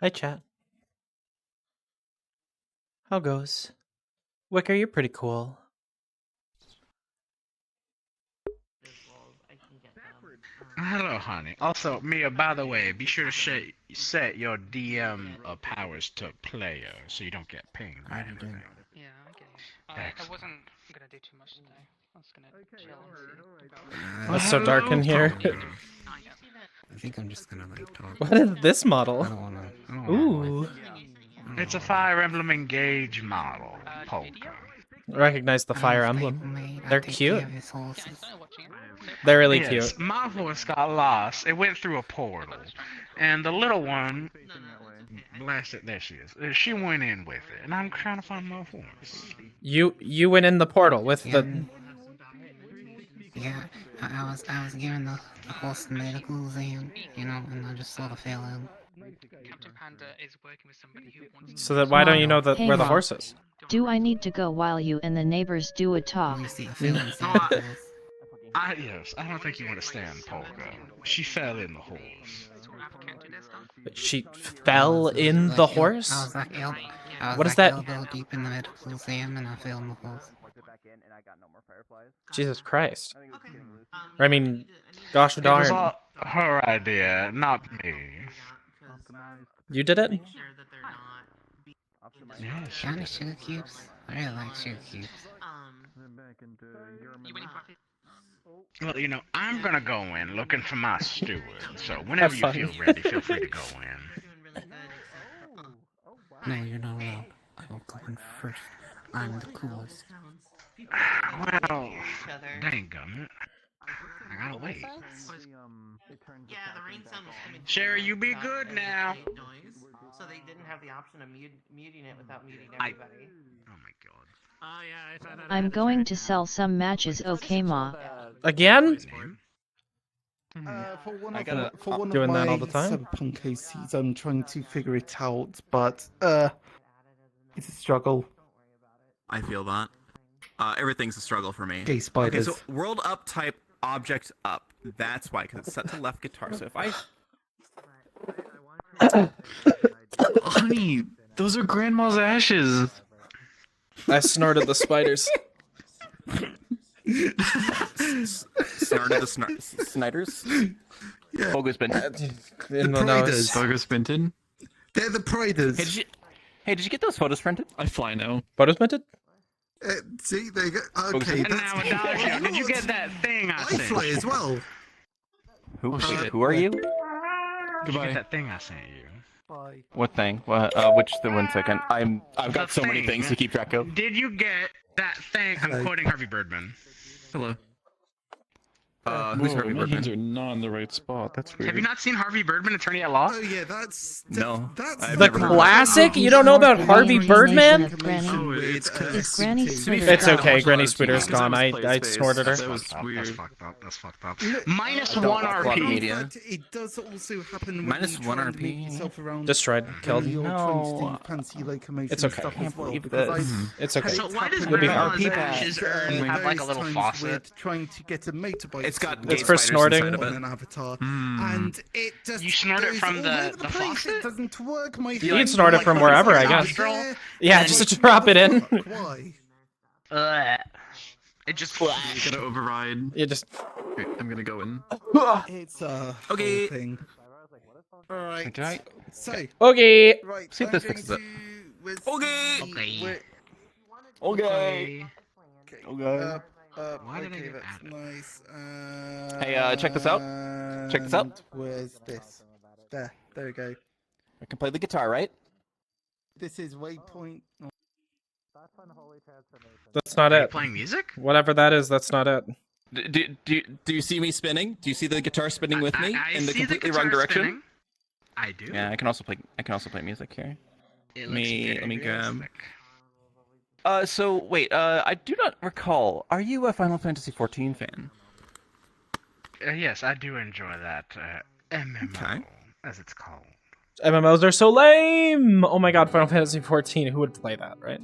Hi, chat. How goes? Wicker, you're pretty cool. Hello, honey. Also, Mia, by the way, be sure to set your DM powers to player so you don't get pinged by anything. Yeah, I'm getting it. I wasn't gonna do too much today. I was gonna chill and see. It's so dark in here. I think I'm just gonna like talk. What is this model? I don't wanna. Ooh. It's a Fire Emblem Engage model, Polka. Recognize the Fire Emblem. They're cute. They're really Yes, cute. my horse got lost. It went through a portal, and the little one, blasted. There she is. She went in with it, and I'm trying to find my horse. You went in the portal with the. Yeah, I was given the horse medical exam, and I just sort of fell in. Captain Panda is working with somebody who wants. So that why don't you know that Hey, where the Mom. horse is? Do I need to go while you and the neighbors do a talk? You see, I fell inside Yes, I don't think you understand, Polka. She fell in the horse. She fell in the horse? I was like, What is that? elbow deep in the medical exam, and I fell in the horse. Jesus Christ. I mean, gosh It was darn. all her idea, not me. You did it? Yes. Shiny sugar cubes. I really like sugar cubes. Well, I'm gonna go in looking for my steward, so whenever you feel ready, feel free to go in. No, you're not allowed. I will go in first. I'm the coolest. Well, dang gummit. I gotta wait. Yeah, the rain sound was coming. Sherry, you be good now. So they didn't have the option of muting it without muting I- everybody. Oh my god. Oh yeah, I thought I'm going to sell some matches, okay, Ma? Again? For one I of, gotta for one doing of that my all the time? Cyberpunk cases, I'm trying to figure it out, but it's a struggle. I feel that. Everyth's a struggle for me. Gay Okay, spiders. so world up type object up. That's why, because it's set to left guitar. So if I... Honey, those are Grandma's ashes. I snorted the spiders. Started the Sniders? Yeah. Bogus been. In the nose. Bogus Benton. They're the Priders. Hey, did you get those photos printed? I fly now. Photos minted? See, there you go. Okay, And now, Adagio, did you get that thing I I sent fly you? as well. Who, shit. who are you? Did you Goodbye. get that thing I sent you? What thing? What? One second. I've got so many things to keep track of. Did you get that thing? I'm quoting Harvey Birdman. Hello. Who's Whoa, Harvey my hands Birdman? are not in the right spot. That's weird. Have you not seen Harvey Birdman, Attorney at Law? Oh yeah, that's No, That's I've The never heard of classic? You don't know about Harvey Birdman? Granny. it's Is Granny Splitter It's gone? okay, Granny Spooter's gone. I snorted her. That was That's weird. fucked up. That's fucked up. Minus I don't 1 watch a lot of RP. media. It does also happen when Minus you 1 try and RP. move yourself around. Destroyed. Killed. You're No. trying to do fancy locomotion It's okay. stuff I can't as well, believe because this. I've It's okay. So why does You're being Grandma's RP ashes urn have like a little times faucet? with trying to get a motorbike. It's got sorted gay It's for spiders snorting. inside of on it. an avatar, Hmm. and it just You snort it goes from all the over faucet? place. It doesn't work. My You can snort it like from fucking wherever, I fucking guess. nostril? Yeah, just drop it in. Why? It just. You gotta override. You just. Wait, I'm gonna go in. It's a Okay. whole thing. All right. Did I? So, Okay. right. See if I'm this going fixes it. with- Okay. Okay. with- Okay. Okay. Why did I okay, get that's added? nice. Hey, check this out. Check this out. And where's this? There we go. I can play the guitar, right? This is Waypoint. That's not Are you it. playing music? Whatever that is, that's not it. Do you see me spinning? Do you see the guitar spinning with me I in the see completely guitar wrong direction? spinning. I do. Yeah, I can also play music here. It let me looks very grab- realistic. So wait, I do not recall. Are you a Final Fantasy XIV fan? Yes, I do enjoy that MMO, Okay. as it's called. MMOs are so lame! Oh my god, Final Fantasy XIV, who would play that, right?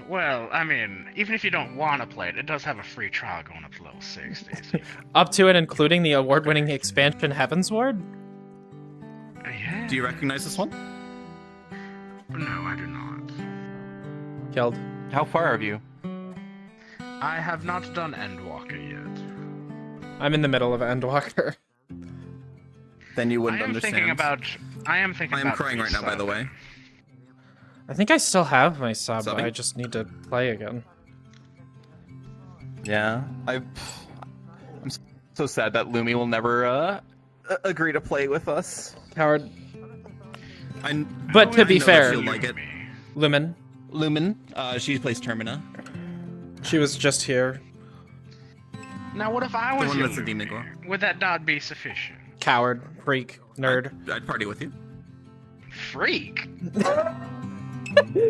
Well, I mean, even if you don't want to play it, it does have a free trial going up to level 60. So Up to and including the award-winning expansion Heaven's Ward? yeah. Do you recognize this one? No, I do not. Killed. How far have you? I have not done Endwalker yet. I'm in the middle of Endwalker. Then you I wouldn't am understand. thinking about. I am thinking I am about. crying right now, by the way. I think I still have my sub. Subbing? I just need to play again. Yeah, I'm so sad that Lumi will never agree to play with us. Coward. I, But to I be know that fair, she'll like it. Lumen, Lumen, she plays Termina. she was just here. Now, what if I The was one your that's the demon Lumiere? girl. Would that not be sufficient? Coward, freak, nerd. I'd party with you. Freak.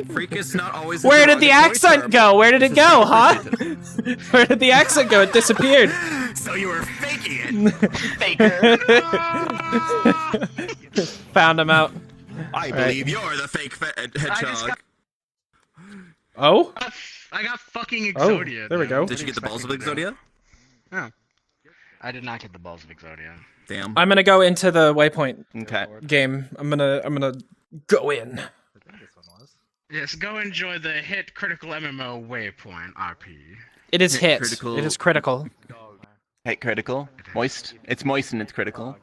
Freak is not always. a Where did the derogatory accent term. go? Where did it go, huh? Where did the accent go? It disappeared. So you were faking it, faker. Found him out. I believe you're the fake hedgehog. Oh? I got fucking Oh, Exodia. there we though. go. Did you get the balls of Exodia? No. I did not get the balls of Exodia. Damn. I'm gonna go into the Waypoint Okay. game. I'm gonna go in. Yes, go enjoy the hit critical MMO Waypoint RP. It is hit. Critical. It is critical. Hey, critical. Moist. It's moist and it's critical.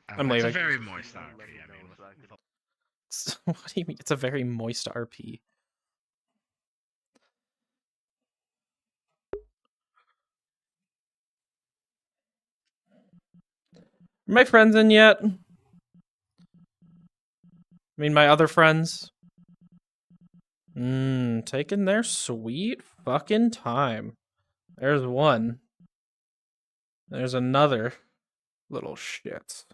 I'm It's leaving. a very moist RP. I mean, What do you mean? It's a very moist RP. Are my friends in yet? I mean, my other friends. Taking their sweet fucking time. There's one. There's another little shit.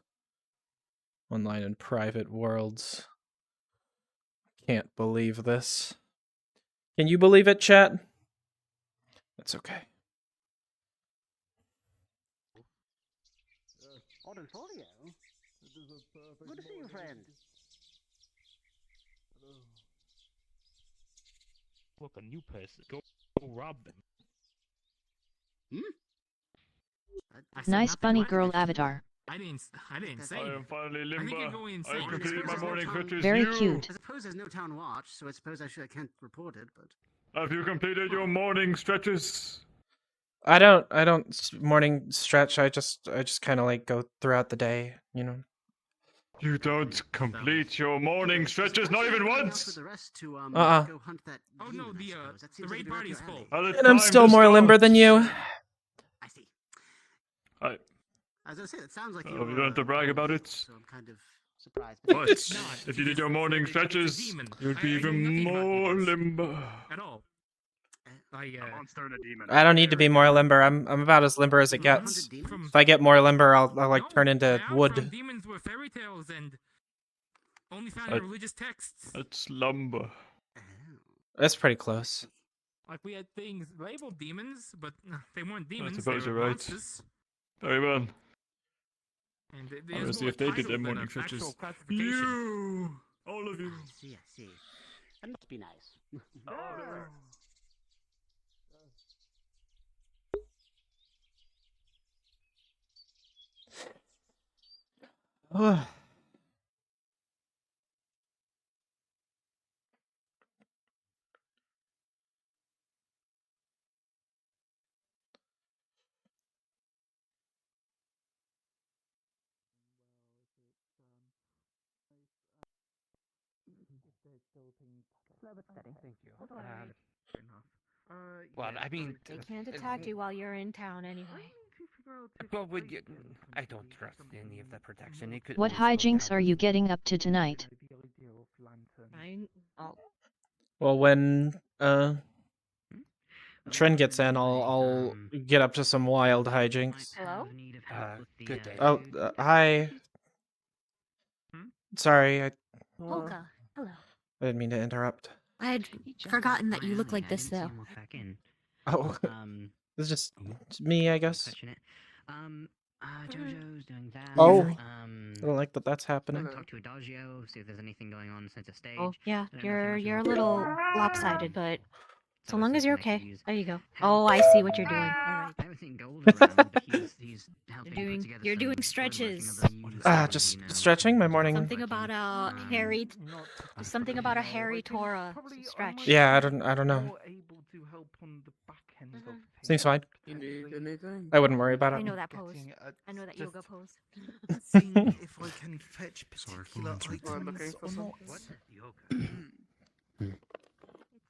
Online and private worlds. Can't believe this. Can you believe it, chat? That's okay. Good to see you, friend. Look, a new person. Go rob them. Nice bunny girl avatar. I didn't say. I am finally I limber. think you're going insane. I've completed my morning fetches. Very You! cute. I suppose there's no town watch, so I suppose I can't report it, but... Have you completed your morning stretches? I don't morning stretch. I just kind of like go throughout the day, you know. You don't complete your morning stretches, not even once! For the rest to, Uh-uh. go hunt that Oh no, demon, I the suppose. That seems raid like party's up your full. alley. Well, it's And I'm time still to more limber start. than you. I see. I, As I say, it sounds like you don't have to brag about it. So I'm kind of surprised. But It's not, if you did your morning because it's a stretches, demon. you'd I be know even nothing about more demons. limber. At all. I don't need to be more limber. I'm about as limber as it gets. If I get more limber, I'll like turn into wood. Demons were fairy tales and only found I- in religious texts. That's lumber. That's pretty close. Like we had things labeled demons, but they weren't demons. suppose they were you're right. monsters. Very well. And I there's will see more if they did their title than morning an stretches. actual classification. You! All of you. I see, I see. That must be nice. Thank you. Well, I mean... They can't attack you while you're in town anyway. Well, would you... I don't trust any of the protection. It could What always go hijinks down. are you getting up to tonight? Well, when Trin gets in, I'll get up to some wild hijinks. Hello? Good day. Oh, hi. Sorry, I Polka. Hello. didn't mean to interrupt. I had forgotten that you look like this, though. Oh, it's just me, I guess. Jojo's doing that. Oh, I don't like that that's happening. Talk to Adagio, see if there's anything going on since the stage. Oh, yeah, you're a little lopsided, but So long as you're okay. There you go. Oh, I see what you're doing. All right. I haven't seen Gold around, but he's helping You're doing stretches. Just stretching my morning. Something about a hairy. Something about a hairy Torah stretch. Yeah, I don't know. More able to help on the back end of Seems fine. You need anything? I wouldn't worry about I it. know that pose. Getting, I know that just yoga pose. seeing if I can fetch particular Sorry for items or not.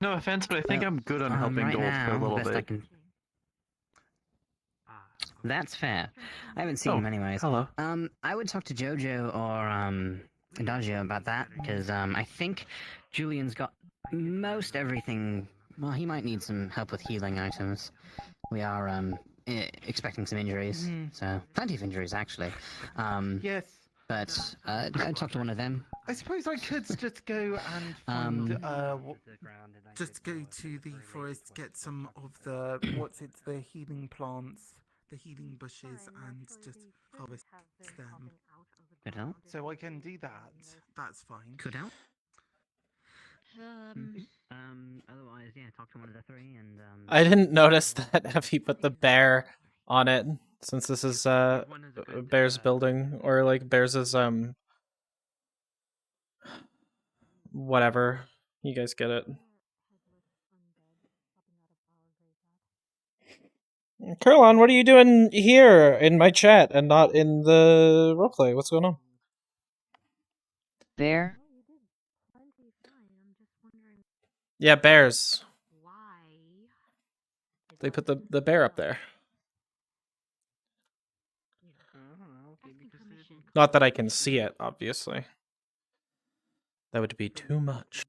No offense, but I think I'm good on helping right Gold now, for a little best I bit. can- That's fair. I haven't seen him anyways. Hello. I would talk to Jojo or Adagio about that because I think Julian's got most everything. Well, he might need some help with healing items. We are expecting some injuries, so plenty of injuries actually. Yes. But I'd talk to one of them. I suppose I could just go and find, just go to the forest, get some of the, the healing plants, the healing bushes, and just harvest them. Could help. So I can do that. That's fine. Could help. Otherwise, yeah, talk to one of the three and. I didn't notice that Effie put the bear on it, since this is Bear's building, or like Bear's is whatever. You guys get it. Caroline, what are you doing here in my chat and not in the roleplay? What's going on? Bear? Yeah, bears. They put the bear up there. Not that I can see it, obviously. That would be too much.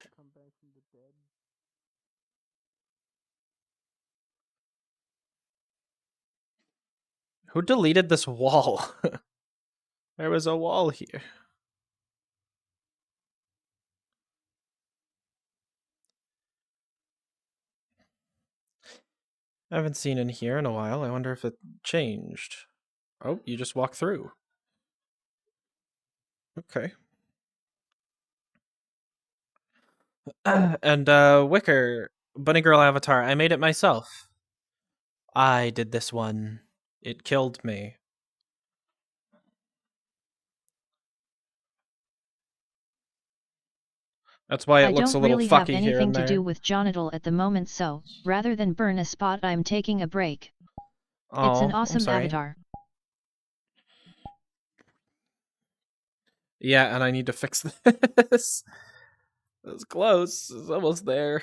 Who deleted this wall? There was a wall here. I haven't seen in here in a while. I wonder if it changed. Oh, you just walk through. Okay. And Wicker, Bunny Girl Avatar, I made it myself. I did this one. It killed me. That's why it looks a little I don't really fucky have here anything and to there. do with Jonadal at the moment, so rather than burn a spot, I'm taking a break. Oh, It's an I'm awesome sorry. avatar. Yeah, and I need to fix this. It was close. It's almost there.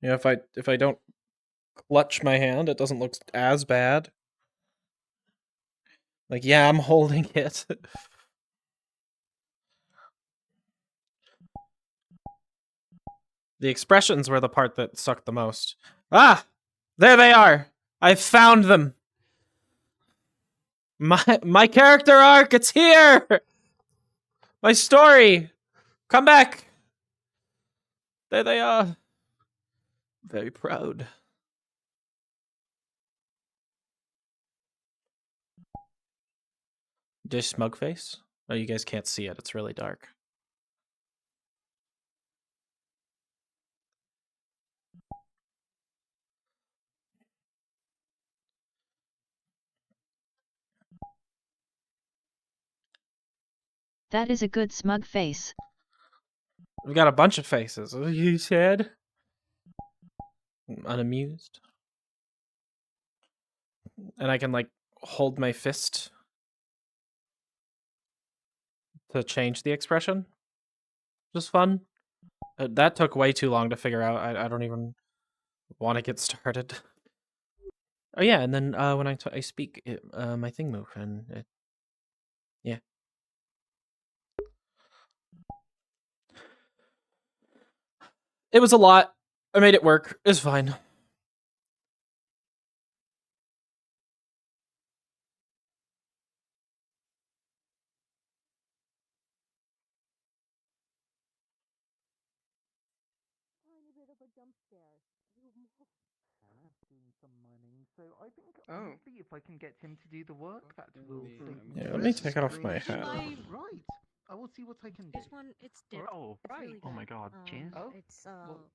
You know, if I don't clutch my hand, it doesn't look as bad. Like, yeah, I'm holding it. The expressions were the part that sucked the most. Ah! There they are! I found them! My character arc, it's here! My story! Come back! There they are. Very proud. Dish smug face? Oh, you guys can't see it. It's really dark. That is a good smug face. We got a bunch of faces. Are you sad? Unamused? And I can, like, hold my fist to change the expression. Just fun. That took way too long to figure out. I don't even want to get started. Oh yeah, and then when I speak, my thing move, and yeah. It was a lot. I made it work. It's fine. So I think honestly, if I can get him to do the work, that will Yeah, let me take off my hat. Right. I will see what I can do. There's one. It's dip. Oh, It's really oh my good. god. Oh? It's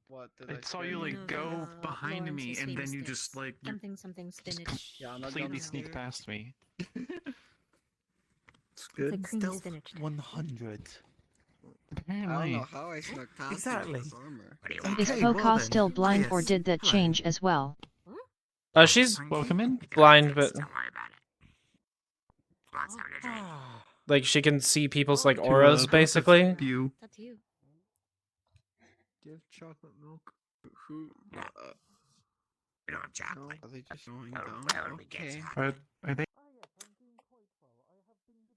What did I saw scare you one like of, go behind me, Lawrence's and then famous you dips. just like you something spinach. Yeah, I'm not completely gonna sneak scare. past me. It's It's good. like creamy Stealth spinach. 100. I don't Apparently. know how I snuck past Exactly. this armor. Is Okay, well Foka then. still blind or Yes. did that Hello. change as well? She's Thank Welcome you. in. blind, but Ah. like she can see people's like To, auras, Foka's basically. view. It's up to you. Do you have chocolate milk? Who? We don't have chocolate. No, are they just going down? Okay. Are they?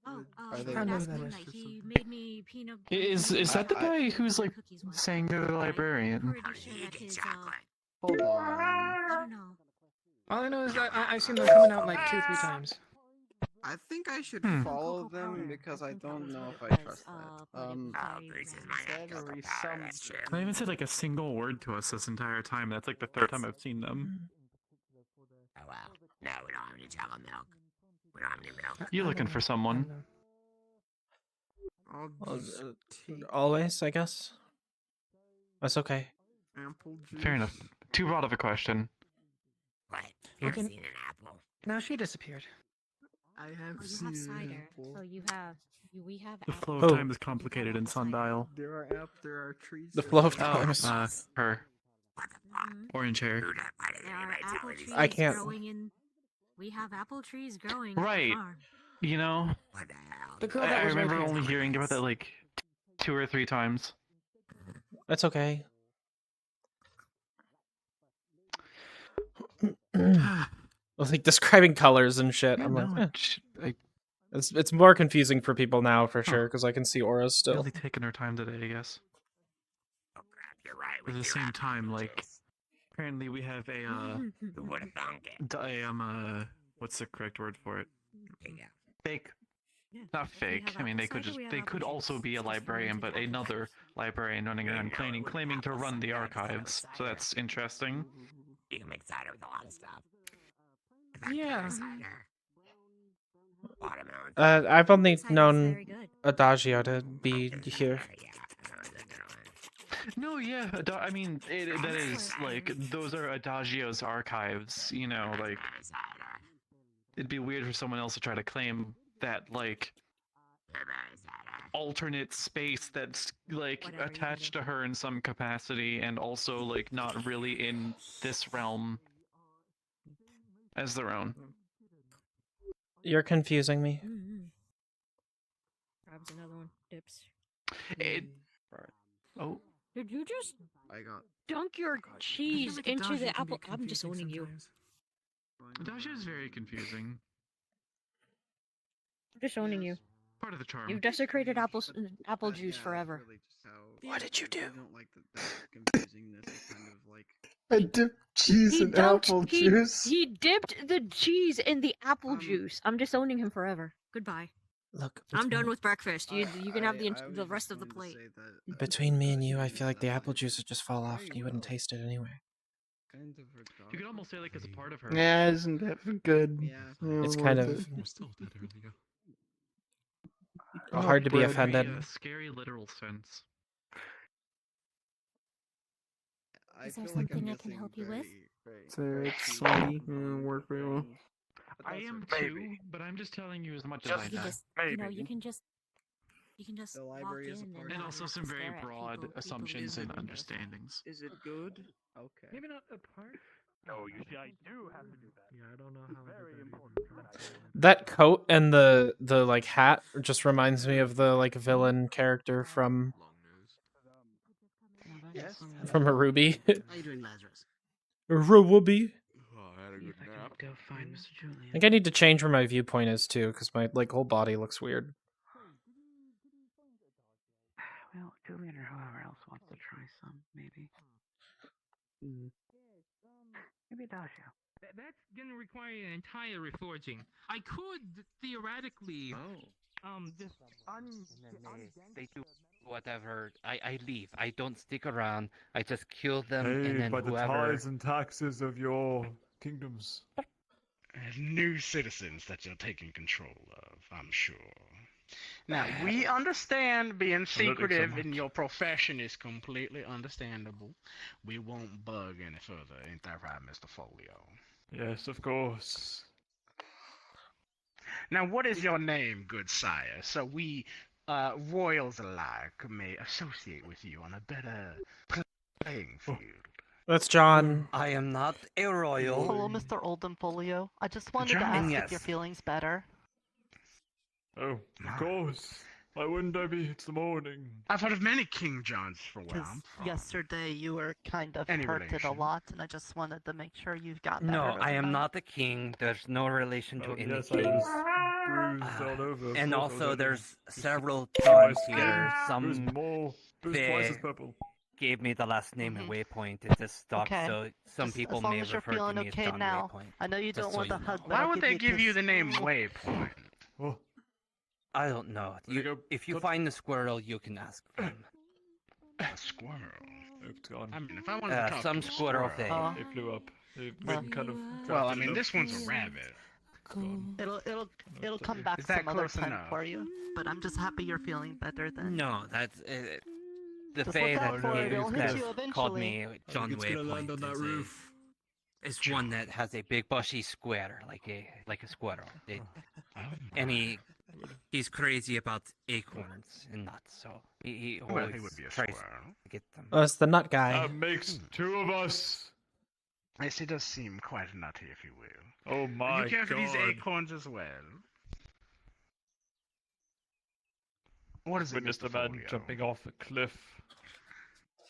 Oh, Are they- I know last that midnight is he made me peanut. Is that the I- guy who's like cookies once. saying they're the librarian? Pretty sure that his Hold on. I don't know. All I know is that I've seen them coming out like 2-3 times. I think I should Hmm. follow Cocoa them powder. because I I think that don't was know what if it I was, trust that. but it was very They haven't said like a single word to us this entire time. That's like the third time I've seen them. Oh wow. No, we don't have any chocolate milk. We don't have any milk. You looking for someone? I'll just take Always, I guess. That's okay. apple juice. Fair enough. Too broad of a question. What? You ever Okay. seen an apple? Now she disappeared. I have Oh, you seen have an cider. apple. So we have. The flow Oh. of time is complicated in Sundial. There are trees. The flow of everywhere. time is. Her. Orange hair. Why did There are anybody tell apple me trees these? I can't- growing in. We have apple trees growing. Right. At the farm. You know, What the hell? The girl I that was remember red-haired. only hearing about that like 2 or 3 times. That's okay. Like describing colors and shit. I'm like, I it's more confusing for people now for Huh. sure because I can see auras still. really taking her time today, I guess. Oh crap, you're right. At the same time, like, apparently we have a Who would have thunk it? what's the correct word for it? Yeah. Fake. Yeah. Not If we fake. have I mean, they apple could cider, we have they apple could juice. also be a Just throw librarian, into but the apple another librarian running around claiming to run the archives. So that's interesting. You can make cider with a lot of stuff. Yeah. Cider. Watermelon. I've only Cider's known very good. Adagio to be here. Yeah. how's it going? No, yeah. I mean, that is like those are Adagio's archives. You know, like Cider. it'd be weird for someone else to try to claim that like alternate space that's like Whatever, you attached do. to her in some capacity and also like not really in this realm as their own. You're confusing me. Mm-hmm. Grabs another one. Dips. It, oh, Did you just I got. dunk your cheese into the apple? I'm just owning you. Adagio is very confusing. I'm just owning you. Part of the charm. You've desecrated apple juice forever. What did you do? I don't like that confusingness. It's kind of like. I dipped cheese He in dunked- apple he- juice. He dipped the cheese in the apple juice. I'm just owning him forever. Goodbye. Look, I'm done between- with breakfast. You can have I the was rest just of the going to plate. say that Between me and you, I feel like the apple juice would just fall off. You wouldn't taste it anyway. Kind of forgot. You could almost say like as a part of her. Yeah, isn't that good? Yeah. It's Yeah, kind worth of it. We're still dead earlier. hard to be bread. offended. In a scary literal sense. I Is there feel like I'm something I can missing help you with? So very it's key Sony. things. Work very well. I am too, but I'm just telling you as much as I You know. just, you can just The walk library in is a and, part And of also not some very stare at broad people assumptions and leaving. understandings. Is it good? Okay. Maybe not a part. No, usually I do have to do that. Yeah, I don't know how. Very important. That coat and the like hat just reminds me of the like villain character from Yes. a Ruby. How you doing, Lazarus? Ruby. Oh, I had a good nap. Go find Mr. I Julian. think I need to change where my viewpoint is too, because my like whole body looks weird. Well, Julian or whoever else wants to try some, maybe. Maybe Adagio. That's gonna require an entire reforging. I could theoretically, just They do whatever. I leave. I don't stick around. I just kill them and Hey, then by the whoever. ties and taxes of your kingdoms. New citizens that you're taking control of, I'm sure. Now, we understand being looking so secretive in much. your profession is completely understandable. We won't bug any further, ain't that right, Mr. Folio? Yes, of course. Now, what is your name, good sire, so we, royals alike, may associate with you on a better playing field? That's John. I am not a royal. Hello, Mr. Oldenfolio. I just wanted to John. ask Yes. if you're feeling better. Oh, of course. Why wouldn't I be? It's the morning. I've heard of many King Johns for where Because I'm from. yesterday you were kind of Any hurted a relation? lot, and I just wanted to make sure you've got better. No, I am overnight. not a king. There's no relation to Oh, any yes, I king. was bruised all over. Of And course I was also, only there's just several my kings skin. here. It was Some more. It was they twice as purple. gave me the last name Mhm. Waypoint. It just stopped, Okay. so some Just people as long may as you're refer to feeling me as okay John now. Waypoint. I know you Just don't so want you the hug, know. but Why I'll would they a give you kiss. the name Waypoint? Oh, I don't know. If you find the squirrel, you can ask for him. A squirrel. it's gone. I mean, if I wanted to talk Some to a squirrel squirrel, thing. It flew up. It went kind of. well, I drafted mean, up. this one's a rabbit. It'll come back Is that some other close time enough? for you. But I'm just happy you're feeling better then. No, that's the Just fae look out that for it, it'll hit have you called eventually. me John it's gonna land Waypoint. on that roof. Is one that has a big bushy square, like a squirrel. And he's crazy about acorns and nuts, so he Well, always he would be a tries squirrel. to get them. Oh, it's the nut guy. That makes two of us. Yes, he does seem quite nutty, if you will. Oh my you care for these god. acorns as well? What is it, Witnessed Mr. a man Folio? jumping off a cliff.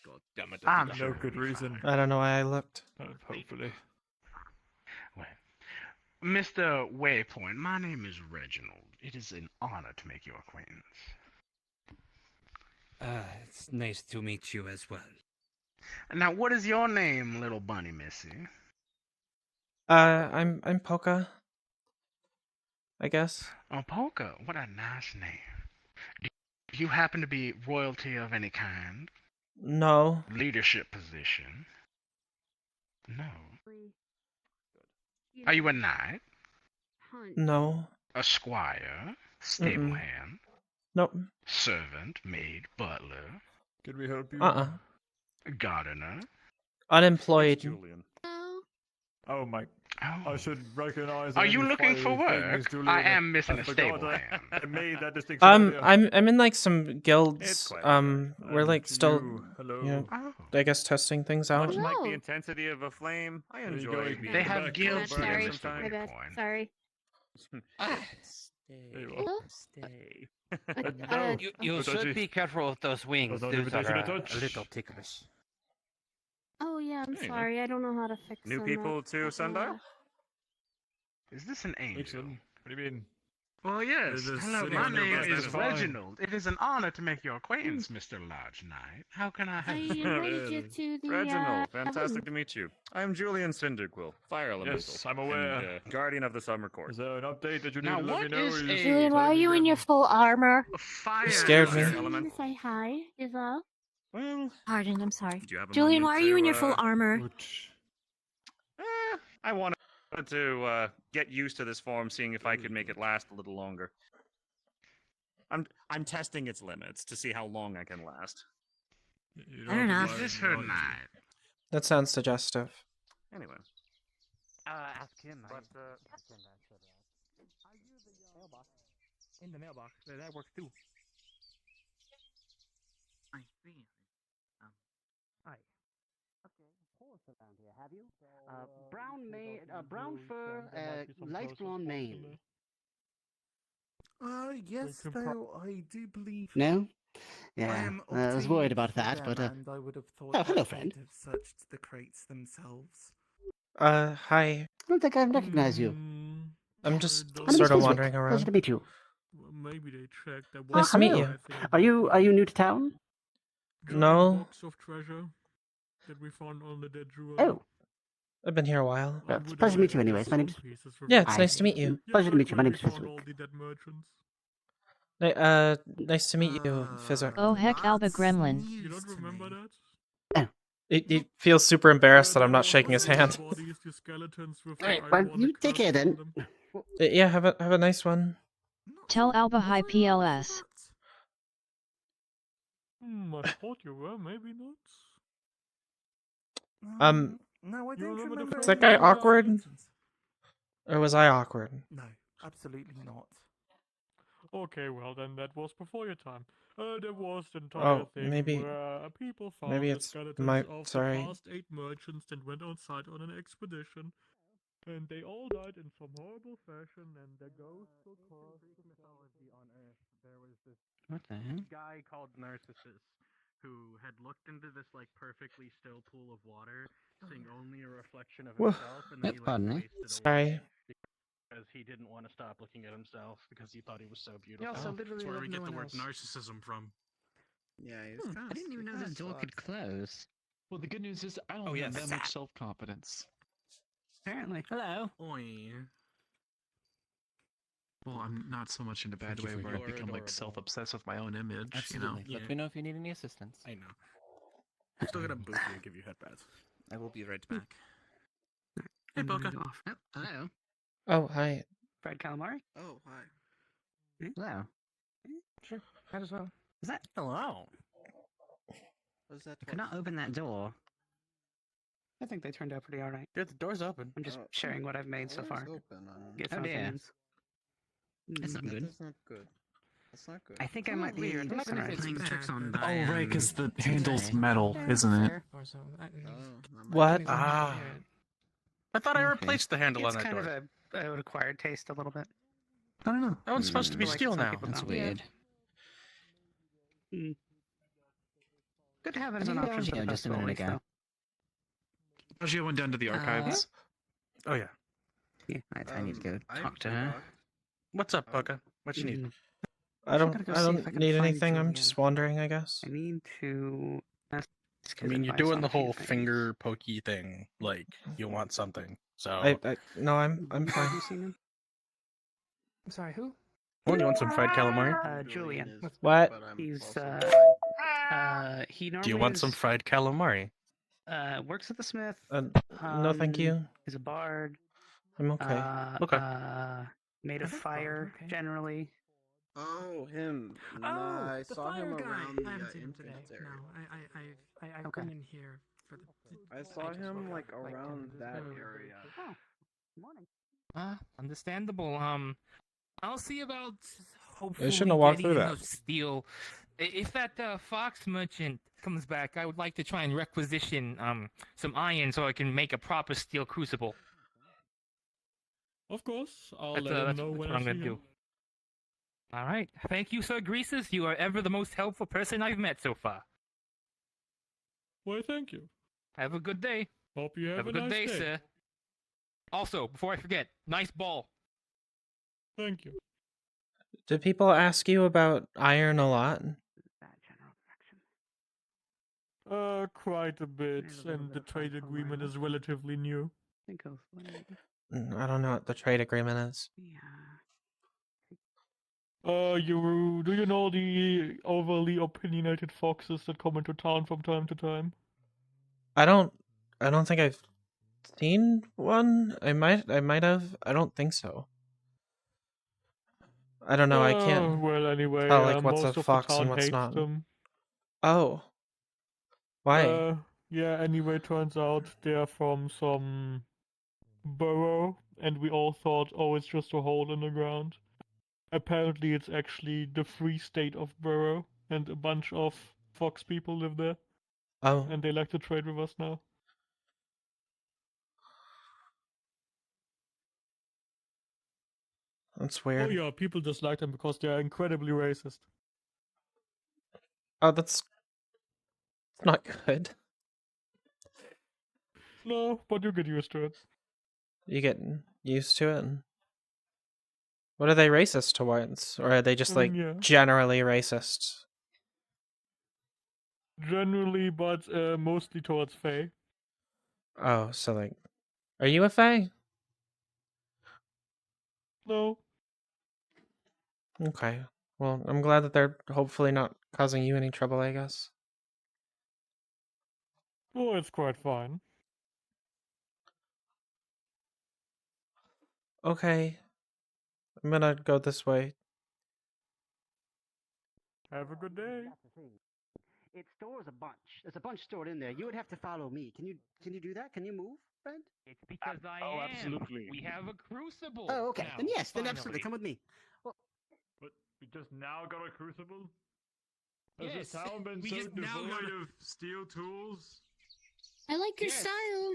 God damn it. I'm No sure good he'll be reason. fine. I don't know why I looked. Hopefully. Well, Mr. Waypoint, my name is Reginald. It is an honor to make your acquaintance. It's nice to meet you as well. Now, what is your name, little bunny missy? I'm Polka. I guess. Oh, Polka, what a nice name. Do you happen to be royalty of any kind? No. Leadership position? No. Are you a knight? No. A squire? Stable hand? Nope. Servant? Maid? Butler? Can we help you? Gardener? Unemployed. Julian. Oh my. Oh. I should recognize. Are you any looking for fiery thing, work? Miss Julian. I am missing I a forgot stable I- hand. I made that distinction. earlier. I'm in like some guilds. It's quite We're like to still, you, hello. you know, Oh. I guess testing things out. Much like the intensity of a flame, I you enjoy go, being They have back. guilds burning here, some Mr. time. My bad. Waypoint. Sorry. There you are. Stay. No. You But I should just- be careful with those wings. That's not Those are invitation to a touch. little ticklish. Oh yeah, I'm There you go. sorry. I don't know how to fix New them. people to Sundial? Is this an angel? Excellent. What do you mean? Well, yes. It is Hello, sitting my on your name best is is fine. Reginald. It is an honor to make your acquaintance, Mr. Large Knight. How can I I help you? invited you to the Reginald, fantastic to meet you. I'm Julian Cynderquill, Fire Elemental. Yes, I'm aware. And, Guardian of the Summer Court. Is there an update that you need Now, to let me what know? is or you a- just Julian, why are telling me you in then? your full armor? Fire. You scared me. Fire Just Elemental. to say hi, is all. Well, Pardon, I'm sorry. did you have a Julian, moment why are you to, in your full armor? I wanted to get used to this form, seeing if I could make it last a little longer. I'm testing its limits to see how long I can last. You I don't know. Is this her knight? That sounds suggestive. Anyway. Ask him. In the mailbox. That works too. I see. Hi. Brown fur, light blonde mane. Yes, though I do believe. No? I Yeah, am I was worried obtained about for that, them, but and I would have thought oh, that hello, they'd friend. have searched the crates themselves. Hi. I don't think I recognize you. I'm just My name is sort of Fizwick. wandering Pleasure around. to meet you. Maybe they checked. That Nice to meet hello. you. Are you new to town? No, Box of treasure that we found on the dead jewel. Oh, I've been here a while. well, it's a pleasure to meet you anyways. My name's... Yeah, it's Hi. nice to meet you. Pleasure to meet you. My name's We found Fizwick. all the dead merchants. Nice to meet you, Fizzer. Oh heck, Alba Gremlin. You don't remember that? He feels super embarrassed that I'm not shaking his hand. Bodies, the skeletons with Alright, the well, ironic you take care curses on then. them. Yeah, have a nice one. Tell Alba hi PLS. I thought you were, maybe not. No, I You don't remember the remember Is first that guy any time we awkward? meetings. Or was I awkward? No, absolutely not. Okay, well then that was before your time. There was the entire Oh, thing maybe where people maybe found the it's skeletons my of sorry. the past 8 merchants and went on site on an expedition. And they all died in some horrible fashion, and their ghosts were caused mythology on Earth. There was this What the hell? guy called Narcissus who had looked into this like perfectly still pool of water, seeing only a reflection of Wha- himself, and then he like Pardon me? wasted Sorry. away because he didn't want to stop looking at himself because he thought he was so beautiful. also That's literally where love we no get the one word else. narcissism from. Yeah, he's kind I didn't even know this door could close. Well, the good news is I don't Oh, have yes. that much self-confidence. Apparently. Hello. Oi. Well, I'm not so much in a bad Thank you way for where I your become like adorable. self-obsessed with my own image. Absolutely. You know? Let me know if you need any assistance. I know. I'm still gonna boot you and give you headbands. I will be right back. Hey, Boca. Oh, hello. Oh, hi. Fred Calamari? Oh, hi. Hello. Sure. Might as well. Is that? Hello. What's that? I could not open that door. I think they turned out pretty alright. Yeah, the door's open. I'm just sharing what I've made so far. Open on... Get Oh, some dear. opinions. That's not good. That's not good. That's not good. I think I might be weird. I'm not gonna playing fix tricks that, on but- Oh, right, because the today. handle's metal, isn't it? Or so. What? Ah. I thought I replaced the handle It's kind of an acquired taste a little bit. I don't know. That one's supposed to be Like steel some now. people That's don't. weird. Good to have it as an I think option for the Algio just a festival, minute at least, ago. though. Algio went down to the archives. Oh, yeah. Yeah, I need to go talk to her. What's up, Boca? What you need? I don't need anything. I'm just wondering, I guess. I need to ask I his mean, you're advice doing on the a few whole things. finger pokey thing. Like, you want something. So, No, I'm Have fine. you seen him? I'm sorry, who? oh, you want some fried calamari? Julian. What? He's he normally Do you want some is, fried calamari? works at the Smith. No, thank you. He's a bard. I'm okay. Okay. Made of fire, okay. generally. Oh, him. Oh, I the saw fire him guy. around the I haven't seen him today. entrance area. No, I've Okay. been in here for the. I saw just him woke like up, 10 around minutes that ago. area. Oh, morning. Understandable. I'll see about They shouldn't hopefully have walked getting through enough steel. If that fox merchant comes back, I would like to try and requisition some iron so I can make a proper steel crucible. Of course, I'll That's, let him that's know what when I'm I see gonna him. do. All right. Thank you, Sir Greases. You are ever the most helpful person I've met so far. Why, thank you. Have a good day. Hope you have a a good nice day, day. sir. Also, before I forget, nice ball. Thank you. Do people ask you about iron a lot? Quite a bit, and the trade agreement is relatively new. I don't know what the trade agreement is. Do you know the overly opinionated foxes that come into town from time to time? I don't think I've seen one. I might have. I don't think so. I don't know. I can't Well, anyway, tell like what's a most of the fox town and what's hates not. them. Oh. Why? Yeah, anyway, turns out they're from some burrow, and we all thought, oh, it's just a hole in the ground. Apparently, it's actually the free state of Burrow, and a bunch of fox people live there. Oh. And they like to trade with us now. That's weird. Oh yeah, people just like them because they are incredibly racist. Oh, that's not good. No, but you get used to it. You get used to it. What are they racist towards? Or are they just like Yeah. generally racist? Generally, but mostly towards Faye. Oh, so like, are you a Fae? No. Okay. Well, I'm glad that they're hopefully not causing you any trouble, I guess. Oh, it's quite fine. Okay. I'm gonna go this way. Have a good day. It stores a bunch. There's a bunch stored in there. You would have to follow me. Can you do that? Can you move, friend? It's because I am. absolutely. We have a crucible. Oh, okay. now, Then yes. Then finally. absolutely. Come with me. Well, But we just now got a crucible? Has Yes, this town been we so just now devoid got a- of steel tools? I like your Yes. style.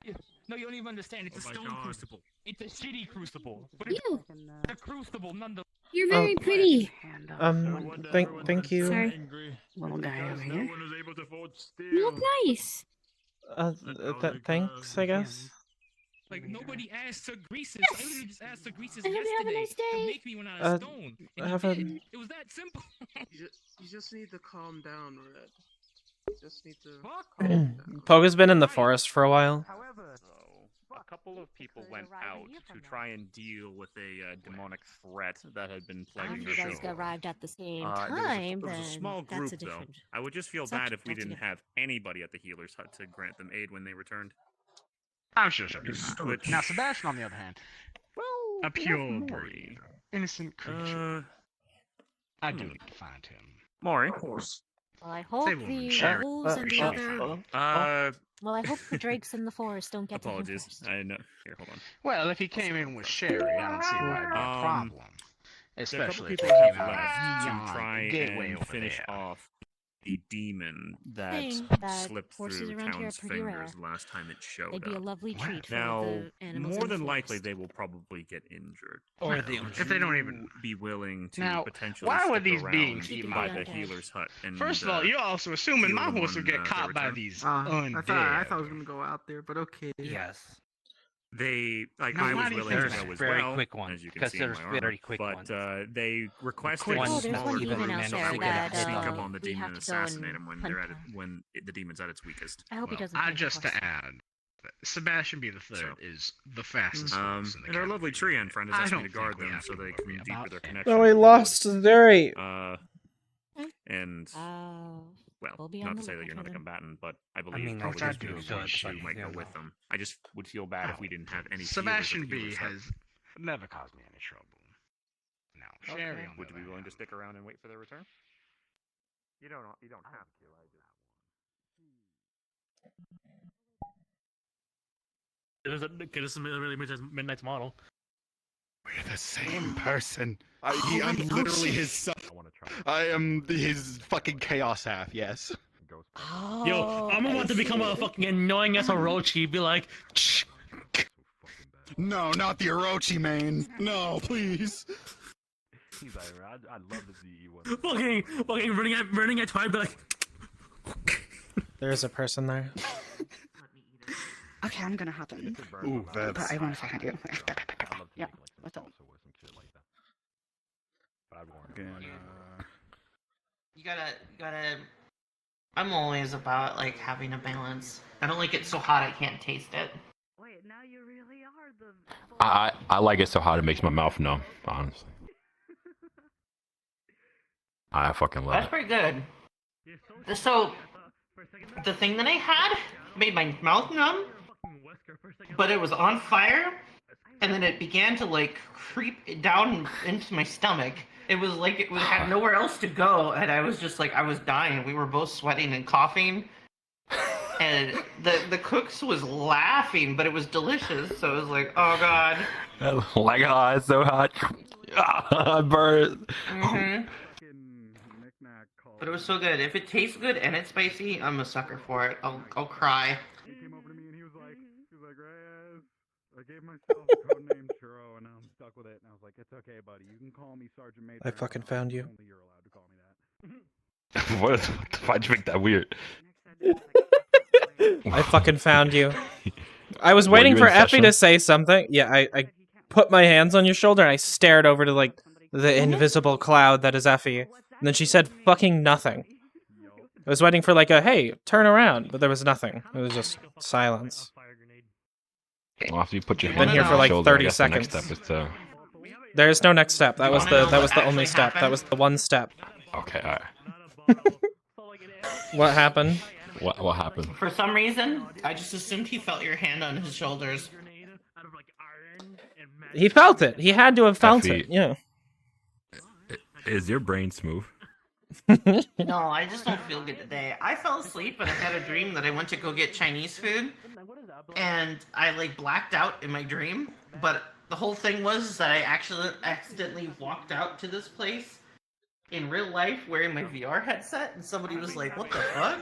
Yeah. No, you don't even understand. It's Oh a my stone God. crucible. It's a shitty crucible, but it's You. a crucible nonetheless. You're very pretty. Thank you. Sorry. Angry little guy because over no here. one is able to forge steel. You look nice. Thanks, I guess. Like nobody asked to grease this. I literally just asked to grease this I hope you have a yesterday nice to day. make me one out of stone. And have you a- didn't. It was that simple. You just need to calm down, Red. You just need to Fuck. calm down. Poga's been in the forest for a while. So, a couple of people went out to try and deal with a demonic threat that had been plaguing If the you guys show. arrived at the same There was time, there was a then small group, that's a though. different. I would just feel subject bad if we didn't altogether. have anybody at the healer's hut to grant them aid when they returned. I'm sure she'll be fine. Which- Now, Sebastian, on the other hand, a pure breed, innocent creature. I do need to find him. Maury. Well, I hope Same woman, the Sherry. wolves and the other. Well, I hope the drakes in the forest don't get to him Apologies. first. I know. Here, hold on. Well, if he came in with Sherry, I don't see why it'd be a problem. There are a couple Especially if people he have came out left beyond to try the gateway and over finish there. off the demon that Thing that slipped horses through around here are Town's pretty fingers rare. the last time it showed They'd be a up. lovely treat for Now, the animals more in the than likely, forest. they will probably get injured. Or Now, they- would if they don't you even- be willing to Now, potentially why would stick these around beings eat by my the horse? healer's hut? And, First of all, you're also assuming heal my them horse would on, get their caught by return? these I undead. thought I was gonna go out there, but okay. Yes. They like Now, I why was do you willing to think- go There's as very well, quick ones, as you can because see in there's my armor, very quick but ones. they requested Oh, there's smaller one demon groups out so there that we could that sneak up on the we demon have and to go and assassinate him when hunt they're at it, down. when the demon's at its weakest. I hope he doesn't. Just to add, Sebastian B. III is the fastest horse in the and our lovely tree end friend has I asked me don't to guard think we them have so to they worry can deeper about their it. connection. No, with he the lost woods. very. And well, we'll be not on to the say that you're not a lookout then. combatant, but I believe mean, probably if I just do, because so one it's shoe like, might you go know. with them. I just would feel bad if we didn't have any. Sebastian healers at the B. healer's hut. has never caused me any trouble. Now, Sherry, on Would the you be other willing to hand, stick around and wait for their return? You don't have to. Get us some really midnight model. We're the same person. I'm Oh, literally shit. his son. I am his fucking chaos half, yes. Yo, I'm about to become a fucking annoying ass Orochi. Be like, "Shh." No, not the Orochi main. No, please. He's like, I'd love to see you one. fucking running at Twilight. Be like, There's a person there. Okay, I'm gonna hop in. Ooh, But that's. I want to find you. Yeah. What's up? You gotta. I'm always about like having a balance. I don't like it so hot I can't taste it. Wait, now you really are the. I like it so hot it makes my mouth numb, honestly. I fucking love That's it. pretty good. So, the thing that I had made my mouth numb, but it was on fire, and then it began to like creep down into my stomach. It was like it had nowhere else to go, and I was just like I was dying. We were both sweating and coughing, and the cooks was laughing, but it was delicious. So it was like, oh god. Like, oh, it's so hot. Burn. Mhm. But it was so good. If it tastes good and it's spicy, I'm a sucker for it. I'll cry. He came over to me and he was like, Reyes, I gave myself a code name Churro and I'm stuck with it. And I was like, it's okay, buddy. You can call me Sergeant Major. I fucking found you. Only you're allowed to call me that. Why'd you make that weird? I fucking found you. I was Were waiting you for in Effie session? to say something. Yeah, I put my hands on your shoulder and I stared over to like the invisible cloud that is Effie. And then she said fucking nothing. I was waiting for like a hey, turn around, but there was nothing. It was just silence. Well, after you put your I've been hand here on for my like shoulder, I 30 guess the next seconds. step is to... There is no next step. That was wanna know the what only actually step. That happened? was the one step. Okay, alright. What happened? What happened? For some reason, I just assumed he felt your hand on his shoulders. He felt it. He had to have felt Effie. it. Yeah. Is your brain smooth? No, I just don't feel good today. I fell asleep and I had a dream that I went to go get Chinese food, and I like blacked out in my dream. But the whole thing was that I actually accidentally walked out to this place in real life wearing my VR headset, and somebody was like, "What the fuck?"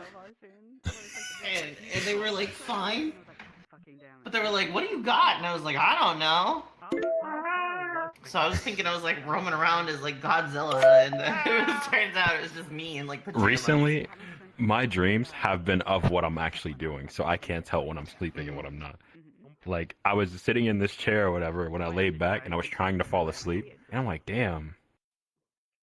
And they were like, "Fine," but they were like, "What do you got?" And I was like, "I don't know." So I was thinking I was like roaming around as like Godzilla, and it turns out it was just me in like pajamas. Recently, my dreams have been of what I'm actually doing, so I can't tell when I'm sleeping and what I'm not. Like, I was sitting in this chair or whatever when I laid back and I was trying to fall asleep, and I'm like, damn,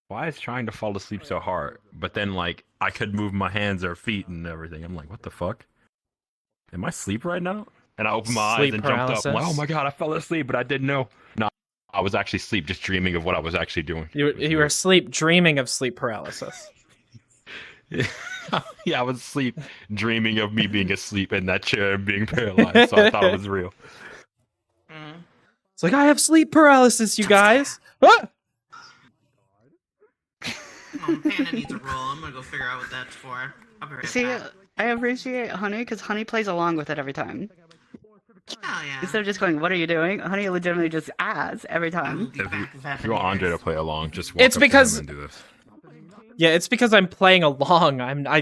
why is trying to fall asleep so hard? But then, like, I could move my hands or feet and everything. I'm like, what the fuck? Am I asleep right now? And I opened my eyes and jumped up. I'm like, oh my god, I fell asleep, but I didn't know. No, I was actually asleep, just dreaming of what I was actually doing. You were asleep, dreaming of sleep paralysis. Yeah, I was asleep, dreaming of me being asleep in that chair and being paralyzed, so I thought it was real. It's like, I have sleep paralysis, you guys. Ah! Panda needs a roll. I'm gonna go figure out what that's for. I'll be right See, back. I appreciate Honey because Honey plays along with it every time. Oh yeah. Instead of just going, "What are you doing?" Honey legitimately just adds every time. If you want Andre to play along, just walk It's up to because- him and do this. Yeah, it's because I'm playing along.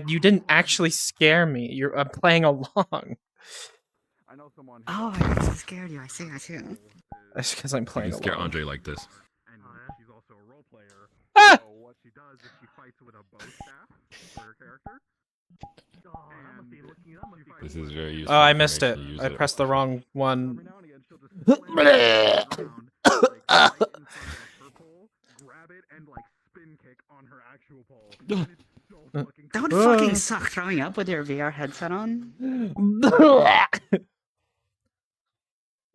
You didn't actually scare me. I'm playing along. Oh, I just scared you. I see. That's because I'm You playing can scare along. Andre like this. Ah! This is very useful. Oh, I missed it. information. Use I pressed the wrong one. That would fucking suck throwing up with your VR headset on.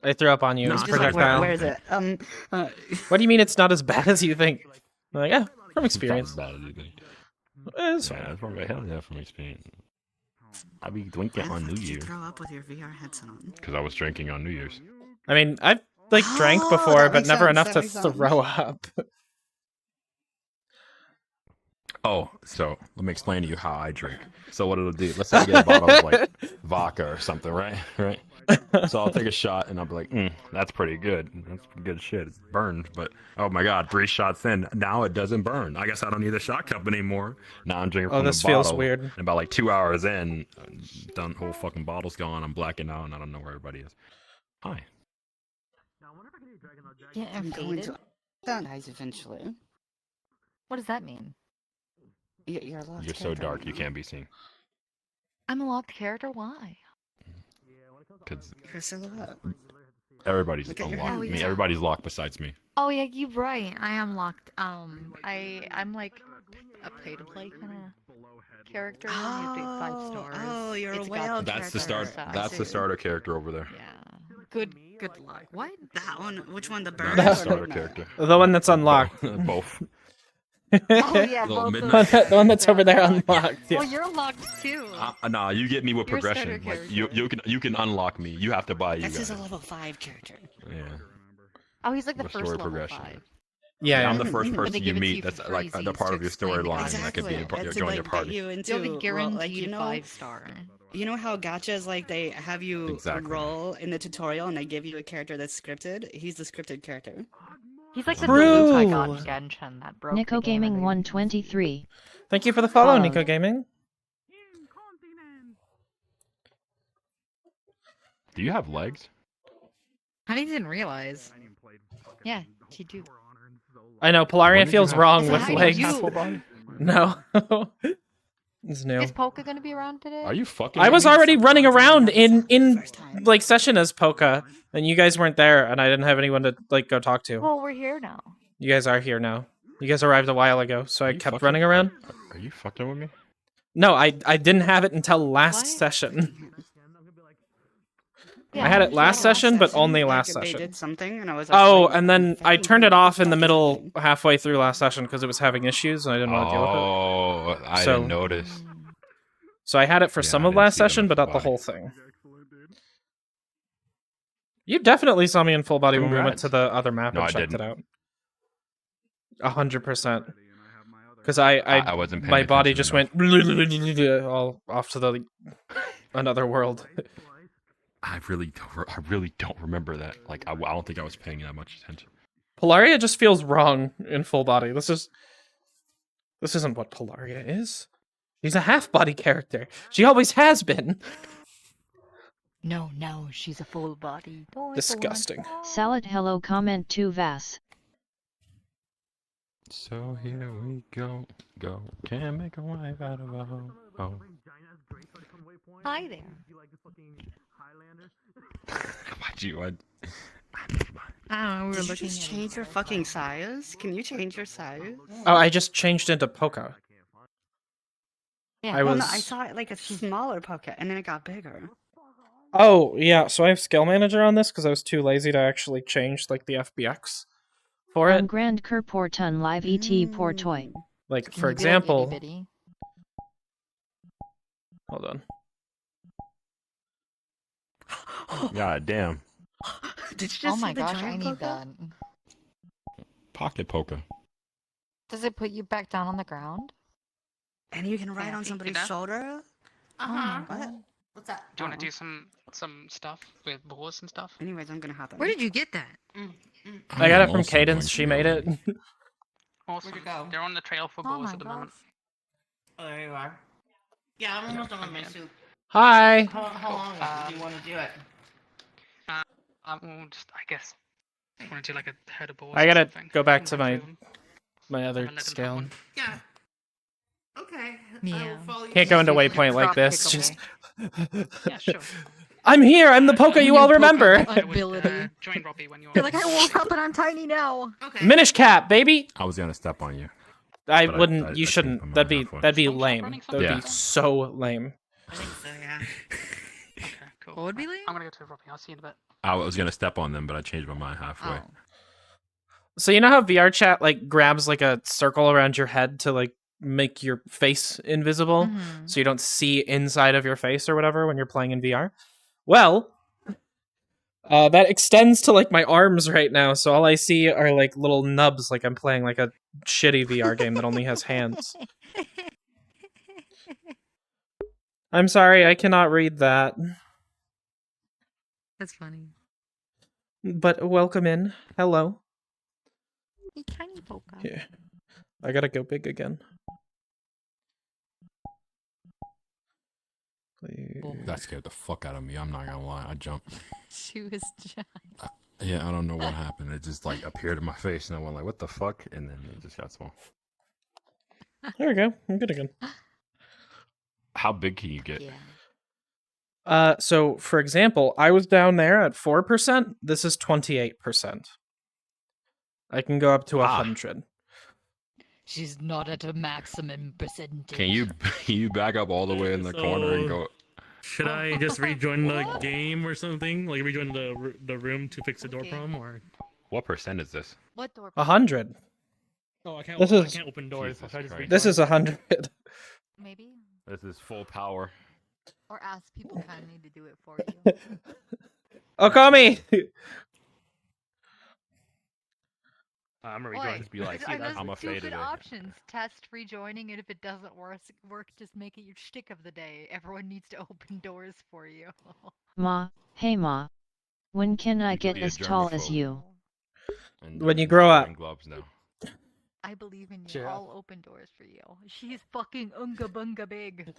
I threw up on you. It's Just like, projectile. where is it? What do you mean it's not as bad as you think? I'm like, yeah, from experience. It's not as bad as you think. It's Yeah, that's from hell yeah, from experience. I be drinking on New Year's throw up with your VR headset on. because I was drinking on New Year's. I mean, I've like drank Oh, before, that but makes never sense, enough that to makes sense. throw up. Oh, so let me explain to you how I drink. So what it'll do, let's say I get a bottle of like vodka or something, right? Right. So I'll take a shot and I'll be like, that's pretty good. That's good shit. It's burned, but oh my god, 3 shots in, now it doesn't burn. I guess I don't need the shot cup anymore. Now I'm drinking from this the feels bottle. weird. And about like 2 hours in, done whole fucking bottle's gone. I'm blacking out and I don't know where everybody is. Hi. Yeah, I'm going to dies eventually. What does that mean? You're a lost You're so character dark right you now. can't be seen. I'm a locked character. Why? Because You're a silhouette. everybody's Look at your unlocked. hand. I mean, everybody's locked besides me. Oh yeah, you're right. I am locked. I'm like a pay-to-play kind of character. You have to get 5 stars. Oh, you're It's a got whale the That's the character start. stuff. That's the starter character over there. Yeah. Good luck. What? That one? Which one? The No, bird? that's the or starter no? character. The one that's unlocked. Both. Oh yeah, Little both midnight. of The one that's over there unlocked. Yeah. Well, you're locked too. Nah, you get me with You're a starter progression. Like you can unlock me. You have to buy you This guys. is a level 5 character. Yeah. Oh, he's like the With first story level progression. 5. Yeah, I'm yeah. the first But they person give you it to you meet. for That's like freezies the part to of your explain the storyline Exactly. that could be That's join like your get party. you into You'll be guaranteed like, you know, 5-star. You know how gachas like they have you Exactly. roll in the tutorial and they give you a character that's scripted? He's the scripted character. He's like the True. Luke I got in Genshin that broke Nico the game. Gaming 123. Thank you for the follow, Nico Gaming. Do you have legs? Honey didn't realize. Yeah, she do. I know, When Polarian did you feels have- wrong So with how did legs. you- Half full body? No. It's new. Is Polka gonna be around today? Are you fucking? I with was me? already running around in like session as Poka, and you guys weren't there, and I didn't have anyone to like go talk to. Well, we're here now. You guys are here now. You guys arrived a while ago, so I Are you kept fucking- running around. Are you fucking with me? No, I didn't have it until last session. Yeah, I had it we last had it session, but only like, last They session. did something, and I was like, Oh, wait, and then I fucking turned it off in the fucking middle thing. halfway through last session because it was having issues, and I didn't want to deal with it. Oh, I So- didn't notice. So I had it for Yeah, some I of didn't last see it on session, the but not the body. whole thing. You definitely saw me in full body when we went Congrats. to the other map No, and I checked didn't. it out. 100%. Because I wasn't paying my body attention just enough. went all off to the another world. I really don't remember that. Like, I don't think I was paying that much attention. Polaria just feels wrong in full body. This isn't what Polaria is. She's a half body character. She always has been. No, she's a full body. Disgusting. Salad hello comment to Vass. So here we go. Can't make a wife out of a hoe. Oh. Hi there. Why'd you? I don't know. We were Did you looking just at change your fucking size? Can you change your size? Oh, I just changed into Poca. Yeah. I Well, was. no, I saw it like a smaller pocket, and then it got bigger. Oh yeah, so I have Skill Manager on this because I was too lazy to actually change like the FBX for On it. Grand Kerporton live et por toy. Like Can for you be like example, itty-bitty? hold on. God damn. Did you just Oh my see the gosh, I giant need pocket? that. Pocket poker. Does it put you back down on the ground? And you can ride on somebody's shoulder? Uh-huh. What? What's that? Do you want to do some stuff with boars and stuff? Anyways, I'm gonna hop in. Where did you get that? I got it from Cadence. She made it. Awesome. Where'd it go? They're on the trail for Oh boars my at the moment. Oh, there you are. Yeah, I'm almost done with my soup. Hi. How long do you want to do it? We'll just, I guess, want to do like a herd of boars. I or gotta something. go back And to run through them. my other let them have scale. one. Yeah. Okay. Yeah. Can't go into Just Waypoint like drop this. kick Just. Yeah, sure. I'm here. I'm the Poca you all remember. Ability. Join Robbie when you're. You're like, I woke up and I'm tiny now. Okay. Minish Cap, baby. I was gonna step on you. I But wouldn't. You I shouldn't. changed my That'd be mind halfway. that'd be lame. That would Yeah. be so lame. I think so, yeah. Okay, cool. What would be lame? I'm gonna go to Robbie. I'll see you in a bit. I was gonna step on them, but I changed my mind halfway. Oh. So you know how VR chat like grabs like a circle around your head to like make your face invisible, Mhm. so you don't see inside of your face or whatever when you're playing in VR? Well, that extends to like my arms right now, so all I see are like little nubs, like I'm playing like a shitty VR game that only has hands. I'm sorry, I cannot read that. That's funny. But welcome in. Hello. You tiny Poca. Here. I gotta go big again. Please. That scared the fuck out of me. I'm not gonna lie. I jumped. She was giant. Yeah, I don't know what happened. It just like appeared in my face, and I went like, "What the fuck?" And then it just got small. There we go. I'm good again. How big can you get? So for example, I was down there at 4%. This is 28%. I can go up to 100. She's not at a maximum percentage. Can you back up all the way in the corner and go? Should I just rejoin the game or something? Like rejoin the room to fix the door problem, or What percent is this? What door? 100. oh, I can't. This I is- can't open doors. Jesus Should I just Christ. This is 100. Maybe. This is full power. Or ask people kind of need to do it for you. Okami! I'm gonna Oi, rejoin. Just be like, there's I'm a two fade good today. options. Test rejoining, and if it doesn't work, just make it your shtick of the day. Everyone needs to open doors for you. Ma, hey Ma. When can I get be a as tall as germaphobe. you? And When you're you grow not up. wearing gloves now. I believe in you. Sure. I'll open doors for you. She's fucking unga bunga big.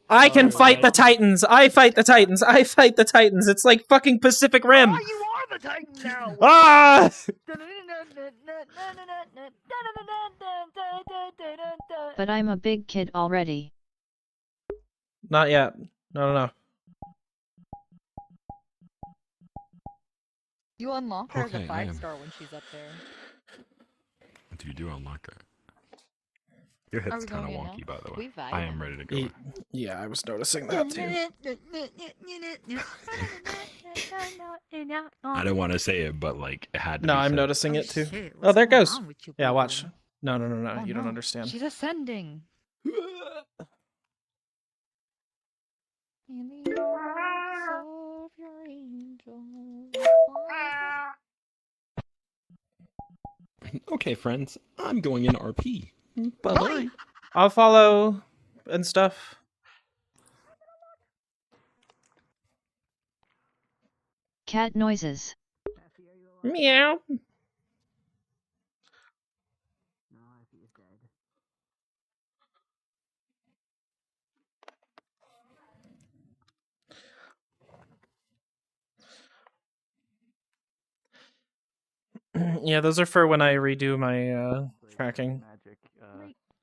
I can fight the Titans! I fight the Titans! I fight the Titans! It's like fucking Pacific Rim! Oh, you are the Titan now! Ah! But I'm a big kid already. Not yet. No. You unlock her as Okay, a I am. 5-star when she's up there. You do unlock that. Your Are head's we kind of going in wonky, now? by the We way. I am ready to go. Yeah, I was noticing that too. I didn't want to say it, but like it had to No, be I'm said. noticing Oh, it too. shit, Oh, what's there it going goes. on with you, Yeah, boo-boo? watch. No, Oh, you don't no. understand. She's ascending. In the arms of your angel. Okay, friends, I'm going in RP. Bye-bye. I'll follow and stuff. Cat noises. Meow. Yeah, those are for when I redo my tracking.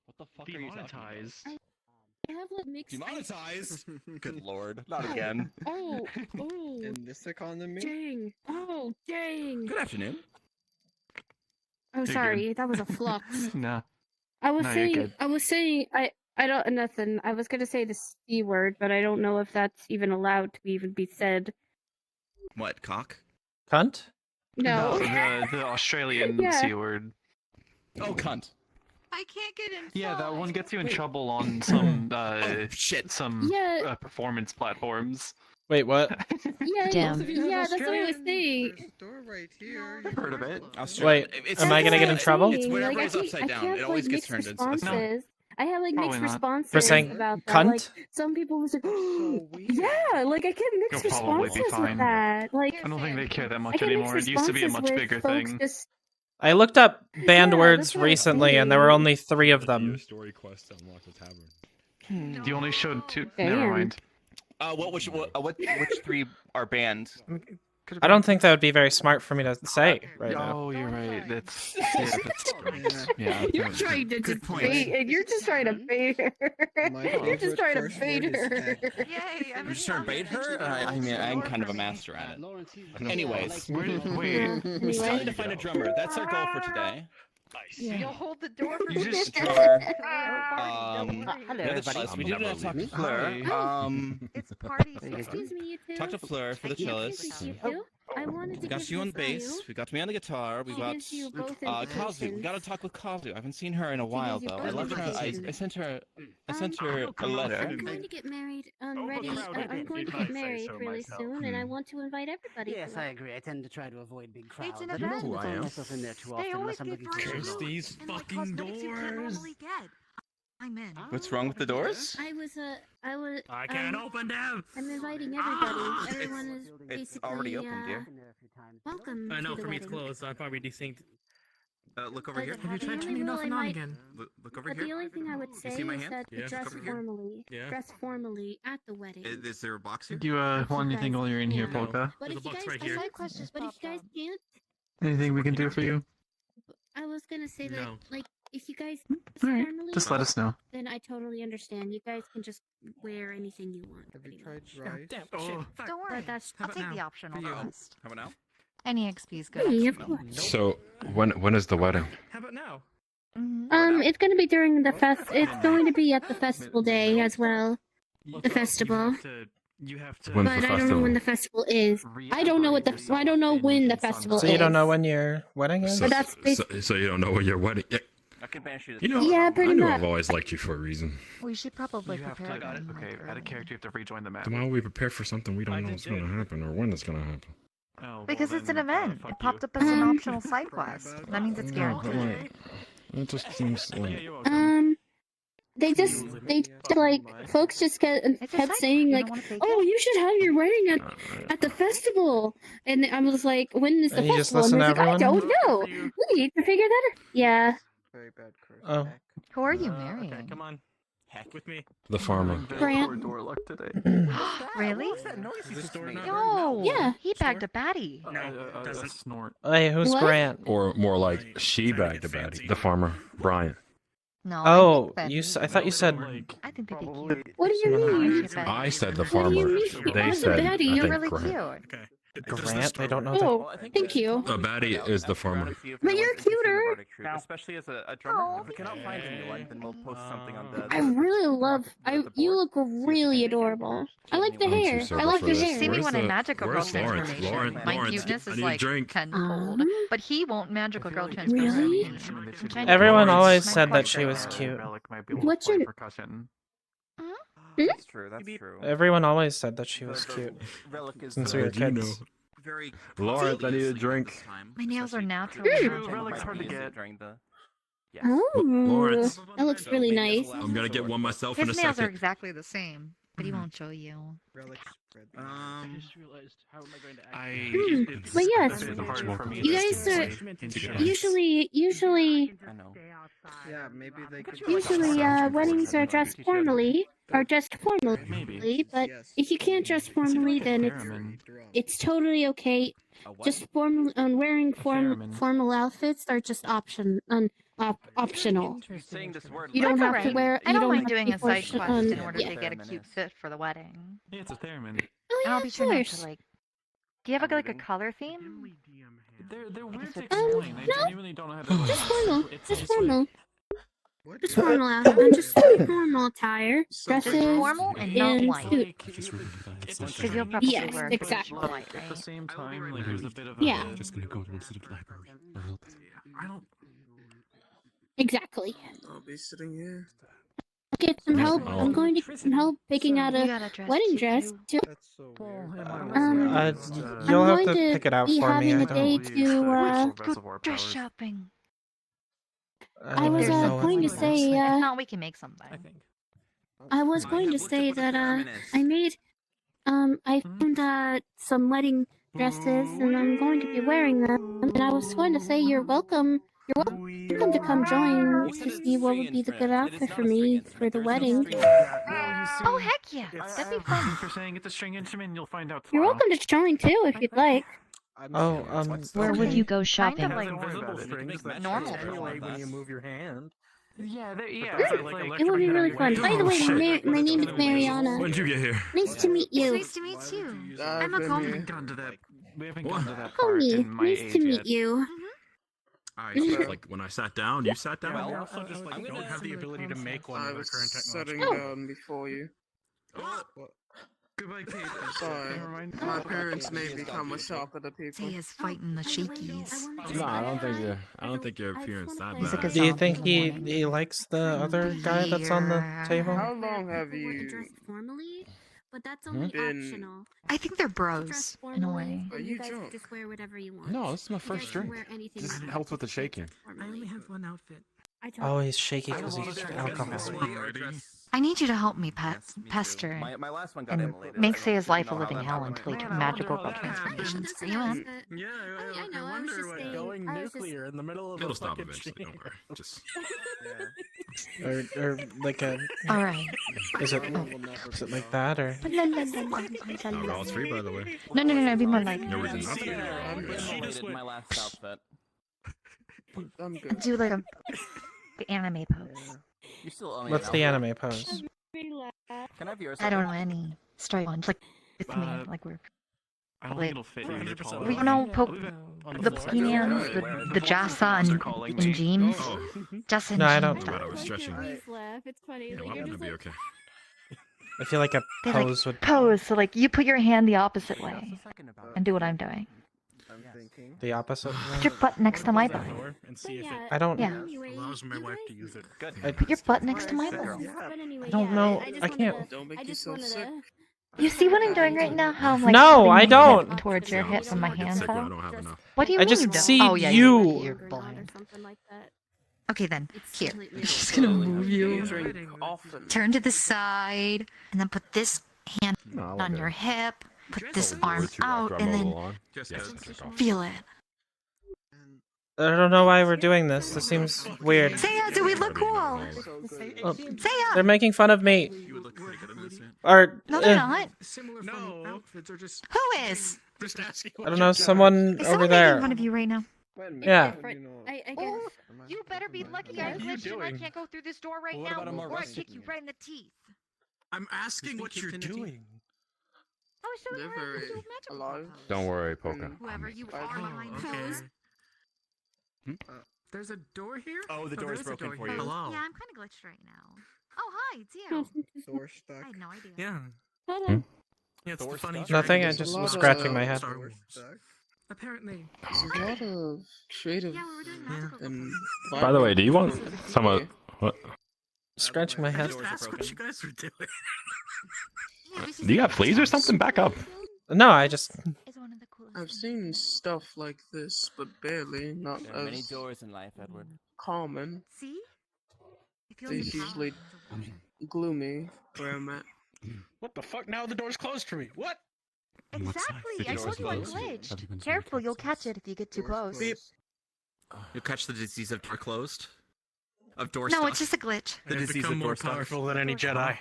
What the fuck are you demonetized? I have like mixed. Demonetized? Good lord, not again. Oh, In this economy? dang. Oh, dang. Good afternoon. Oh, sorry, that was a flux. Nah. I was No, you're saying, good. I don't, nothing. I was gonna say the C word, but I don't know if that's even allowed to even be said. What, cock? Cunt? No. The Australian Yeah. C word. Oh, cunt. I can't get in. Yeah, that one gets you in trouble on some shit. some Yeah. performance platforms. Wait, what? Yeah, Damn. yeah, that's what I was saying. Door right here. I've heard of it. Wait, am I gonna get in trouble? It's whenever Like, it's upside down. It always gets turned into a responses. I have like Probably mixed not. responses For saying about that. cunt? Like some people was like, yeah, like I get mixed You'll probably be responses fine. with that. Like I don't think they care that I much get mixed anymore. It used to be a responses much with bigger folks thing. just I looked up banned Yeah, words that's what I'm recently, and there were saying. only 3 of them. Story quest to unlock the tavern. You only showed 2. Damn. Never mind. Which 3 are banned? I don't think that would be very smart for me to say right now. Oh, you're right. That's yeah. You're trying to Good just point. bait, and you're just trying to bait her. My You're just favorite trying to curse bait word is her. heck. Yay! You're just trying to bait her? I mean, I'm kind of a master at it. Anyways, Wait. we still need to find a drummer. That's our goal for today. You'll hold the door for You me. just Drummer. Hello, Chalice. We did not talk to Hi. Fleur. It's party. Excuse me, you two. Talk to Fleur for the Chalice. Excuse you two. I wanted to We got give you on this to bass. you. We got me on the guitar. We She got gives you both Kazu. We invitations. gotta talk with Kazu. I haven't seen her in a while gives you though. I both left her. I invitations. sent her. I sent her a I'm letter. going to get married. I'm going to get married really soon, and I want to invite everybody. Yes, to I it. agree. I tend to try to avoid big crowds. an I event. don't Who throw I am. myself in there too They often always unless I'm give looking for drinks a these and like fucking cosmetics you can't doors. normally get. I'm in. What's wrong with the doors? I was. I can't open them. I'm inviting everybody. Everyone is basically. It's already open, dear. Welcome. I know to for the me it's wedding. closed, so I'm probably desynced. Look over here. Have you tried turning off and on again? Look over But the here. only thing I would say see my is hand? that Yeah. dress Look over here. formally. Yeah. Dress formally at the wedding. Is there a box here? Do you want anything while you're in here, Yeah. Polka? But There's if a you box guys right here. can't, but if you guys can't, Anything we can do for you? I was gonna say that, No. like, if you guys Alright, formally, just let us know. then I totally understand. You guys can just wear anything you want. Have you pretty tried much. rice? Damn. Oh. Shit. Don't worry. But that's I'll take the optional For you. cost. How about now? Any XP's good. Hey, of course. So when is the wedding? How about now? It's gonna be during the It's going to be at the festival day as well. The festival. You have to. When's But the I don't know festival? when the festival is. I don't know what the. I don't know when the festival So is. you don't know when your wedding is? But that's So you don't know when your wedding? Yeah. I can banish you. You know, Yeah, pretty I know much. I've always liked you for a reason. We should probably You have to. prepare them. Okay, add a character. You have to rejoin the map. Then why would we prepare for something we don't know what's going to happen or when it's going to happen? Oh, well Because it's an then, event. fuck It popped you. up as an optional side quest. That means it's No, but guaranteed. like, it just seems like. They like folks just kept saying like, oh, you should have your wedding at the festival, and I was like, when is the And you just festival? listen And to they're like, I everyone? don't know. We need to figure that out. Yeah. Very bad curse. Oh. Heck. Who are you marrying? Okay, come on. Heck with me. The farmer. Grant. Door luck today. Really? Door knocker? No. Yeah. He bagged a baddie. No, doesn't. Snort. Hey, who's What? Grant? Or more like she bagged a baddie. The farmer, Brian. No. Oh, I think you. I thought you said. I think they'd be cute. What do you mean? I said the What do you farmer. mean? They What's a said baddie? I You're think really Grant. cute. Okay. Grant? They don't know that. Oh, thank you. A baddie is the farmer. But you're cuter. Especially as a drummer. Oh. If we cannot find anyone, then we'll post something on the. I really love. You look really adorable. I like the Thank you, hair. sir, I like for your this. hair. See me Where's when in the- magical girl where's Lawrence? transformation. My Lawrence, cuteness I is need a like drink. tenfold, but he won't magical girl Really? transformation. Which I know Everyone is always my said that pleasure. she was cute. Relic might be able What's to play your- percussion. That's true. That's true. Everyone always said that she was cute. Relic is Since the- we were How'd you know? kids. Very. Lawrence, I need a drink. My nails are natural. Relic's hard to get. during the. Oh, Lawrence. that looks really nice. I'm gonna get one myself in His a nails are second. exactly the same, but he won't show you. I just realized how am I going to But yes, It's hard for me you to guys are integrate. usually I know. Yeah, maybe they could. weddings are dressed formally, but if you can't dress formally, then it's totally okay. Just wearing formal outfits are just optional. You don't have to wear. I You don't don't mind have doing to a be side forced quest on. in order to get a cute fit for the wedding. Yeah, it's a theremin. Oh And yeah, I'll be of sure not course. to like. Do you have like a color theme? They're weird to it's explain. I no. genuinely don't know how to. Just formal. Just formal. What? Just formal outfit. Just formal attire, dresses, formal and not white. suit. Because you'll probably Yes, wear exactly. white, At the right? same time, like there's a bit of a. Yeah. Just gonna go to the city library. I don't. Exactly. I'll be sitting here. Get some help. Oh. I'm going to get some help picking out You a gotta dress wedding cute, dress. too. That's so weird. You'll I'm have going to pick it out be for me. having I a day don't. to. Go dress shopping. I was There's going to say. If not, we can make something. I was going to say that I made I found some wedding dresses and I'm going to be wearing them, and I was going to say you're welcome to come join to see what would be the good outfit for me for the wedding. Oh heck yeah, that'd be fun. For saying it's a string instrument, you'll find out You're tomorrow. welcome to join too if you'd like. Oh, Where would you go shopping? Invisible strings that normal stimulate when you move your hand. Yeah, It would be really fun. By the way, my name is Mariana. When'd you get here? Nice to meet you. Nice to meet you. I'm a We Coleman. haven't gotten to that. We haven't gotten to that part Homie, in my nice age to meet yet. you. Alright, so like when I sat down, you sat down. Well, we also just like don't have the ability to make one I with the was current sitting technology. down before you. Goodbye, Kate. Sorry, my parents made me come a shock of the people. He is fighting the shakies. No, I don't think your appearance that He's like bad. a Do you zombie think in the he morning. likes the other guy that's on the table? How long have you formally, but that's only been? optional. I think they're bros in a way. Are you drunk? Just wear whatever you want. No, this is my You first guys can drink. wear anything This you want. helps with the shaking. I only have one outfit. Oh, he's shaky because he's alcohol. I need you to help me pester My last one got and immolated. make so say his you life know a how living that hell happened. until he can magical girl transformations. Are you in? Yeah, I know, I was just saying. going I was just- nuclear in the middle of It'll a stop fucking eventually. chain. Don't worry. Just Or like a. All right. Is it like that or? no, it's free by the way. No, be more like. No reason not to. Immolated in my last outfit. I'm good. Do like a anime pose. You still owe me What's an the outfit. anime pose? Can I have yours? I don't know any story ones like with me like we're. I don't Wait. think it'll fit you. They're tall We enough. know the floor. Penians, the Jasa and Jeans. Jasa and No, I Jeans. don't. I was stretching. laugh. It's funny. Yeah, well, I'm gonna be okay. I feel like a They like pose would. pose, so like you put your hand the opposite way and do what I'm doing. I'm thinking. The opposite. Put your butt next to my butt. And see if it I don't. Yeah. allows my wife to use it. I, Put your butt next to my butt. I don't know. I can't. Don't make yourself sick. You see what I'm doing right now? How I'm like No, putting I my don't. hip towards your hip and my hands Sick when I out. don't have enough. What do you I mean just you don't? see Oh yeah, you. you're blind. Okay then, here. I'm just Slowly. gonna move you. Drink often. Turn to the side, and then put this hand No, I like on that. your hip. Put this arm Would you after out, I and mow the then lawn? Yes, take off. feel it. I don't know why we're doing this. This seems weird. Say yeah, do we look cool? Oh, Say yeah. they're making fun of me. Or No, they're not. Similar funny outfits are just. Who is? Just asking. I don't know. Someone Is over someone making there. fun of you right now? Yeah. I guess. Oh, you better be lucky I What are you glitched and I doing? can't go through this door right Well, what now, about a more or I rustic kick you one? right in the teeth. I'm asking what you're doing. I was showing you They're how to very do magical alive. pose. Don't worry, Poca. Whoever you I- are behind the Okay. pose. There's a door here? Oh, the door there is broken door for here. you. Hello. Yeah, I'm kind of glitched right now. Oh, hi, it's you. Door I stuck. had no idea. Yeah. Hmm? Yeah, it's Door the funny stuck? Nothing. I triangle. just There's a was lot scratching of my head. Star door Wars. stuck. Apparently. There's a lot of creative Yeah, we were doing Yeah. magical and. pose. By the way, do you want some of what? Scratching my head. Just ask what you guys were doing. Yeah, we should Do you see got what fleas or something? Back up. No, I just. It's one of the coolest I've things. seen stuff like this, but barely. Not There are many as. doors in life, Edward. common. See? It's usually gloomy where I'm at. What the fuck? Now the door's closed for me. What? Exactly. I told you I glitched. Careful, you'll catch it if you get too close. You'll catch the disease of door closed? Of door No, stuck? it's just a glitch. The I've disease become of more door stuck. powerful than any Jedi.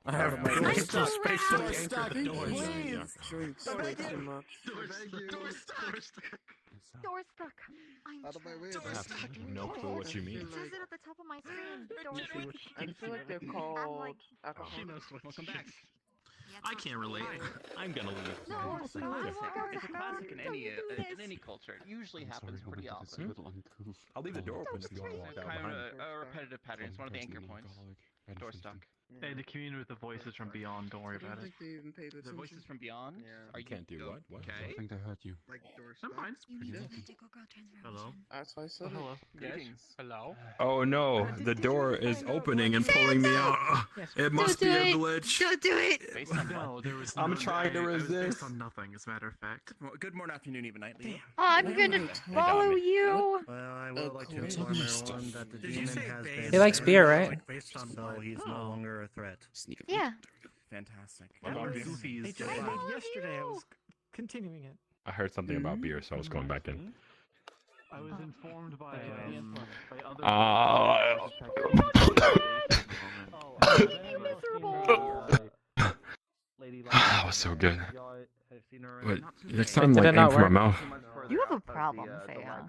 I have my I'm way through space to Door the anchor the doors. Drinks way too much. Door stuck. I'm Out of my way. I have no clue what you mean. It says it at the top of my screen. Door stuck. I feel like they're called alcohol. Welcome back. I can't relate. I'm gonna leave. No, It's a classic in any culture. It usually happens pretty often. I'll leave the door open if you want to walk out Kind behind of me. a repetitive pattern. It's one of the anchor points. Door stuck. Hey, the community with the voices from beyond. Don't worry I about don't it. think they even paid The attention. voices from beyond. Are you Can't do what? What? Okay. I think they heard you. Like door Sometimes. Hello. That's why I said Hello. Greetings. Hello. Oh no, the door is opening and pulling me out. It must be a glitch. Don't do it. Based on No, there was. I'm trying to It was resist. based on nothing, as a matter of fact. Good morning, afternoon, even nightly. Oh, I'm gonna follow you. Well, I would like to inform everyone that the Did you demon say has base? been... He likes beer, right? So he's no longer a threat. Yeah. Fantastic. Goofies. Yesterday, I was continuing it. I heard something about beer, so I was going back in. I was informed by other. That was so good. Wait, next time, Did like, it aim not for my work? mouth. You have a problem, Saya.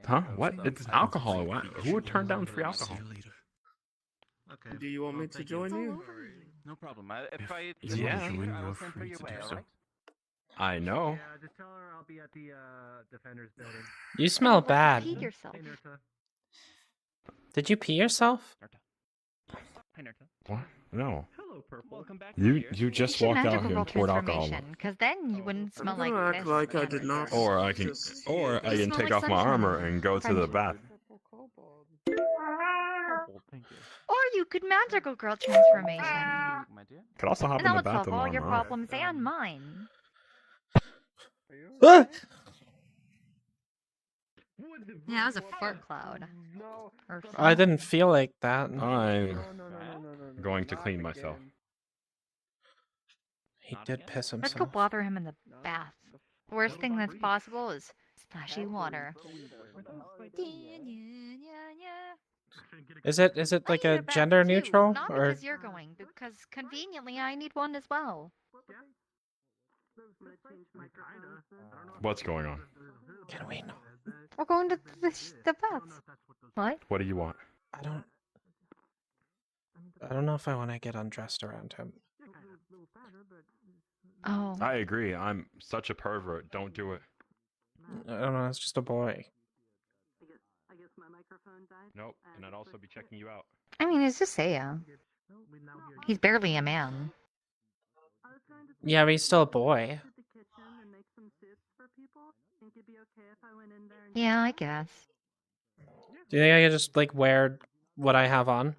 Huh? What? It's alcohol. What? Who would turn down free alcohol? Okay. Do you want me to join you? No problem. If I Yeah. I will send for your way. Alright. I know. Yeah, just tell her I'll be at the Defenders building. You smell bad. Feed yourself. Did you pee yourself? Hi, Nerta. What? No. Hello, Purple. Welcome back. You just walked out here and poured alcohol. Because then you wouldn't smell I'm like gonna this. act like I did not. Or I can smell take like off my sunshine. armor and go to the bath. Or you could magical girl transformation. My dear. Could also hop And in that the would bath solve with all my your armor on. problems and mine. Ah! Yeah, that was a fart cloud. Or I didn't feel like that. I'm going to clean myself. He did piss Let's go himself. bother him in the bath. The worst thing that's possible is splashy water. Is it like I need a bath gender too, neutral Not or? because you're going, because conveniently I need one as well. What's going on? Can we not? We're going to the bath. What? What do you want? I don't know if I want to get undressed around him. Oh. I agree. I'm such a pervert. Don't do it. I don't know. It's just a boy. Nope. And I'd also be checking you out. I mean, it's just Saya. He's barely a man. Yeah, but he's still a boy. Yeah, I guess. Do you think I could just like wear what I have on?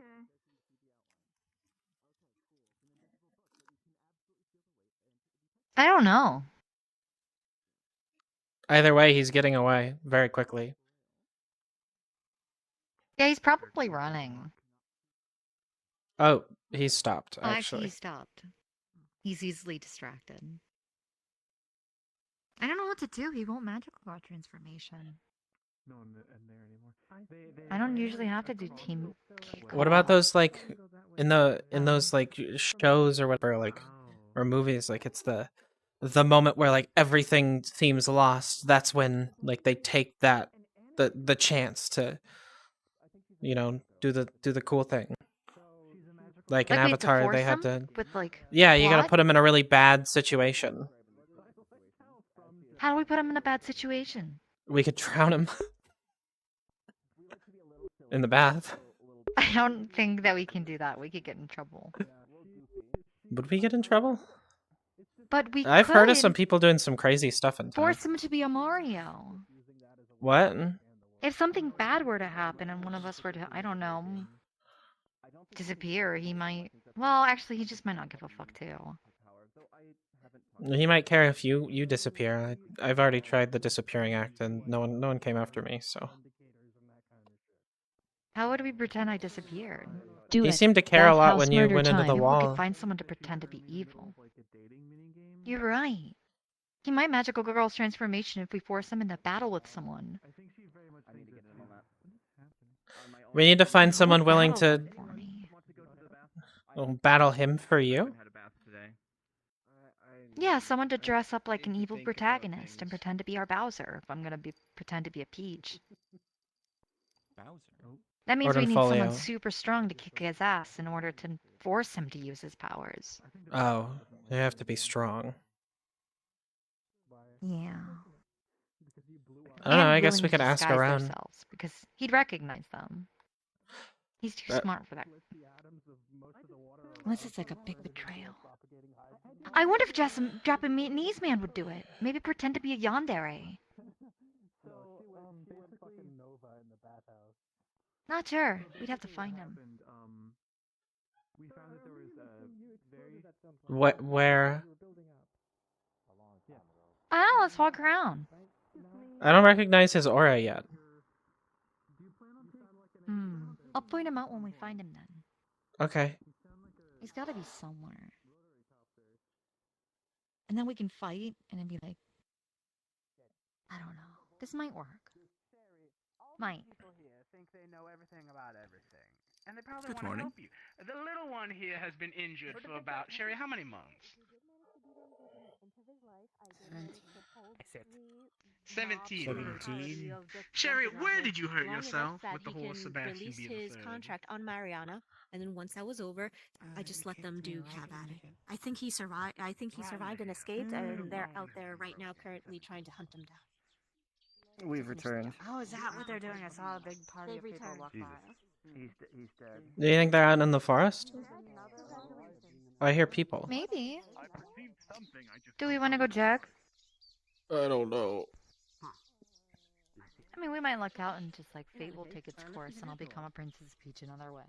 I don't know. Either way, he's getting away very quickly. Yeah, he's probably running. Oh, he stopped, Oh, actually. he stopped. He's easily distracted. I don't know what to do. He won't magical girl transformation. I don't usually have to do team. What about those like in those like shows or whatever, like or movies, like it's the moment where like everything seems lost. That's when like they take that the chance to, you know, do the cool thing. Like in Like we have to Avatar, they force had them to. with, like, Yeah, you gotta plot? put him in a really bad situation. How do we put him in a bad situation? We could drown him in the bath. I don't think that we can do that. We could get in trouble. Would we get in trouble? But we I've heard of could some people doing some crazy stuff in town. force him to be a Mario. What? If something bad were to happen and one of us were to, I don't know, disappear, he might. Well, actually, he just might not give a fuck too. He might care if you disappear. I've already tried the disappearing act, and no one came after me. So How would we pretend I disappeared? Do He it. seemed to care a lot Bathhouse when you murder went into the time. Maybe we could wall. find someone to pretend to be evil. You're right. He might magical girl's transformation if we force him into battle with someone. We need to find Who someone would willing battle to him for me? battle him for you. Yeah, someone to dress up like an evil protagonist and pretend to be our Bowser if I'm gonna pretend to be a Peach. That means we need someone Folio. super strong to kick his ass in order to force him to use his powers. Oh, they have to be strong. Yeah. I don't know. And I guess willing we to could ask disguise around. themselves, because he'd recognize them. He's too smart for that. Unless it's like a big betrayal. I wonder if Japanese man would do it. Maybe pretend to be a yandere. Not sure. We'd have to find him. Where? I don't know, let's walk around. I don't recognize his aura yet. I'll point him out when we find him then. Okay. He's gotta be somewhere. And then we can fight and then be like, I don't know. This might work. Might. Think they know everything about everything, and they probably Good want to morning. help you. The little one here has been injured for about, Sherry, how many months? 17. Sherry, where did you hurt yourself with the whole Sebastian release being the his third? contract on Mariana, and then once that was over, I just let them do cab at it. I think he survived. I think he survived and escaped, and they're out there right now, currently trying to hunt him down. We've returned. Oh, is that what they're doing? I saw a big party of people walk by. He's dead. Do you think they're out in the forest? I hear people. Maybe. Do we want to go check? I don't know. I mean, we might luck out and just like fate will take its course and I'll become a Princess Peach another way.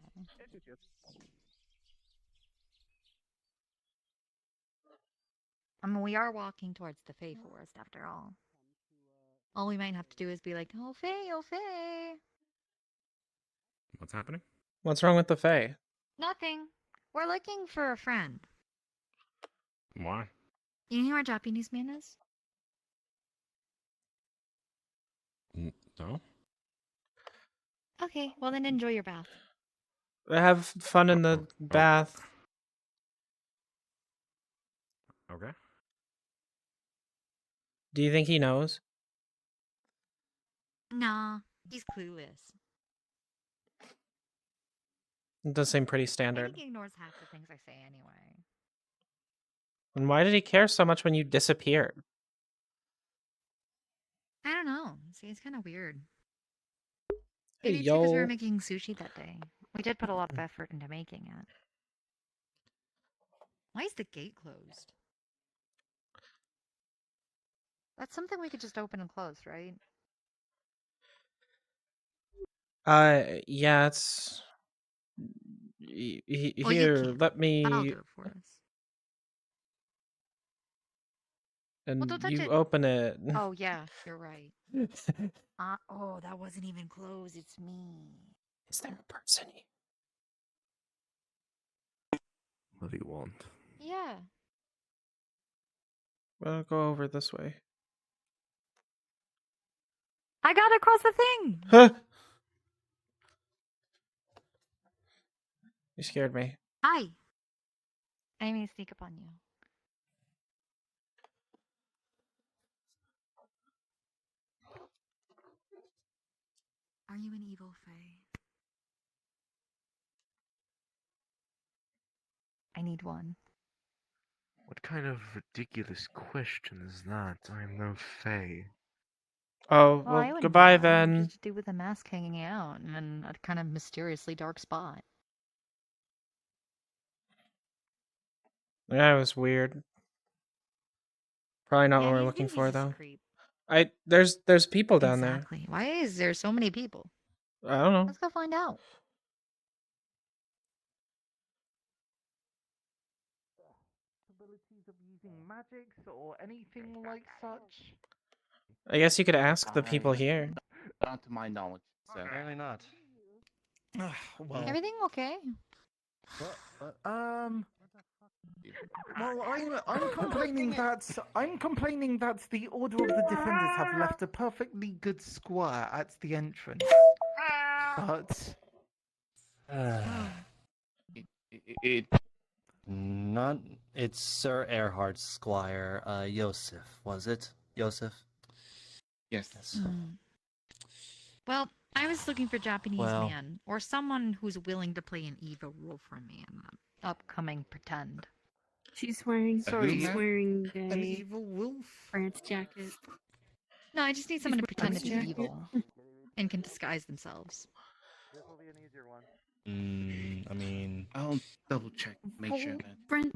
I mean, we are walking towards the Fey Forest after all. All we might have to do is be like, oh Fey, oh Fey. What's happening? What's wrong with the Fae? Nothing. We're looking for a friend. Why? You know who our Japanese man is? No. Okay, well then enjoy your bath. Have fun in the bath. Okay. Do you think he knows? Nah, he's clueless. It does seem pretty I standard. think he ignores half the things I say anyway. And why did he care so much when you disappeared? I don't know. See, it's kind of weird. Hey, Maybe it's because we yo. were making sushi that day. We did put a lot of effort into making it. Why is the gate closed? That's something we could just open and close, right? Yeah, it's... Well, you Here, can't. let me... I'll do it for us. And don't touch you it. open it. Oh, yeah, you're right. Oh, that wasn't even closed. It's me. Is there a person here? What do you want? Yeah. Well, go over this way. I got across the thing. Huh! You scared me. Hi. I didn't mean to sneak up on you. Are you an evil Fae? I need one. What kind of ridiculous question is that? I'm no Fae. Oh, Well, I well, wouldn't goodbye know. then. Just to do with a mask hanging out and a kind of mysteriously dark spot. That was weird. Probably not what we're looking for, though. There's people down there. Exactly. Why is there so many people? I don't know. Let's go find out. Abilities of using magics or anything like such? I guess you could ask the people here. Not to my knowledge, so. Apparently not. Well, Everything okay? Well, I'm complaining that the Order of the Defenders have left a perfectly good square at the entrance. But It not. It's Sir Erhard's squire, Yosef, was it? Yosef? Yes. Hmm. Well, I was looking for Japanese Well- man or someone who's willing to play an evil role for me in the upcoming pretend. She's wearing. Sorry, she's man? wearing An a evil wolf? France jacket. No, I just need someone to pretend to be wearing a evil and can disguise themselves. I mean, I'll double check, make sure that Brent,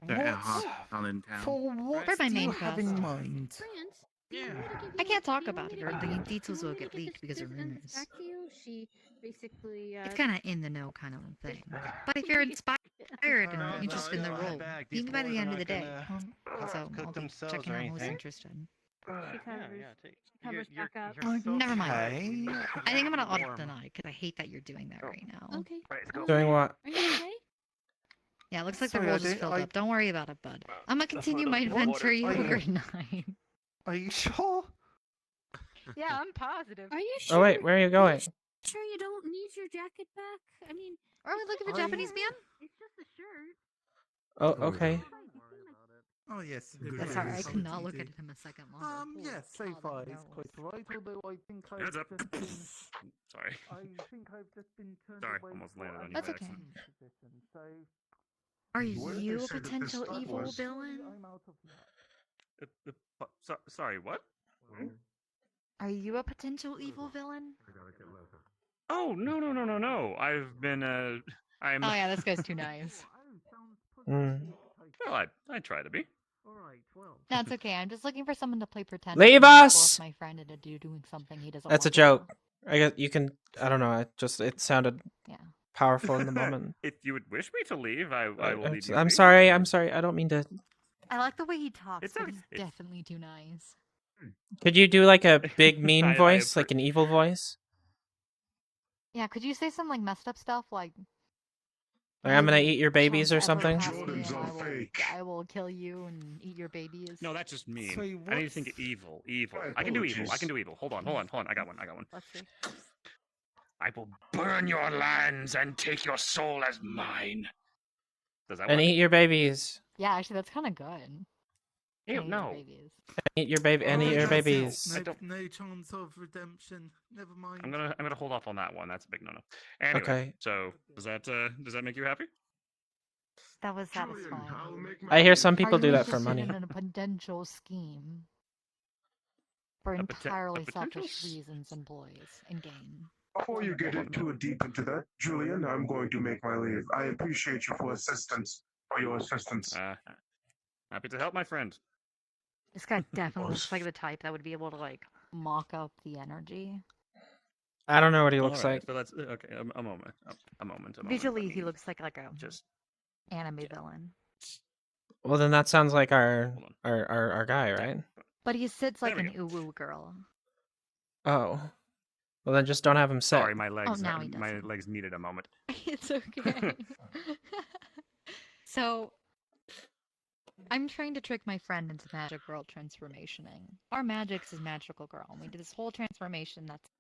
Sir Erhard not in town. For what They're my do you main have cast. in mind? I can't talk about it, or the details will get leaked because of rumors. back to you. She basically. It's kind of in the know kind of thing. But if you're inspired and interested in the role, meet me by the end of the day. So I'll be checking out who's interested. She covers back up. Never mind. Okay. I think I'm gonna auto deny because I hate that you're doing that right now. Okay. Doing what? Are you okay? Yeah, it looks like Sorry, the I role just didn't- filled I- up. Don't worry about it, bud. I'm gonna continue my adventure. You have a great night. Are you sure? Yeah, I'm positive. Are you sure? Oh wait, where are you going? Sure, you don't need your jacket back. I mean, are we looking for Japanese man? It's just a shirt. Oh, okay. Oh yes. That's alright. I could not look at him a second longer. Yes, so far it's quite alright. Although I think I've Heads up. just been. Sorry. I think I've just been turned Sorry, away almost for landed on a you That's by okay. accident. position, so Are Where you they a said that this potential spot evil was- villain? I'm out of luck. Sorry, what? Are you a potential evil villain? Oh, no. I've been, I'm... Oh yeah, this guy's too nice. Hmm. Well, I try to be. Alright, well. That's okay. I'm just looking for someone to play pretend. Leave and us! force my friend into doing something he doesn't That's a want joke. I guess you can. I don't know. It sounded Yeah. powerful in the moment. If you would wish me to leave, I will leave you. I'm be. sorry. I'm sorry. I don't mean to. to. I like the way he talks, It's but okay. he's definitely too nice. Could you do like a big mean I voice, like an evil voice? Yeah, could you say some like messed up stuff like Like I'm gonna eat your babies or "Chance ever something? pass me Jordan's and are I will, fake. I will kill you and eat your babies. No, that's just mean. Sorry, I need to think of evil. I can do evil. I can do evil. Hold on. I got one. Let's see. I will burn your lands and take your soul as mine. Does that And work? eat your babies. Yeah, actually, that's kind of good. Ew, And eat your no. babies. Eat your baby. And eat your That's it. babies. No chance of redemption. Never mind. I'm gonna hold off on that one. That's a big no-no. Anyway, Okay. so does that make you happy? That was Julian, satisfying. I'll make my I hear way. some people Are do you that for interested money. in a potential scheme for A entirely potential selfish reasons and employees and gain? Before you get too deep into that, Julian, I'm going to make my leave. I appreciate you for your assistance. Happy to help, my friend. This guy definitely looks like the type that would be able to like mock up the energy. I don't know what he looks Alright, like. So that's okay. A moment. Visually, he looks like a just anime villain. Well, then that sounds like our guy, right? But he sits like There an we uwu girl. Oh. Well, then just don't have him sit. sorry, my legs. now he my doesn't. legs needed a moment. It's okay. So, I'm trying to trick my friend into magic girl transformationing. Our Magix is magical girl, and we did this whole transformation that's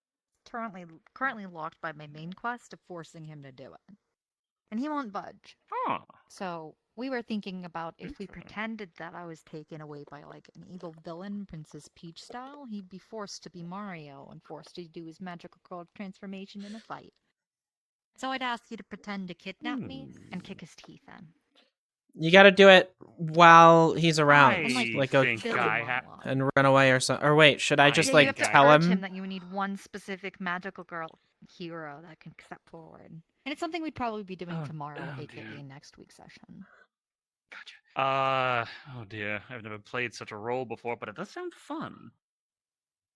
currently locked by my main quest of forcing him to do it. And he won't budge. Huh. So we were thinking about if we pretended that I was taken away by like an evil villain, Princess Peach style, he'd be forced to be Mario and forced to do his magical girl transformation in a fight. So I'd ask you to pretend to kidnap me and kick his teeth in. You got to do it while he's around, I like go think I and run away or something. Or wait, should I just Yeah, you like have to tell urge him? that you need one specific magical girl hero that can step forward. And it's something we'd probably be doing tomorrow, aka next week's session. Oh dear, I've never played such a role before, but it does sound fun.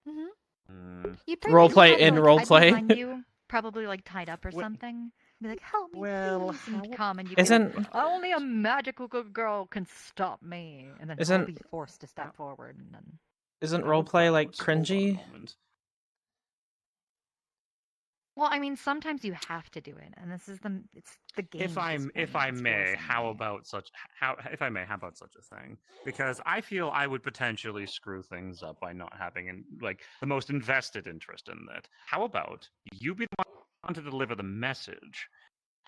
Mm-hmm. Mm. You pretty Role much play have, in like, role I'd play? behind you, probably like tied up or something. Be like, help me, please, and you'd come and you'd be Isn't- like, only a magical good girl can stop me, and then I'll Isn't- be forced to step forward, and then. Isn't roleplay like cringy? Well, I mean, sometimes you have to do it, and this is it's the game. If I may, how about such a thing? Because I feel I would potentially screw things up by not having the most invested interest in that. How about you be the one to deliver the message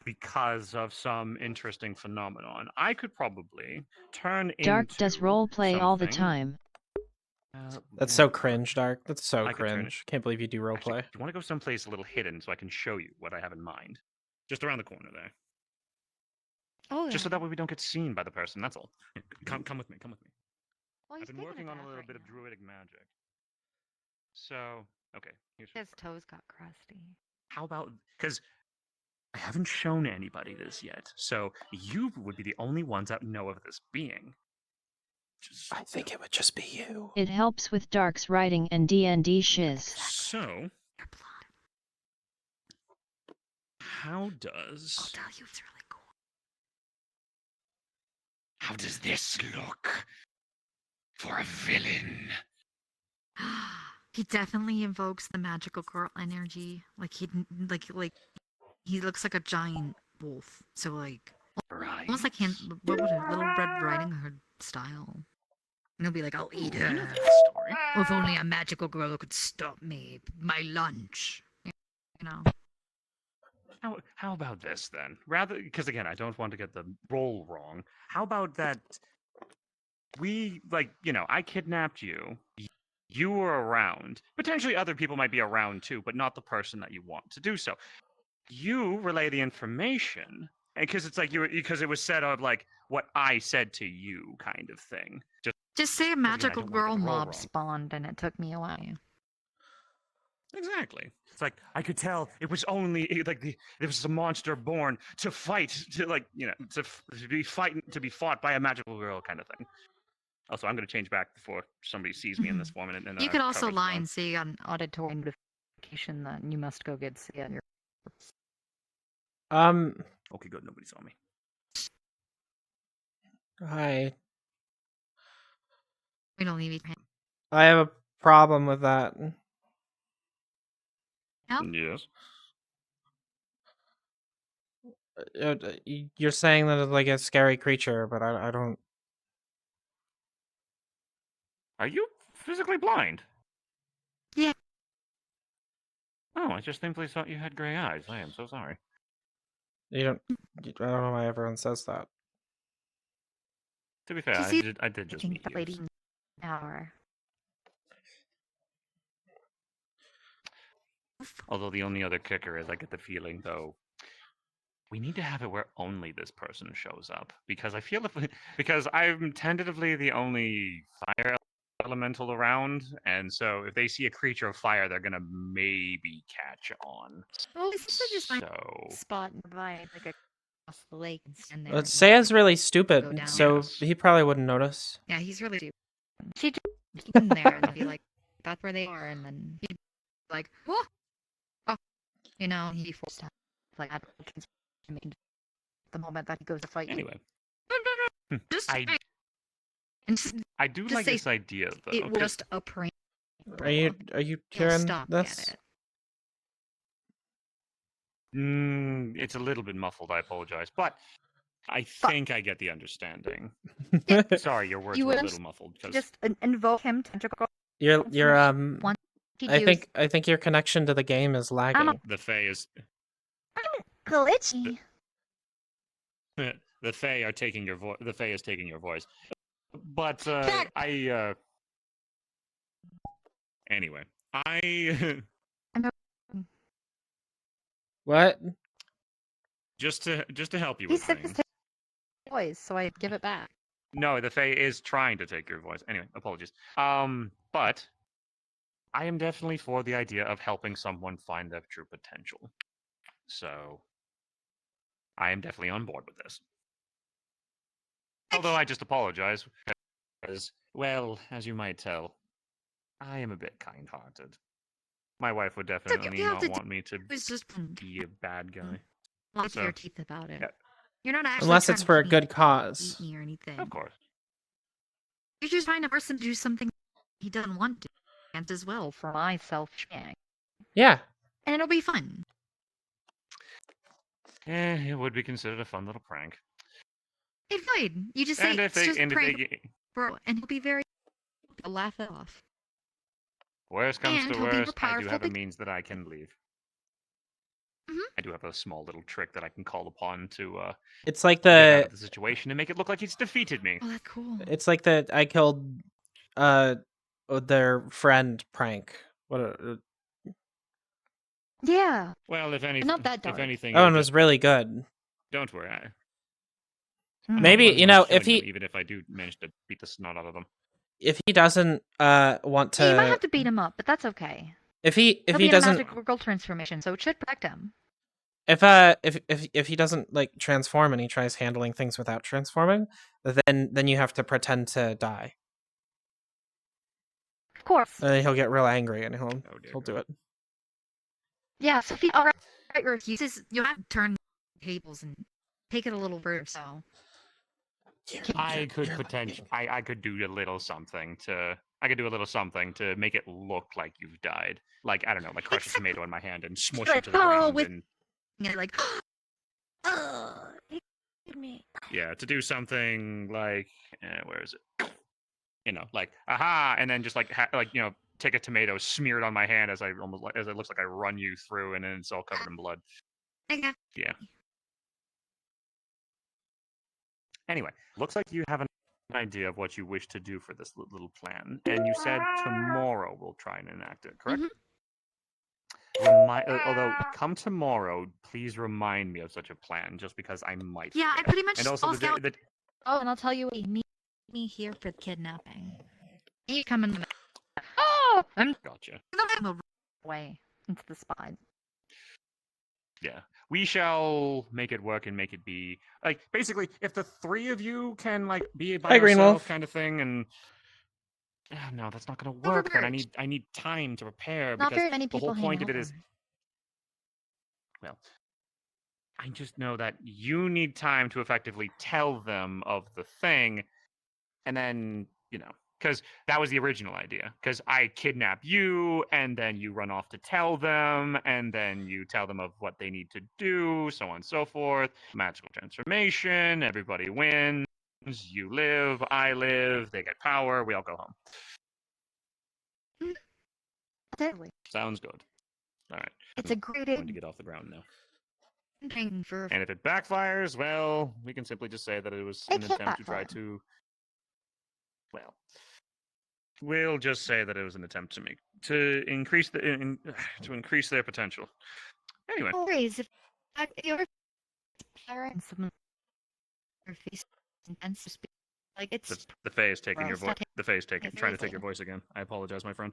because of some interesting phenomenon? I could probably turn Dark into does role play all the something. time. That's so cringe, Dark. That's so I could turn it. cringe. Can't believe you do roleplay. Actually, do you want to go someplace a little hidden so I can show you what I have in mind? Just around the corner there. Oh, Just so that way we don't get seen by the person. That's all. Come with me. Come with me. Well, I've been working on a little bit of druidic magic. So, okay. Here's his toes got crusty. how about because I haven't shown anybody this yet, so you would be the only ones that know of this being. I think it would just be you. It helps with Dark's writing and D&D shiz. So, how does? I'll tell you, it's really cool. How does this look for a villain? He definitely invokes the magical girl energy. Like he looks like a giant wolf. So like almost like what was it? Little Red Riding Hood style. And he'll be like, "I'll eat her. Story. If only a magical girl could stop me. My lunch." You know. How about this then? Rather, because again, I don't want to get the role wrong. How about that? We I kidnapped you. You were around. Potentially, other people might be around too, but not the person that you want to do so. You relay the information, because it's like because it was said of like what I said to you, kind of thing. Just say a magical don't wanna get girl the role mob wrong. spawned, and it took me a while. Exactly. It's like I could tell it was only there was a monster born to fight to be fought by a magical girl kind of thing. Also, I'm going to change back before somebody sees me in this form. And You could also lie and say on auditory notification that you must go get Sia on your. Okay, good. Nobody saw me. Hi. We don't leave you. I have a problem with that. Yes. You're saying that it's like a scary creature, but I don't. Are you physically blind? Yeah. Oh, I just simply thought you had gray eyes. I am so sorry. I don't know why everyone says that. To be fair, I did just meet you. Lady power. Although the only other kicker is I get the feeling, though, we need to have it where only this person shows up. Because I feel because I'm tentatively the only fire elemental around, and so if they see a creature of fire, they're gonna maybe catch on. Well, this is just my spot nearby, like across the lake, and stand there. Saya's really Go stupid, down. so he probably wouldn't notice. Yeah, he's really stupid. She'd just keep him there and be like, "That's where they are," and then he'd be like, "Whoa!" Oh, he'd be forced to like have the moment that he goes to fight you. Anyway, Just I do just like say this idea, though. it was just a prank. Are you He'll hearing stop, this? get it. It's a little bit muffled. I apologize, but I think I get the understanding. Sorry, your words You were a would little muffled. just invoke him to You're Once he I does- think your connection to the game is lagging. The Fae is glitchy. the Fae are taking your voice. The Fae is taking your voice. But anyway, What? just to help you He with said things. his voice, so I give it back. No, the Fae is trying to take your voice. Anyway, apologies. But I am definitely for the idea of helping someone find their true potential. So I am definitely on board with this. Although I just apologize because, well, as you might tell, I am a bit kind-hearted. My wife would definitely not want me to be a bad guy. Lock So, your teeth about it. yeah. You're not actually Unless trying it's to for a be good cause. eat me or anything. Of course. You're just trying to force him to do something he doesn't want to, and as well for my self-check. Yeah. And it'll be fun. It would be considered a fun little prank. It would. You just say And if it's they, just and if prank, they, bro, and he'll be very he'll laugh it off. worst comes And to he'll be more worst, I do powerful have a bec- means that I can leave. I do have a small little trick that I can call upon to It's like get out the of the situation and make it look like he's defeated me. Oh, that's cool. it's like the I killed their friend prank. What? Yeah. Well, if anything, Not that dark. if anything, That it'll one was just really good. don't worry. Maybe, I'm you not know, killing if he them, even if I do manage to beat the snot out of them. if he doesn't want Yeah, you might to have to beat him up, but that's okay. if he He'll he be in a doesn't magical girl transformation, so it should protect him. if he doesn't like transform and he tries handling things without transforming, then you have to pretend to die. Of course. And then he'll get real angry and he'll do it. Yeah, so if he alright your excuses, you'll have to turn tables and take it a little further, so. I could potentially, I could do a little something to, I could do a little something to make it look like you've died. Like, I don't know, like crush a tomato in my hand and smush it to the ground and... And like, it hit me. Yeah, to do something like, where is it? You know, like, aha, and then just like, you know, take a tomato, smear it on my hand as I almost, as it looks like I run you through, and then it's all covered in blood. Okay. Yeah. Anyway, looks like you have an idea of what you wish to do for this little plan, and you said tomorrow we'll try and enact it, correct? Although, come tomorrow, please remind me of such a plan, just because I might. Yeah, I forget. pretty much And also, Oh, and I'll tell you what, meet me here for the kidnapping. You come in the Oh! I'm gotcha. the way into the spine. Yeah, we shall make it work and make it be like basically if the three of you can like be by Hi, Green yourself Wolf. kind of thing, and no, that's not gonna work. Then I need time to prepare Not because very many the whole people point hang of it is, well, I just know that you need time to effectively tell them of the thing, and then you know. Because that was the original idea. Because I kidnap you, and then you run off to tell them, and then you tell them of what they need to do, so on and so forth. Magical transformation, everybody wins. You live, I live, they get power, we all go home. Definitely. Sounds good. All right. It's a great I'm going to get off the ground now. for And if it backfires, well, we can simply just say that it was an attempt to try to... Well... We'll just say that it was an attempt to increase to increase their potential. Anyway, No worries. If you're and someone your face intense, just be like it's the Fae is taking Bro, your stop voice. The Fae is taking, it trying to take seriously. your voice again. I apologize, my friend.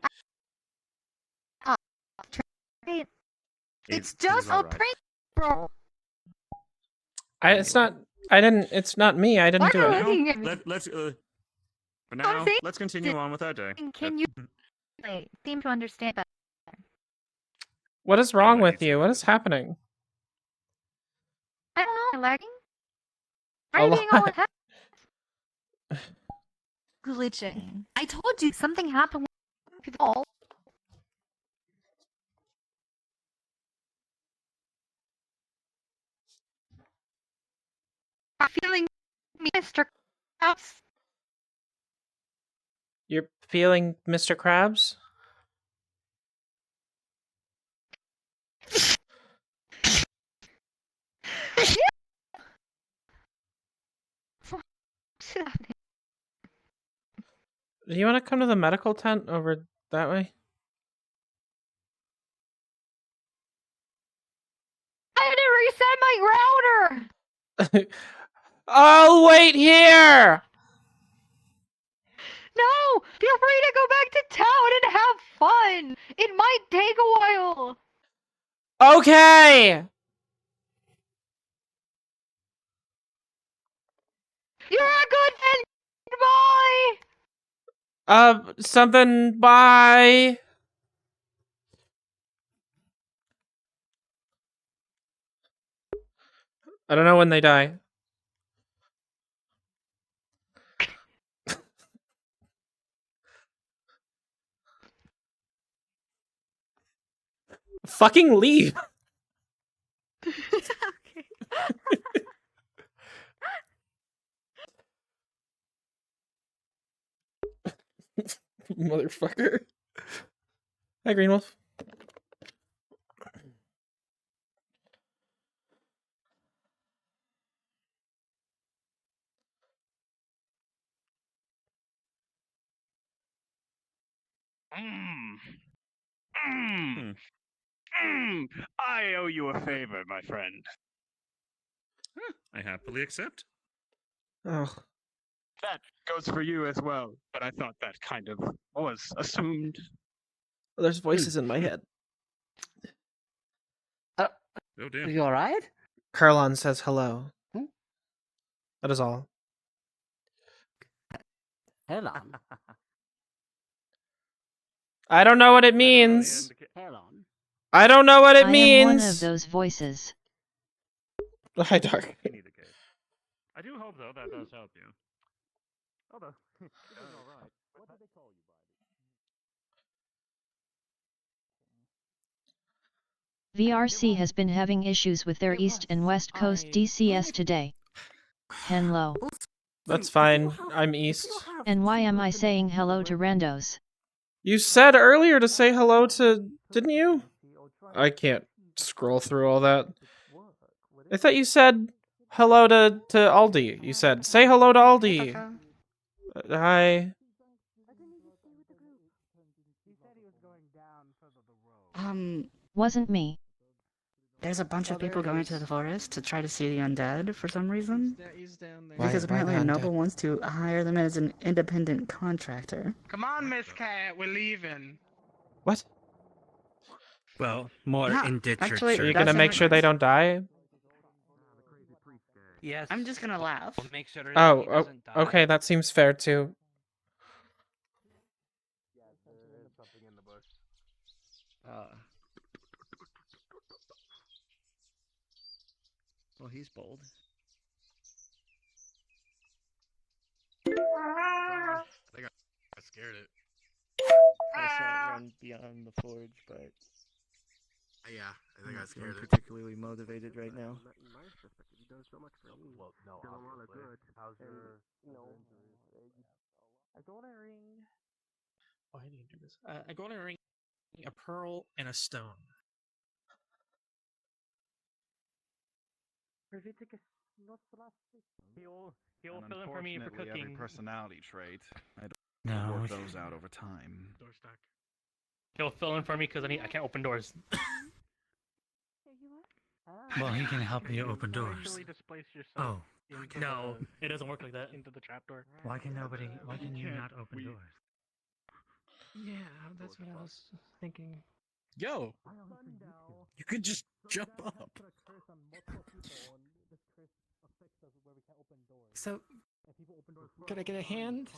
It's just a alright. prank, bro. It's not. I didn't. It's not me. I didn't do Why are it. you looking at me? Let's for now, saying let's continue on with our day. Can you seem to understand better? What is wrong with you? What is happening? I don't know. Am I lagging? A Why are you being all lot. attacked? Glitching. I told you something happened with people. I'm feeling me, Mr. Krabs. You're feeling Mr. Krabs? Do you want to come to the medical tent over that way? I didn't reset my router! I'll wait here! No! Feel free to go back to town and have fun! It might take a while! Okay! You're a good man! Goodbye! Something, bye! I don't know when they die. Fucking leave! Okay. Motherfucker. Hi, Green Wolf. I owe you a favor, my friend. I happily accept. Oh. That goes for you as well, but I thought that kind of was assumed. There's voices in my head. Oh damn. You alright? Carlon says hello. Hmm? That is all. Hell on. I don't know what it means. Hell on. I don't know what it I means. am one of those voices. Hi, Dark. I do hope, though, that does help you. Although, it is alright. What did they call you, VRC has been having issues with their East and West Coast DCS today. Hello. That's fine. I'm East. And why am I saying hello to randos? You said earlier to say hello to... Didn't you? I can't scroll through all that. I thought you said hello to Aldi. You said, say hello to Aldi. Hi. Wasn't me. There's a bunch of people going to the forest to try to see the undead for some reason. Why- Because why apparently the a noble undead? wants to hire them as an independent contractor. Come on, Miss Cat, we're leaving. What? Well, more Yeah, indentured actually, Are you servants. gonna make sure they don't die? Yes. I'm just gonna laugh. We'll make sure that Oh, he doesn't die. okay, that seems fair too. Well, he's bold. I think I scared it. I saw it run beyond the forge, but Yeah, I think I scared I'm it. particularly motivated right now. Well, no, obviously. How's your I go to ring. Why do you do this? I go to ring a pearl and a stone. He'll fill in for me for Unfortunately, cooking. every personality trait, I don't No. work those out over time. Door stuck. He'll fill in for me because I can't open doors. Well, he can help you open doors. Oh, No, it doesn't work like that. Into the trapdoor. why can you not open doors? Yeah, that's what I was thinking. Yo, you could just jump up. So, could I get a hand?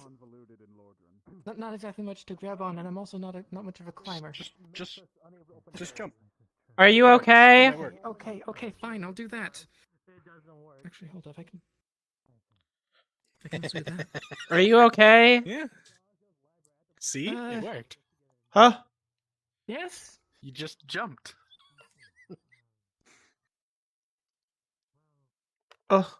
Not exactly much to grab on, and I'm also not much of a climber. Just jump. Are you okay? Okay, fine, I'll do that. Actually, hold up, I can do that. Are you okay? Yeah. See, it worked. Huh? Yes? You just jumped. Oh.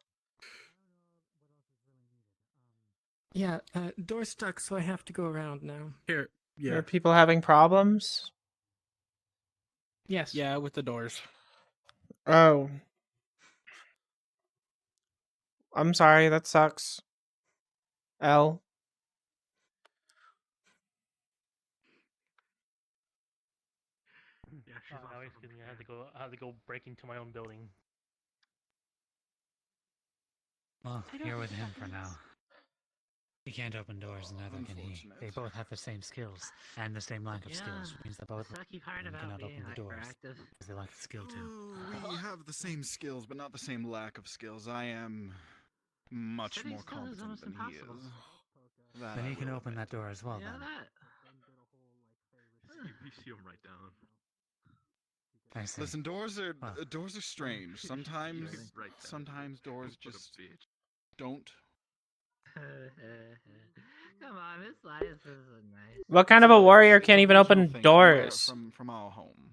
Yeah, door's stuck, so I have to go around now. Here, Are people having problems? Yes. Yeah, with the doors. Oh. I'm sorry, that sucks. L. Yeah, she's always excuse me. I had to go break into my own building. Well, you're with him for now. He can't open doors, and neither can he. They both have the same skills and the same lack of skills, which means that both of them cannot open the doors because they lack the skill to. We have the same skills, but not the same lack of skills. I am much more competent than he is. Then he can open that door as well. Then You see him right down. I see. Listen, doors are Well. strange. Sometimes doors just don't. Come on, Miss Linus is nice. What kind of a warrior can't It's even original open thing doors? from our home.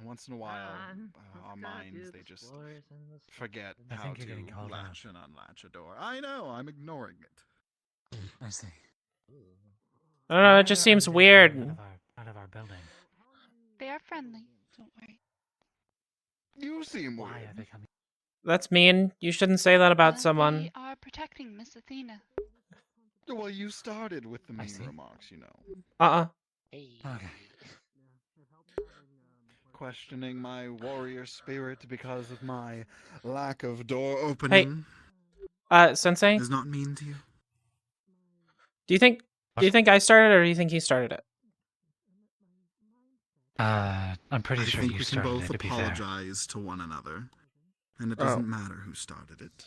once in a while, our minds, they just forget how to latch and unlatch a door. I know, I'm ignoring it. I see. I don't know, it just seems weird. Out of our building. They are friendly. Don't worry. You seem Why weird. are they coming? That's mean. You shouldn't say that about someone. They are protecting Miss Athena. Well, you started with the mean remarks, Okay. Questioning my warrior spirit because of my lack of door opening. Sensei? Is not mean to you. Do you think I started, or do you think he started it? I'm pretty sure you we can started both it, to be fair. apologize to one another, and it doesn't matter who started it.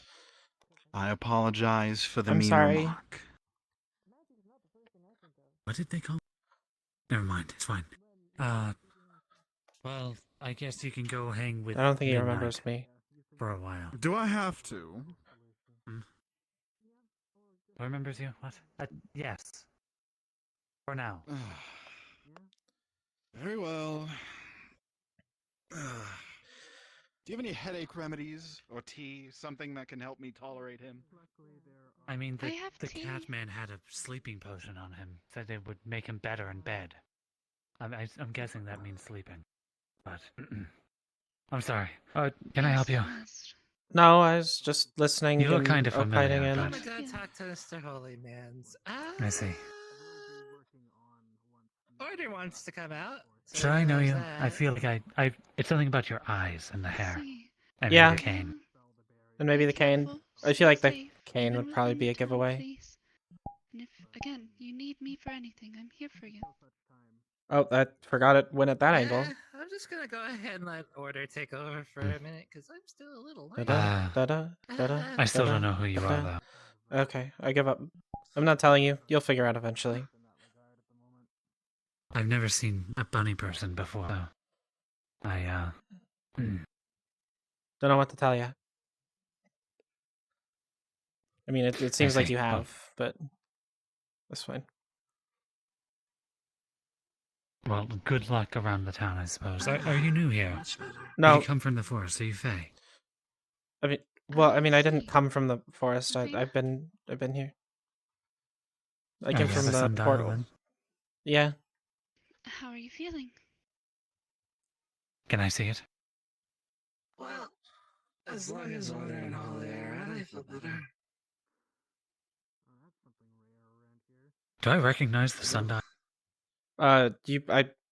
I apologize for the I'm mean sorry. remark. What did they call? Never mind. It's fine. Well, I guess you can go hang with. I don't think he Midnight remembers me. for a while. Do I have to? Remembers you? What? Yes. For now. Very well. Do you have any headache remedies or tea? Something that can help me tolerate him? I mean, I have the tea. cat man had a sleeping potion on him. Said it would make him better in bed. I'm guessing that means sleeping. But I'm sorry. Can I help you? No, I was just listening. You look and kind of familiar, opining in. but- I'm gonna go talk to Mr. Holyman's. I see. Order wants to come out. so Should I know there's you? that. I feel like I. It's something about your eyes and the hair. And Yeah. maybe the cane. And maybe the cane. I feel like the cane would probably be a giveaway. Please. And if, again, you need me for anything, I'm here for you. Oh, I forgot it went at that angle. I'm just gonna go ahead and let Order take over for a minute, because I'm still a little late. I still don't know who you are, though. Okay, I give up. I'm not telling you. You'll figure out eventually. I've never seen a bunny person before, so Don't know what to tell you. I mean, it seems like see. you have, but that's fine. Well, good luck around the town, I suppose. Are you new here? No. Did you come from the forest? Are you Fae? I mean, I didn't come from the forest. I've been here. I came you from have a the sundial, portal. then? Yeah. How are you feeling? Can I see it? Well, as long as Order and Holly are out, I feel better. Do I recognize the sundial? I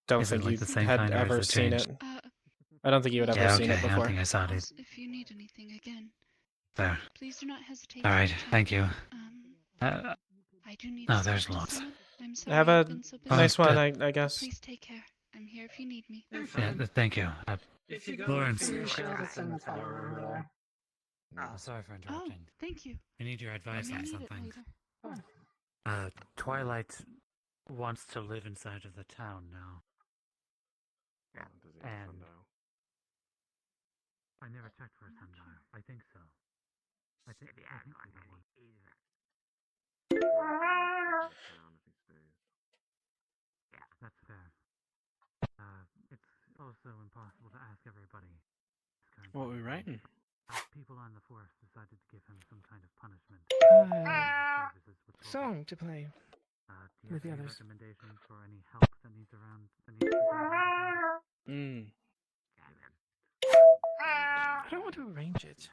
don't Is it think like you the same had kind, or ever has it seen it. changed? I don't think you had ever Yeah, seen okay. it I before. don't think I saw it. If you need anything again, There. please do not hesitate. All to right. reach out. Thank you. I do need Oh, to there's speak to lots. someone. I'm sorry Have I've a been so busy. nice one, good. I guess. Please take care. I'm here if you need me. Yeah, thank you. If you go Lawrence. to your shots in the tower over there. Oh, sorry for interrupting. Oh, thank you. I need your advice I may on need it something. later. Twilight wants to live inside of the town now. And I never checked for a sundial. I think so. I think Yeah, that's fair. It's also impossible to ask everybody. What were we writing? People on the forest decided to give him some kind of punishment. Song to play Do you with the have any others. recommendations for any help that needs around? I don't want to arrange it.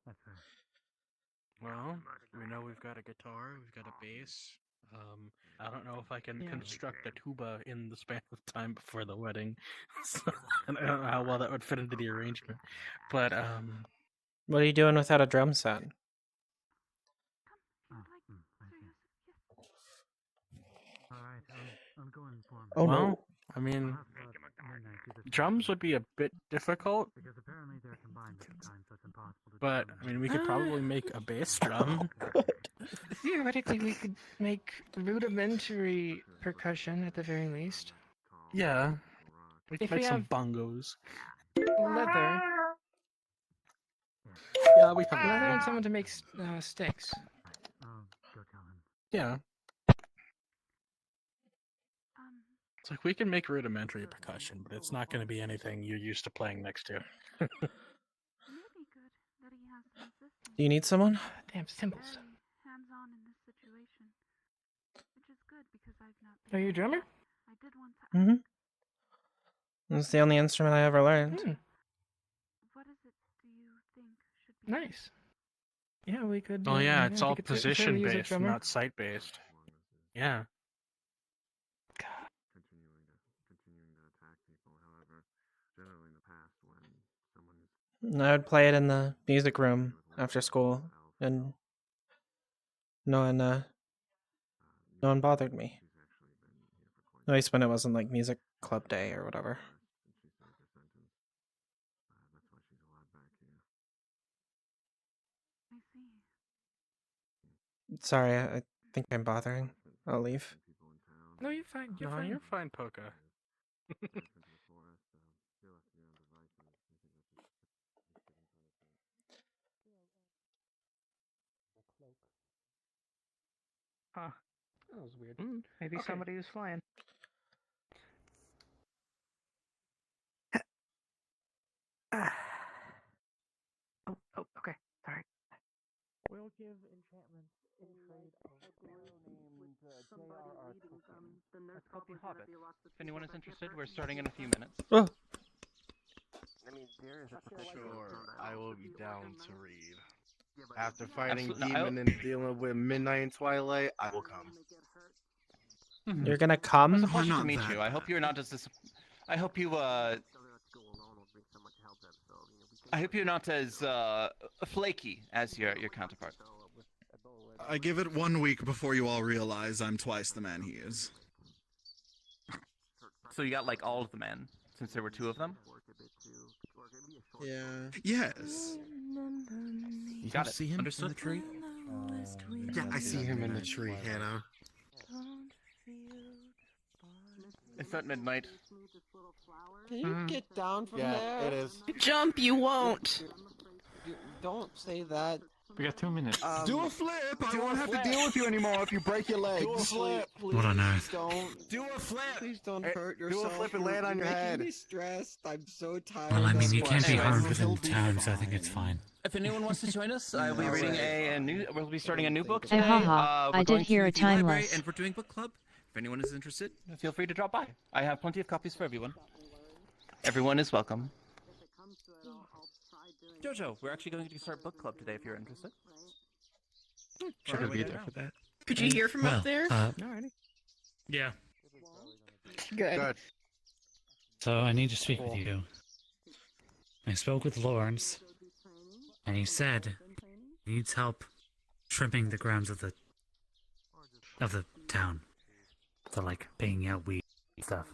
That's fair. Well, we know we've got a guitar, we've got a bass. I don't know if I can construct a tuba in the span of time before the wedding. So, and I don't know how well that would fit into the arrangement. But What are you doing without a drum set? Alright, I'm going for him. Oh, well, no. I mean, drums would be a bit difficult. Because apparently they're combined at the time, so it's impossible to But I mean, we could probably make a bass drum. Theoretically, we could make rudimentary percussion at the very least. Yeah, we could If make we some have- bongos. Leather. Yeah, we have Leather and leather. someone to make sticks. Yeah. It's like we can make rudimentary percussion, but it's not going to be anything you're used to playing next to. Do you need someone? Damn symbols. Hands-on in this situation, which is good because I've not. Are you a drummer? I did want to. Mm-hmm. It's the only instrument I ever learned. What is it? Do you think should be? Nice. Yeah, we could. Oh yeah, it's all we could certainly position use a based, drummer. not site based. Yeah. I would play it in the music room after school, and no one bothered me. At least when it wasn't like music club day or whatever. I see. Sorry, I think I'm bothering. I'll leave. No, you're fine. You're No, fine. you're fine, Poca. Huh. That was weird. Maybe Okay. somebody was flying. Oh, okay. Sorry. We'll give enchantments in trade Let's call the Hobbit. If anyone is interested, we're starting in a few minutes. Oh. Sure, I will be down to read. After fighting Absolutely. Demon and dealing with Midnight and Twilight, I will come. You're gonna come? It's a pleasure not to meet that you. I hope you're not as I hope you're not as flaky as your counterpart. I give it 1 week before you all realize I'm twice the man he is. So you got like all of the men, since there were 2 of them? Yeah. Yes. You Got it. see him Understood. in the tree? Yeah, I see him in the tree, Hannah. It's at midnight. Can you get down from there? Yeah, it is. Jump, you won't. Don't say that. We got 2 minutes. Do a flip! I won't have to deal with you anymore if you break your legs. Do a flip! What on earth? Don't. Do a flip! Please don't hurt Do yourself. a flip and land on your You're making head. me stressed. I'm so tired. Well, I mean, of you can't be this. harmed within town, so I think it's fine. If anyone wants to join us, we'll be reading a new. We'll be starting a new book Hey, today. haha, We're I going did hear to a the library, timeless. And we're doing book club. If anyone is interested. Feel free to drop by. I have plenty of copies for everyone. Everyone is welcome. Jojo, we're actually going to start book club today if you're interested. Sure, to be there for that. Could you hear from up there? Yeah. Good. So I need to speak with you. I spoke with Lawrence, and he said he needs help trimming the grounds of the town. So like paying out weed and stuff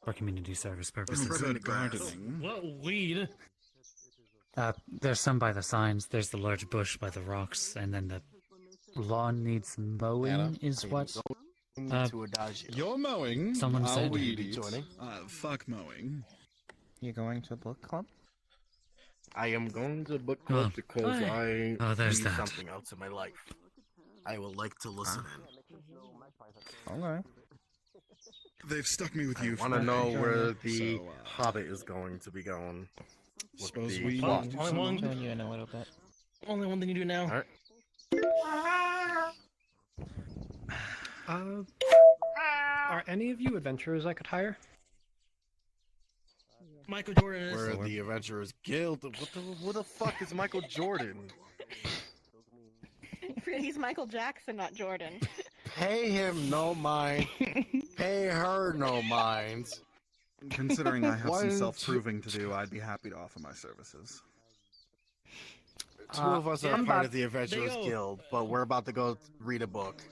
for community service purposes. Good gardening. What weed? There's some by the signs. There's the large bush by the rocks, and then the lawn needs mowing. Anna, is can what? you go to Adagio? You're mowing. Someone I'll said- weed You eat. joining? Fuck mowing. You going to a book club? I am going to book club because I there's need that. something else in my life. I would like to listen in. Okay. They've stuck me with I you. want to for know a week, where the so, Hobbit is going to be going. with Suppose the we plot. do I'll something. join you in a little bit. Only one thing you do now. Alright. Are any of you adventurers I could hire? Michael Jordan is. We're the Adventurers Guild. What the fuck is Michael Jordan? He's Michael Jackson, not Jordan. Pay him no mind. Pay her no mind. Considering I have Why some don't self-proving to do, I'd be happy to offer my services. Two of us are part of the They Adventurers go. Guild, but we're about to go read a book.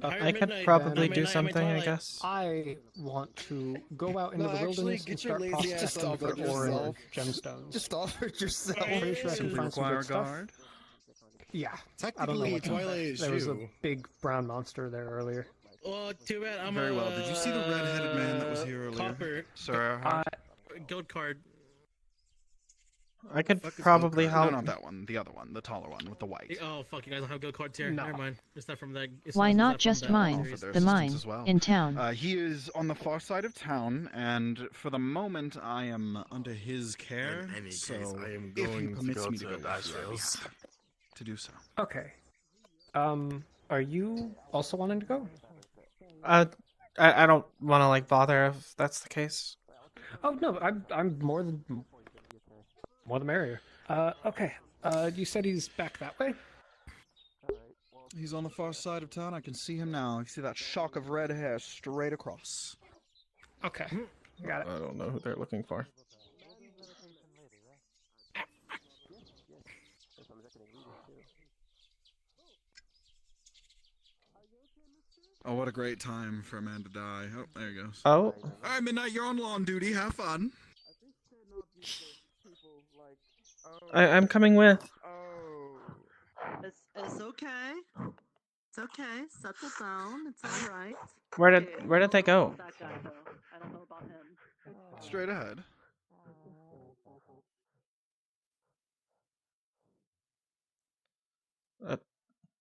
I could probably do something, I guess. I want to go out into No, the actually, wilderness get and your start lazy ass processing off the it ore and yourself. gemstones. Just offer it yourself. I'm pretty sure I can Simply find some require good stuff. guard. Yeah. I don't know Technically, what Twilight is there was a you. big brown monster there earlier. Oh, too bad. I'm Very well. Did you see the red-headed man that was here earlier? Copper. Sir, Guild card. I could Fuck is probably Lurk? help. No, not that one. The other one. The taller one with the white. Oh fuck! You guys don't have good cards here. No. Never mind. It's not from that. Why not just mine, For their the assistance mine, as well. in town? He is on the far side of town, and for the moment, I am under his care. In any so case, I am if he going to permits go me to to go with you, I'd be Asheville's. happy to do so. Okay. Are you also wanting to go? I don't want to like bother if that's the case. Oh no, I'm more the merrier. Okay. You said he's back that way? He's on the far side of town. I can see him now. You see that shock of red hair straight across. Okay. Got it. I don't know who they're looking for. Oh, what a great time for a man to die. Oh, there he goes. Oh. All right, Midnight, you're on lawn duty. Have fun. I'm coming with. It's okay. It's okay. Settle down. It's all right. Where did they go? That guy, though. I don't know about him. Straight ahead.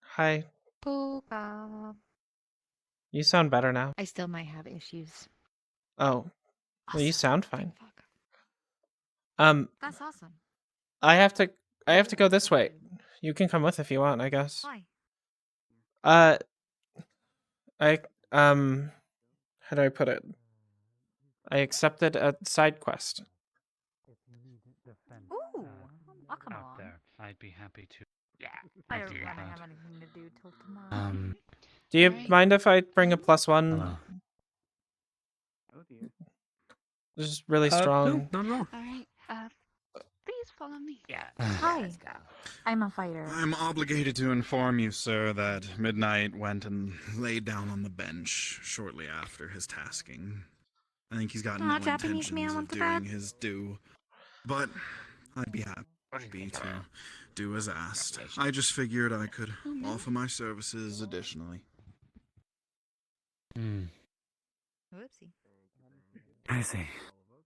Hi. Pooka. You sound better now. I still might have issues. Oh. Well, you sound fine. That's awesome. I have to go this way. You can come with if you want, I guess. Why? How do I put it? I accepted a side quest. Ooh, I'll come along. There, I'd be happy to. Yeah. I I'd don't do really that. have anything to do till tomorrow. Do you mind if I bring a +1? Just really strong. No, not at all. Alright, please follow me. Yeah. Hi. I'm a fighter. I'm obligated to inform you, sir, that Midnight went and laid down on the bench shortly after his tasking. I think he's got no Japanese man intentions of went to doing bed? his due, but I'd be happy to do as asked. I just figured I could offer my services additionally. Whoopsie. I see.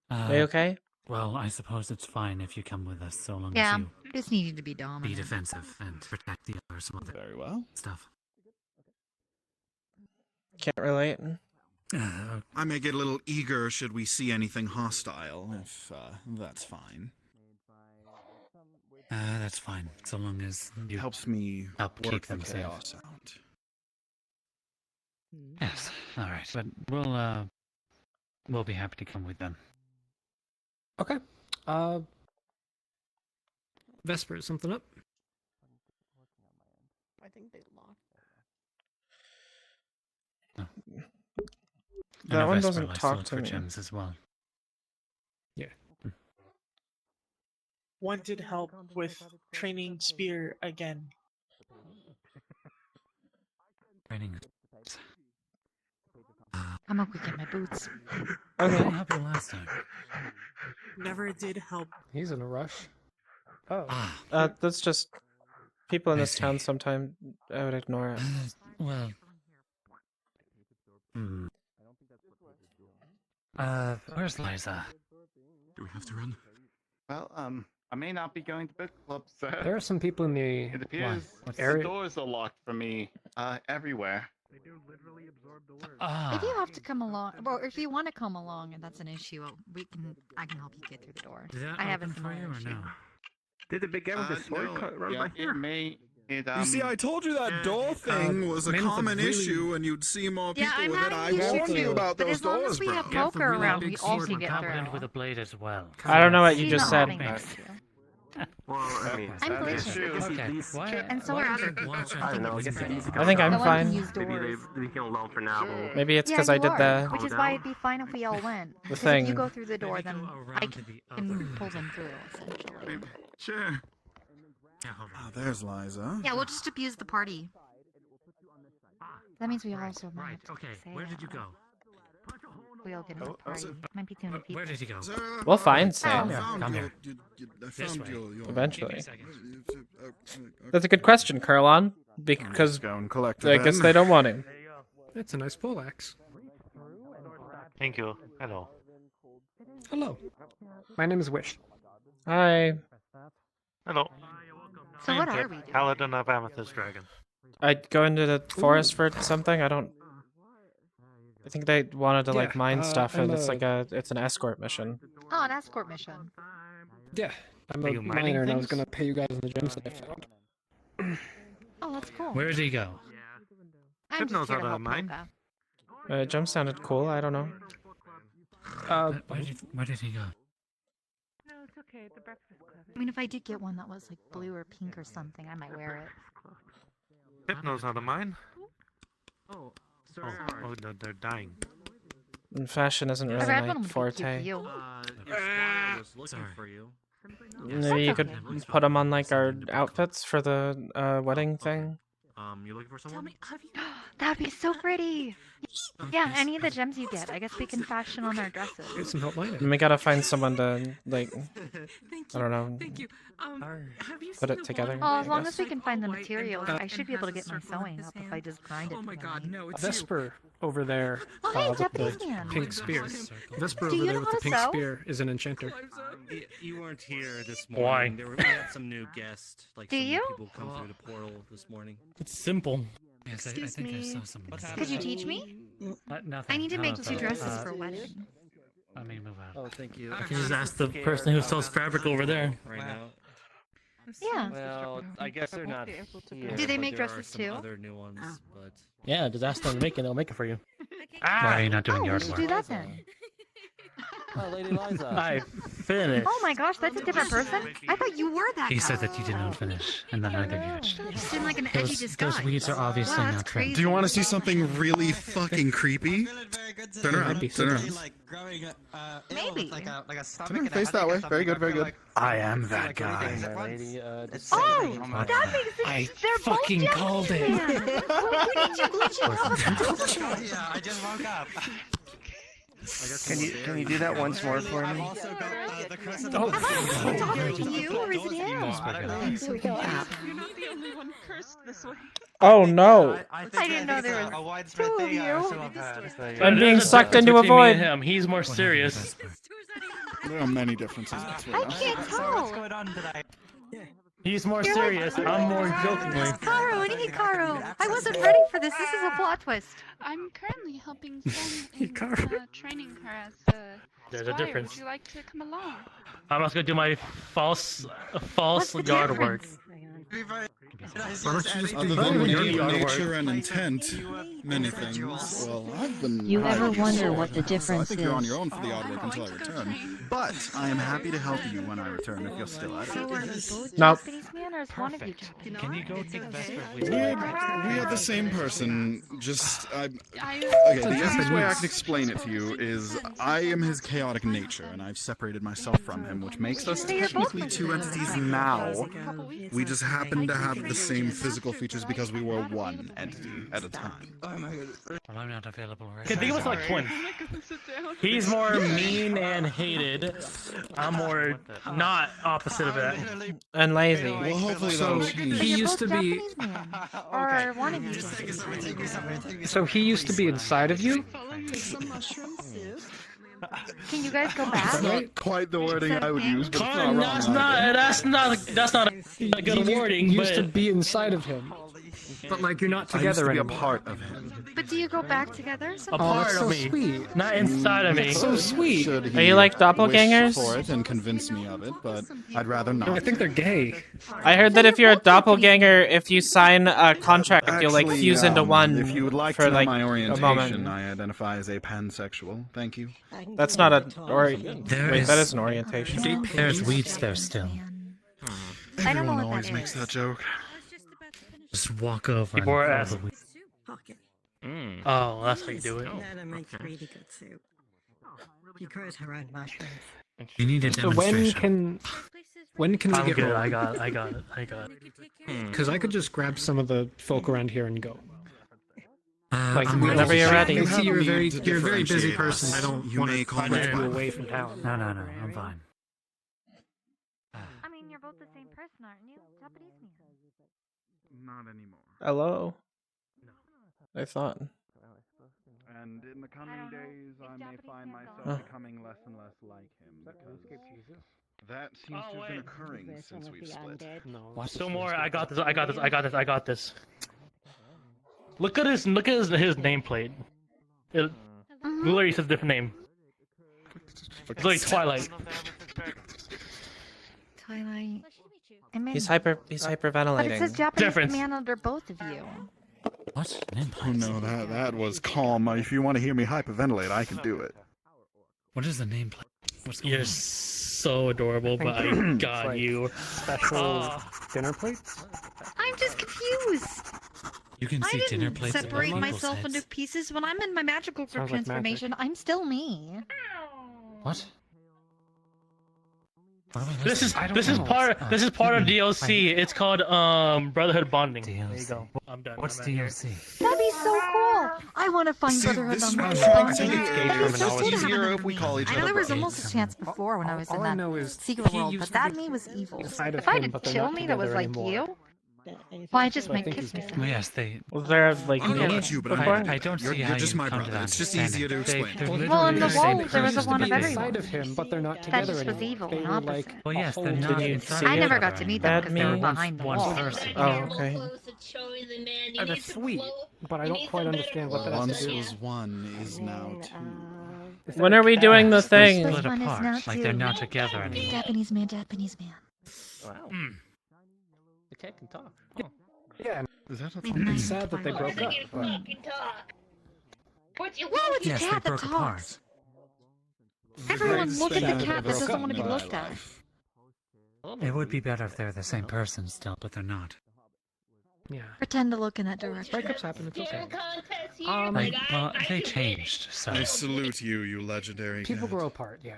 Are you okay? Well, I suppose it's fine if you come with us, so long Yeah, as you just needed to be be dominant. defensive and protect the others from other Very well. stuff. Can't relate. I may get a little eager should we see anything hostile, if that's fine. That's fine, so long as you helps me help work keep the them safe. chaos out. Yes, all right, but we'll be happy to come with them. Okay. Vesper, is something up? I think they locked. That one Vesper doesn't likes talk look to for me. gems as well. Yeah. Wanted help with training spear again. Training. I'm gonna go get my boots. I didn't help you last time. Never did help. He's in a rush. Oh. That's just people in I this see. town. Sometimes I would ignore it. Well. Where's Liza? Do we have to run? Well, I may not be going to book club, sir. There are some people in the It appears the area. doors are locked for me everywhere. They do literally absorb the word. If you have to come along, or if you want to come along, and that's an issue, I can help you get through the door. Did that I have a open for similar you or issue. no? Did the big guy with the sword run by here? It may. You see, I told you that door thing was a man with a common really- issue, and you'd see more people Yeah, I'm with it. having I an issue warned you too, about but those as long doors, as we bro. have Yeah, poker really around, big we all sword can and get competent through. with a blade as well. I don't know what you She's just not said. having an issue. Well, I mean, I'm that is glitching. true. Okay, why? And so why are don't you other watch people. out I don't know. I the guess window? it's easy. I think I'm No one fine. can use Maybe doors. we can allow for now. But Maybe it's Yeah, because I you did are, the which is why it'd be fine if we all went. the Because if thing. you go through the door, Maybe then go I around to the can other pull them through, essentially. Sure. Yeah, hold on. Ah, there's Liza. Yeah, we'll just abuse the party. That means we also might Right, have to okay, say where it. did you go? We all get in the party. Might be too many people. Where did you go? We'll find I Sam found come your- here. I This found way. your Eventually. Give me a second. That's a good question, Carlon. Because go and collect I guess them. they don't want him. That's a nice poleaxe. Thank you. Hello. Hello. My name is Wish. Hi. Hello. So what are we doing? Paladin of Amethyst Dragon. I'd go into the forest for something. I think they wanted to like mine stuff, and it's like it's an escort mission. Oh, an escort mission. Yeah, I'm Are a you mining miner, and I was things? gonna pay you guys in the gems that I found. Oh, that's cool. Where did he go? I'm Pip knows just here how to to help mine. Polka. Jump sounded cool. I don't know. Where did he go? No, it's okay. The Breakfast Club. I mean, if I did get one that was like blue or pink or something, I might wear it. Pip knows how to mine. Oh, Oh, they're dying. And fashion isn't really red my one would be cute for forte. you. Your squire was looking for you. Maybe you could put them on like our outfits for the wedding thing. You looking for someone? That would be so pretty. Yeah, any of the gems you get, I guess we can fashion on our dresses. Get some help mining. And we gotta find someone to like, Thank I don't know, Thank you. Have you put seen it the together. one Oh, as I long guess. as we can find the white and materials, black I should and be able to has a get my circle on sewing his up if I hand? just grind it. Oh my God, tonight. no, it's you. Vesper over there. Oh, hey, with the Japanese man. pink spear. Vesper Do over you there know with how the to pink sew? spear is an enchanter. You weren't here this Why? morning. We had some new guests, like Do some new you? people come through the portal this morning. It's simple. Yes, I Excuse think I me. saw some. Could you teach me? Nothing. I need to make 2 Hello, dresses uh, for a wedding. Let me move out. Oh, thank you. I can just ask the person who sells fabric over there. Right now. Yeah. Well, I guess they're not here. Do they make but there dresses are some too? other new ones, but Yeah, just ask them to make it. They'll make it for you. Why are you not doing Oh, we yard should work? do that then. oh, Lady Liza. I finished. Oh my gosh, that's a different person? I thought you were that He guy. said that you didn't finish, and then neither did you. Just in like an edgy disguise. Those weeds are obviously Wow, not that's trimmed. crazy. Do you want to see something really fucking creepy? Turn around. Turn around. Maybe. Turn around. Face that way. Very good. Very good. I am that guy. Oh, that makes it. I They're fucking both called it. Japanese man. Well, we need to glitch it up. Yeah, I just woke up. Can you do that once more for me? Am I talking to you or is it him? You're not the only one cursed this way. Oh no! I didn't know there was a widespread two of thing. you. I'm being There's a sucked difference into a between me void. and him. He's more serious. There are many differences between I us. can't What's tell. going on today? He's more serious. I'm more jokingly. Karu, I need Karu. I wasn't ready for this. This is a plot twist. I'm currently helping Jen in training her as There's a squire. difference. Would you like to come along? I'm also gonna do my false What's the yard work. difference? Why don't you just other than your nature and intent, many things. Well, I've been. You ever hired wonder before, what the so I difference think you're on is? your own for the odd work until I return. But I am happy to help you when I return if you're still at So it. are we both Nope. Japanese man or is one of you Japanese? Can you go take Vesper, We please? are the same person. Just okay. The easiest way I can explain it to you is I am his chaotic nature, and I've separated myself from him, which makes us technically two entities now. We just happen to have the same physical features because we were one entity at a time. Well, I'm not available right Okay, think of us like twins. He's more mean and hated. I'm more not opposite of that. And lazy. Well, hopefully So that'll change. he used to be. Japanese man. Or one of you Japanese. So he used to be inside of you. Can you guys go That's back? not quite the wording I would use, but it's not wrong. That's not a good wording. You used to But be inside of him, but like you're not I used to together be a anymore. part of him. But do you go back together? a sometimes? Oh, part that's of so me, sweet. not inside of me. That's so sweet. Should he Are you like doppelgangers? wish for it and convince me of it, but I'd rather not. No, I think they're gay. I heard that if you're a doppelganger, if you sign a contract, you'll like Actually, fuse into one. If you would like for to know like my a orientation, moment. I identify as a pansexual. Thank you. That's not a There wait. is- That is an orientation. There's weeds there still. I don't know Everyone what always that makes is. that joke. Just walk over. People are and asking. Oh, that's how you do it. Nana makes really good soup. He grows her own mushrooms. You need a So demonstration. when can we I'm get good. rolling? I got it. Because I could just grab some of the folk around here and go. Like whenever you're ready. I see you're a need to you're a very busy differentiate person. us. I don't You want may to call put me you twat. away from town. No, I'm fine. I mean, you're both the same person, aren't you? Japanese man. Not anymore. Hello. I thought. And in the coming days, I may find myself Huh. becoming less and less like him. That seems to have been occurring since we've split. What? Don't worry, I got this. I got this. I got this. I got this. Look at his nameplate. Literally says a different name. It's like Twilight. Twilight. I mean, He's But it hyperventilating. says Japanese Difference. man under both of you. What? Oh no, that was calm. If you want to hear me hyperventilate, I can do it. What is the nameplate? What's going You're on? so adorable, but I got like you. Special dinner plates? I'm just confused. You can I see dinner didn't plates above separate people's myself heads. into pieces. When I'm in my magical grip Sounds like magic. transformation, I'm still me. What? This is part of DLC. It's called Brotherhood Bonding. There you go. I'm done. What's I'm out here. DLC? That'd be so cool. I want to find See, Brotherhood this on is my what I'm trying to phone. do. That'd be so cool to have Easier another if we me. call each I know other there was brothers. almost a chance before when I was in All I that know is secret he world, used but to that be me was evil. inside of If I him, had but to they're kill not me that was together like anymore. you, well, I just So I might think kiss he's myself. Yes, they. Was there like I don't know me about you, but before? I'm I don't see you're how just you my come to brother. that It's just understanding. easier to explain. They're Well, in literally the the same walls, there was a person one to of begin everyone. Inside of him, but they're not That together just was anymore. evil They and were opposite. like Well, yes, a they're whole not Did you in front see of I each never other got to meet them anymore. because they were Bad me? behind the One wall. person. Oh, okay. That's sweet, but I don't quite understand what that has Once to do. was one is now two. Is that When a are we cat? doing the This thing? one Split is apart, not like they're too. not together anymore. Japanese man, Japanese man. Wow. The cat can talk. Yeah, Is that a it's sad that they broke up, but Whoa, it's a Yes, they cat that broke talks. apart. Everyone look at the thing cat that broke doesn't up want to be in my looked at. life. It would be better if they're the same person still, but they're not. yeah, Pretend to look in that direction. breakups happen. It's okay. Like, well, they changed, so. I salute you, you legendary People cat. grow apart. Yeah.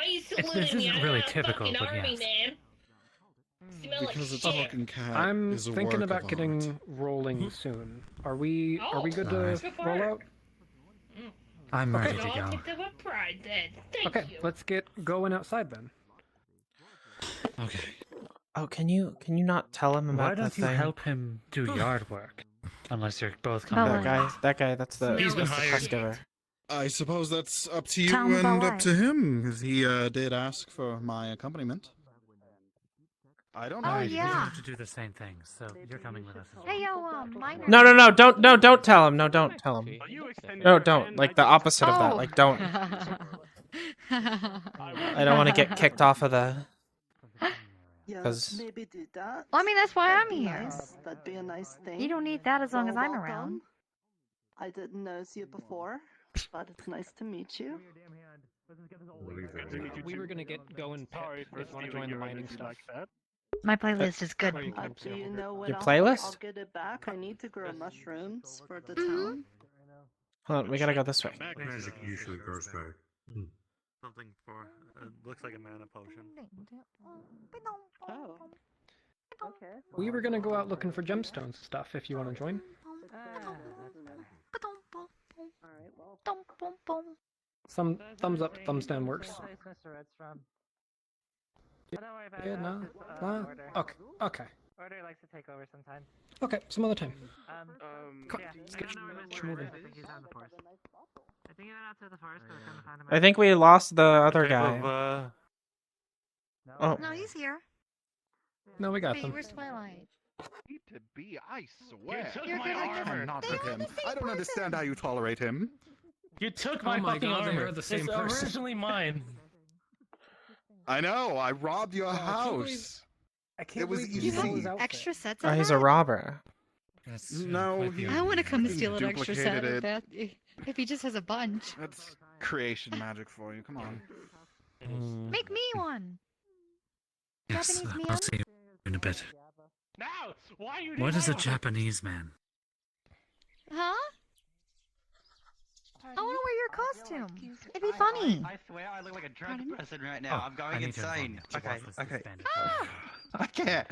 This isn't really typical, but yes. Because it's a fucking cat. I'm is a thinking work about of getting art. rolling soon. Are we good to Alright. roll out? I'm ready to go. Okay, let's get going outside then. Okay. Oh, can you not tell him about Why the don't you thing? help him do yard work? Unless you're both About coming. That guy, that's the He's been that's the hired. quest giver. I suppose that's up to you Tell him about and up what? to him, because he did ask for my accompaniment. I don't know. Oh, We yeah. have to do the same thing, so you're coming with us as well. Hey, yo, minor. No, don't tell him. No, don't tell him. No, don't. Like the opposite of that. Oh. Like don't. I don't want to get kicked off of the. Yeah, 'Cause- maybe do that. Well, I mean, that's why That'd I'm be here. Nice. That'd be a nice thing. You don't need that as long as I'm Welcome. around. I didn't know you before, but it's nice to meet you. We were gonna get going. If you want to join the mining stuff. My playlist is good. Do you know when Your I'll playlist? get it back? I need to grow mushrooms for the Mm-hmm. town. Hold on, we gotta go this way. Magic usually goes back. Something for looks like a mana potion. Oh. Okay. We were gonna go out looking for gemstones stuff. If you want to join. Some thumbs up, thumbs down works. Yeah, no. Okay. Okay. Order likes to take over sometimes. Okay. Some other time. Yeah, Let's get moving. I think he's on the forest. I think he went out to the forest, but we're gonna find him. I think we lost the other guy. Oh. No, he's here. No, we got Hey, them. where's Twilight? Need to be, I swear. You're good like this. Not with him. I don't understand how you tolerate him. You took Oh my my fucking God, they armor. are the same it's person. originally mine. I know. I robbed your I can't believe- house. I can't It was believe You easy. have his outfit. extra sets Oh, of he's that? a robber. No, he I want to come and fucking steal an extra set duplicated of that. If he just has a bunch. That's creation magic for you. Come on. Make me one. Yes, Japanese man? I'll see you in a bit. Now, why are you? What is a Japanese man? Huh? I want to wear your costume. It'd be funny. I swear I look like a drunk Pardon? person right now. I'm I going need to insane. inform you. Okay, Worthless okay. disbanded. I can't.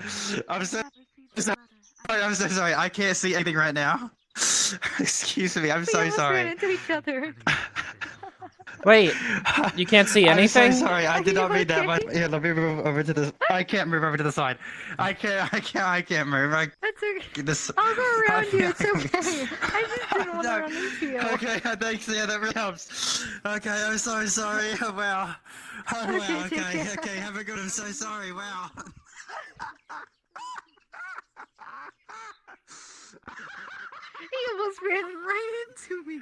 I'm so sorry. I can't see anything right now. Excuse me. I'm We so almost ran sorry. into each other. Wait, you can't see anything? I'm so sorry, I did not mean that. But here, let me move over to the. I can't move over to the side. I can't move. That's okay. This, I'll go around you. It's okay. I just didn't want to run into you. Okay, thanks. Yeah, that really helps. Okay, I'm so sorry. Oh, wow. Oh, wow. Okay. Have a good. I'm so sorry. Wow. He almost ran right into me.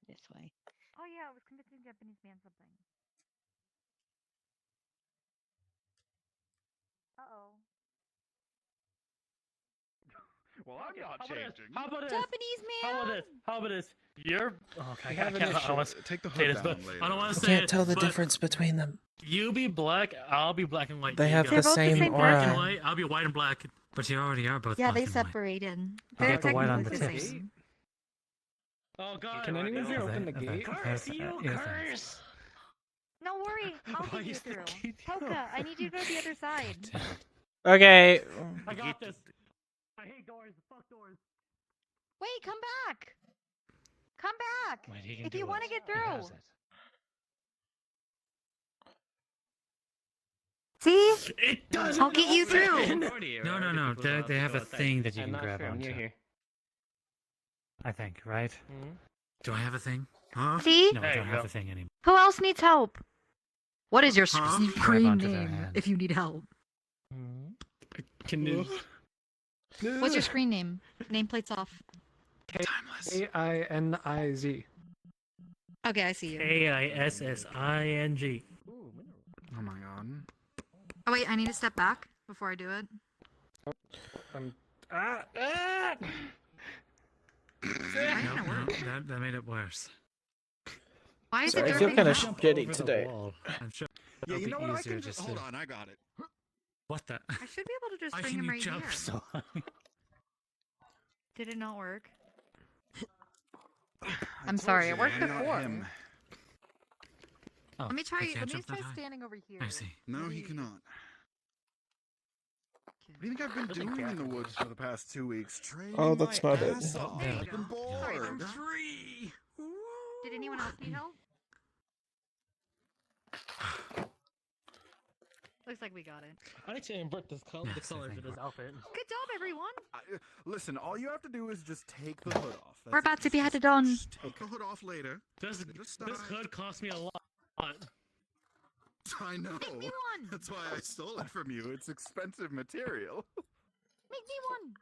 This way. Oh yeah, I was convincing Japanese man something. Uh-oh. Well, I'm not changing. How about this? Japanese man. How about this? You're. Oh, okay, We have an issue. Take the hood down later. I don't want I to say can't it, tell the but difference between them. You be black, I'll be black and white. They have There you the go. same same aura. Black and white, I'll be white and black. But you already are both Yeah, black they and white. separated. I'll They're get the white on the technically tips. same. Oh God! Can anyone here open the Okay, gate? Curse you, curse! No worry, I'll Why get you is the through. gate Poka, I need you to go to the other side. Okay. I got this. I hate doors. Fuck doors. Wait, come back. Come back. Wait, he can If do you it. want to get He through. has it. See? It doesn't. I'll get you through. No. They have a thing that you I'm can not grab sure. I'm onto. new here. I think, right? Do I have a thing? Huh? See? No, I don't have a thing anymore. Who else needs help? What is your Huh? Grab screen onto their name hand. if you need help? Can you? What's your screen name? Nameplate's off. K-I-N-I-Z. Okay, I see you. Kaissing. Oh my god. Oh wait, I need to step back before I do it. No, that made it worse. Why is Sorry, it I feel dripping kind of out? shitty today. I'm sure Yeah, it'll you know be what? I easier can just just hold to... on. I got it. What the? I should be able to just Why bring can him you right jump here. so high? Did it not work? I'm sorry, it worked before. Oh, Let me try. he can't Let me jump that try high? standing over here. I see. No, he cannot. What do you think I've been doing in the woods for the past 2 weeks? Training Oh, that's my not it. ass off. There you I've been go. bored. Free. Did anyone else need help? Looks like we got it. I need to invert this color. Yes, the I colors think of this outfit. Good job, everyone. Listen, all you have to do is just take the hood off. We're about to be headed on. Just take the hood off later. This hood cost me a lot. I know. Make me one. That's why I stole it from you. It's expensive material. Make me one.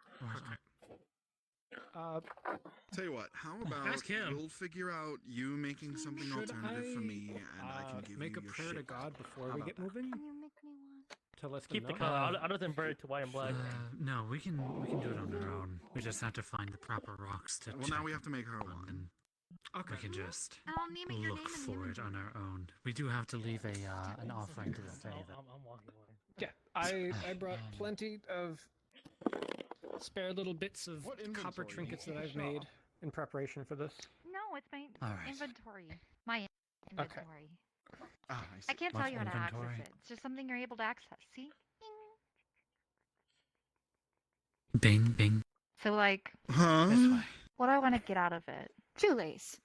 Tell you what, how about Ask him. we'll figure out you making something alternative for me, and I can give make you a your prayer to shit God back. before How we about get that? moving? Can you make me one? To let Keep the them know? color. I'll just invert it to white and black. No, we can do it on our own. We just have to find the proper rocks to Well, check now we have to make her on, one. and we can just I'll name it your look name and for name it on our own. We do have to leave an offering to the fae. I'm walking away. Yeah, I brought plenty of spare little bits of copper trinkets that I've made in preparation for this. No, it's my All right. inventory. My inventory. Ah, I can't tell What you how to access inventory? it. It's just something you're able to access. See? Bing, bing. So like, Huh? This way. what do I want to get out of it? Shoelace.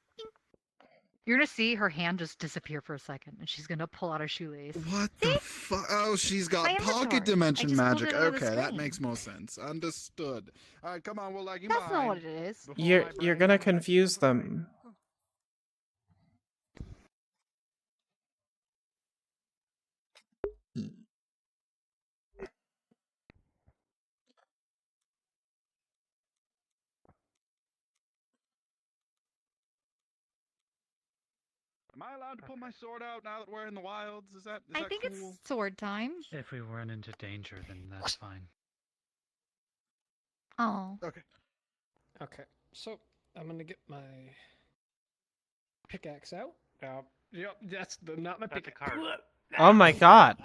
You're gonna see her hand just disappear for a second, and she's gonna pull out a shoelace. What the fuck? Oh, she's got My pocket inventory. I dimension just pulled magic. it out of the Okay, that screen. makes more sense. Understood. All right, come on, we'll lag you That's not behind. what it is. You're gonna confuse them. Am I allowed to pull my sword out now that we're in the wilds? Is that I think cool? it's sword time. If we run into danger, then that's fine. Oh. Okay. Okay, so I'm gonna get my pickaxe out. Yep, that's not my pickaxe. Oh my god.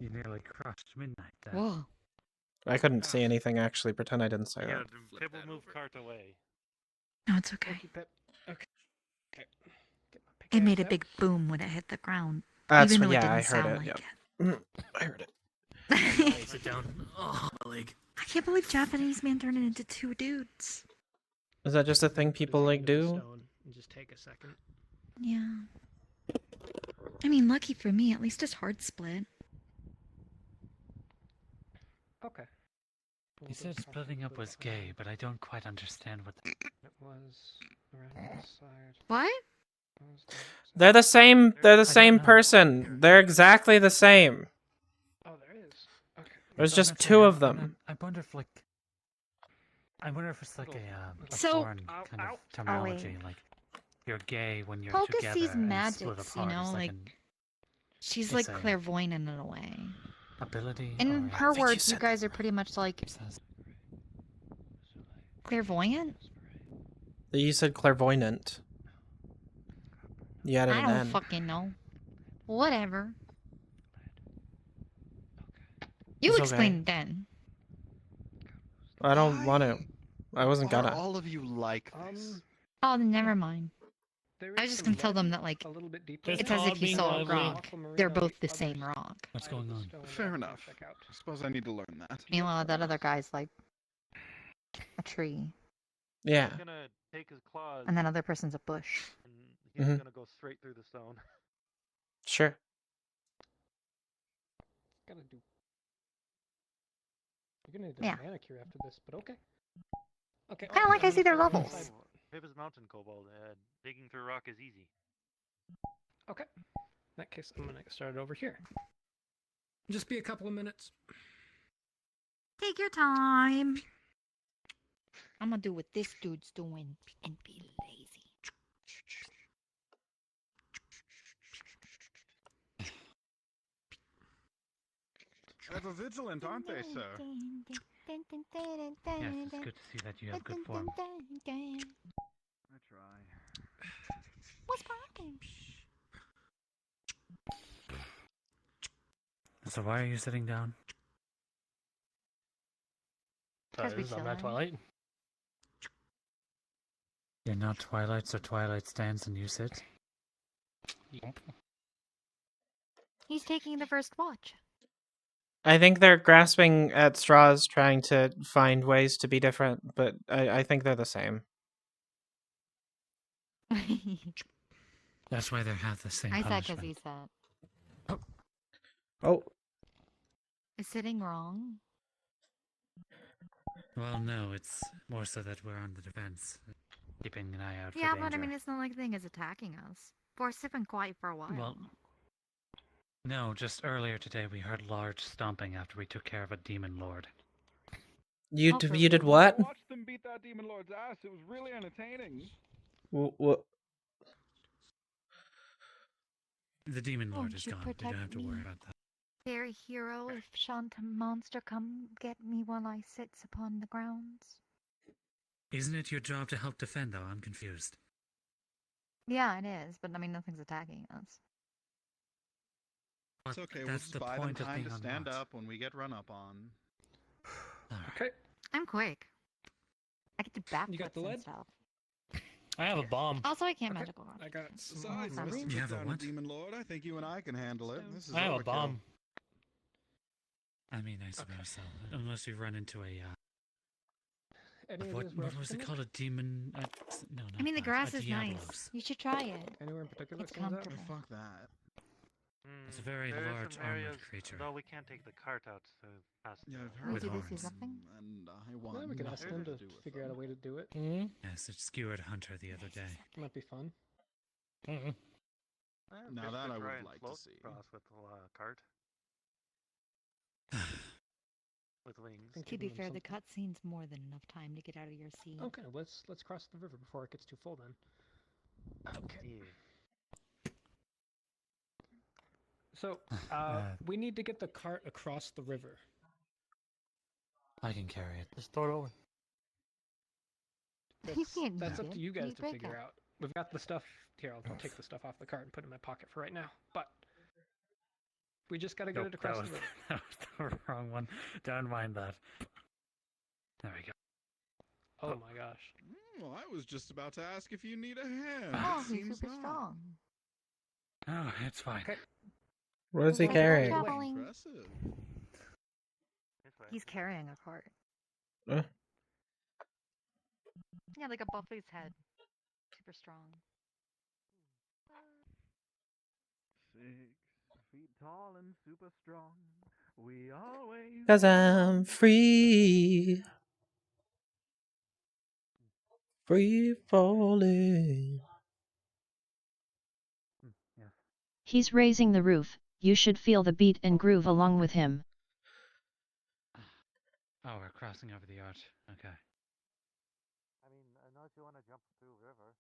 You nearly crushed midnight there. Whoa. I couldn't see anything actually. Pretend I didn't say Yeah, that. table move cart away. No, it's okay. Keep it. Okay. Okay. Get my It made a pickaxe big boom when it hit the ground. That's even though what, it yeah, didn't I heard sound it. like Yep. it. I heard it. Sit down. Oh, my leg. I I can't believe Japanese man turned it into 2 dudes. Is that just a thing people like do? And just take a second. Yeah. I mean, lucky for me, at least his heart split. Okay. He said splitting up was gay, but I don't quite understand what. It was around the side. What? They're the same. They're the same person. They're exactly the same. Oh, there is. Okay. There's just 2 of them. I wonder if it's like a So- foreign kind of terminology, like you're gay when you're Focus together sees and magics, split you apart. know, It's like an she's it's like a- clairvoyant in a way. ability. In or- her words, you guys are pretty much like clairvoyant. You said clairvoyant. You added I an don't N. fucking know. Whatever. You It's explain okay. it then. I don't want to. I wasn't Are gonna. all of you like this? Oh, then never mind. There I was is just some gonna tell them that like a little bit deeper. it's there. as if you saw a rock. They're both the same rock. What's going on? Fair enough. I suppose I need to learn that. Meanwhile, that other guy's like a tree, Yeah. He's gonna take his claws and that other person's a bush. and he's Mhm. gonna go straight through the stone. Sure. Gotta do. You're gonna need a Yeah. manicure after this, but okay. Okay. Kinda like I see their levels. Pippa's mountain kobold. Digging through rock is easy. Okay. In that case, I'm gonna get started over here. Just be a couple of minutes. Take your time. I'm gonna do what this dude's doing and be lazy. Ever vigilant, aren't they, sir? Yes, it's good to see that you have good form. I try. What's cracking? So why are you sitting down? Because we I'm still not are. Twilight. You're not Twilight, so Twilight stands and you sit? Yep. He's taking the first watch. I think they're grasping at straws, trying to find ways to be different, but I think they're the same. That's why they have the same I said because punishment. he said. Oh. Is sitting wrong? Well, no, it's more so that we're on the defense, keeping an eye out for Yeah, danger. but I mean, it's not like the thing is attacking us. Force has been quiet for a while. Well, no, just earlier today we heard large stomping after we took care of a demon lord. You did what? Watched them beat that demon lord's ass. It was really entertaining. What? The demon lord Won't is you gone. We don't have protect to me? worry about that. Fairy hero, if Shanta monster come get me while I sits upon the grounds. Isn't it your job to help defend, though? I'm confused. Yeah, it is, but I mean, nothing's attacking us. It's okay. We'll That's just the buy them point of time being to on stand watch. up when we get run up on. Okay. I'm quick. I get to backflips You got the and lead? stuff. I have a bomb. Also, I can't magical rock. I got Besides, sorry. Mr. You have a Down what? Demon Lord, I think you and I can handle it. This is I have a overkill. bomb. I mean, I suppose so. Unless we run into a, Any what ideas where was it else called? A demon? No, not I mean, the that. grass A is nice. Diablos. You should try it. Anywhere in particular? It's that stands out? comfortable. Fuck that. It's a very There is large some armored areas, creature. though we can't take the cart out to pass. Yeah, I've Wait, heard did they horns, see something? and I want Well, we can ask nothing them to do with figure out a them. way to do it. Mm-hmm. Yes, it skewered Hunter the other day. Might be fun. Mm-hmm. Now that I would like to see. Cross with the cart with wings. Think To you're be doing fair, the something. cutscene's more than enough time to get out of your seat. Okay, let's cross the river before it gets too full then. Okay. So, we need to get the cart across the river. I can carry it. Just throw it over. That's up to you guys to break figure it. out. We've got the stuff here. I'll take the stuff off the cart and put it in my pocket for right now. But we just got to get Nope, it across that the was, river. that was the wrong one. Don't mind that. There we go. Oh my gosh. Well, I was just about to ask if you need a hand. Oh, It he's seems super not. strong. Oh, it's fine. Okay. What is he Like, carrying? traveling. Impressive. He's carrying a cart. Yeah, like a Buffy's head. Super strong. 6 feet tall and super strong. We always. 'Cause I'm free. Free falling. Yeah. He's raising the roof, you should feel the beat and groove along with him. Oh, we're crossing over the arch. Okay. I mean, unless you want to jump through river.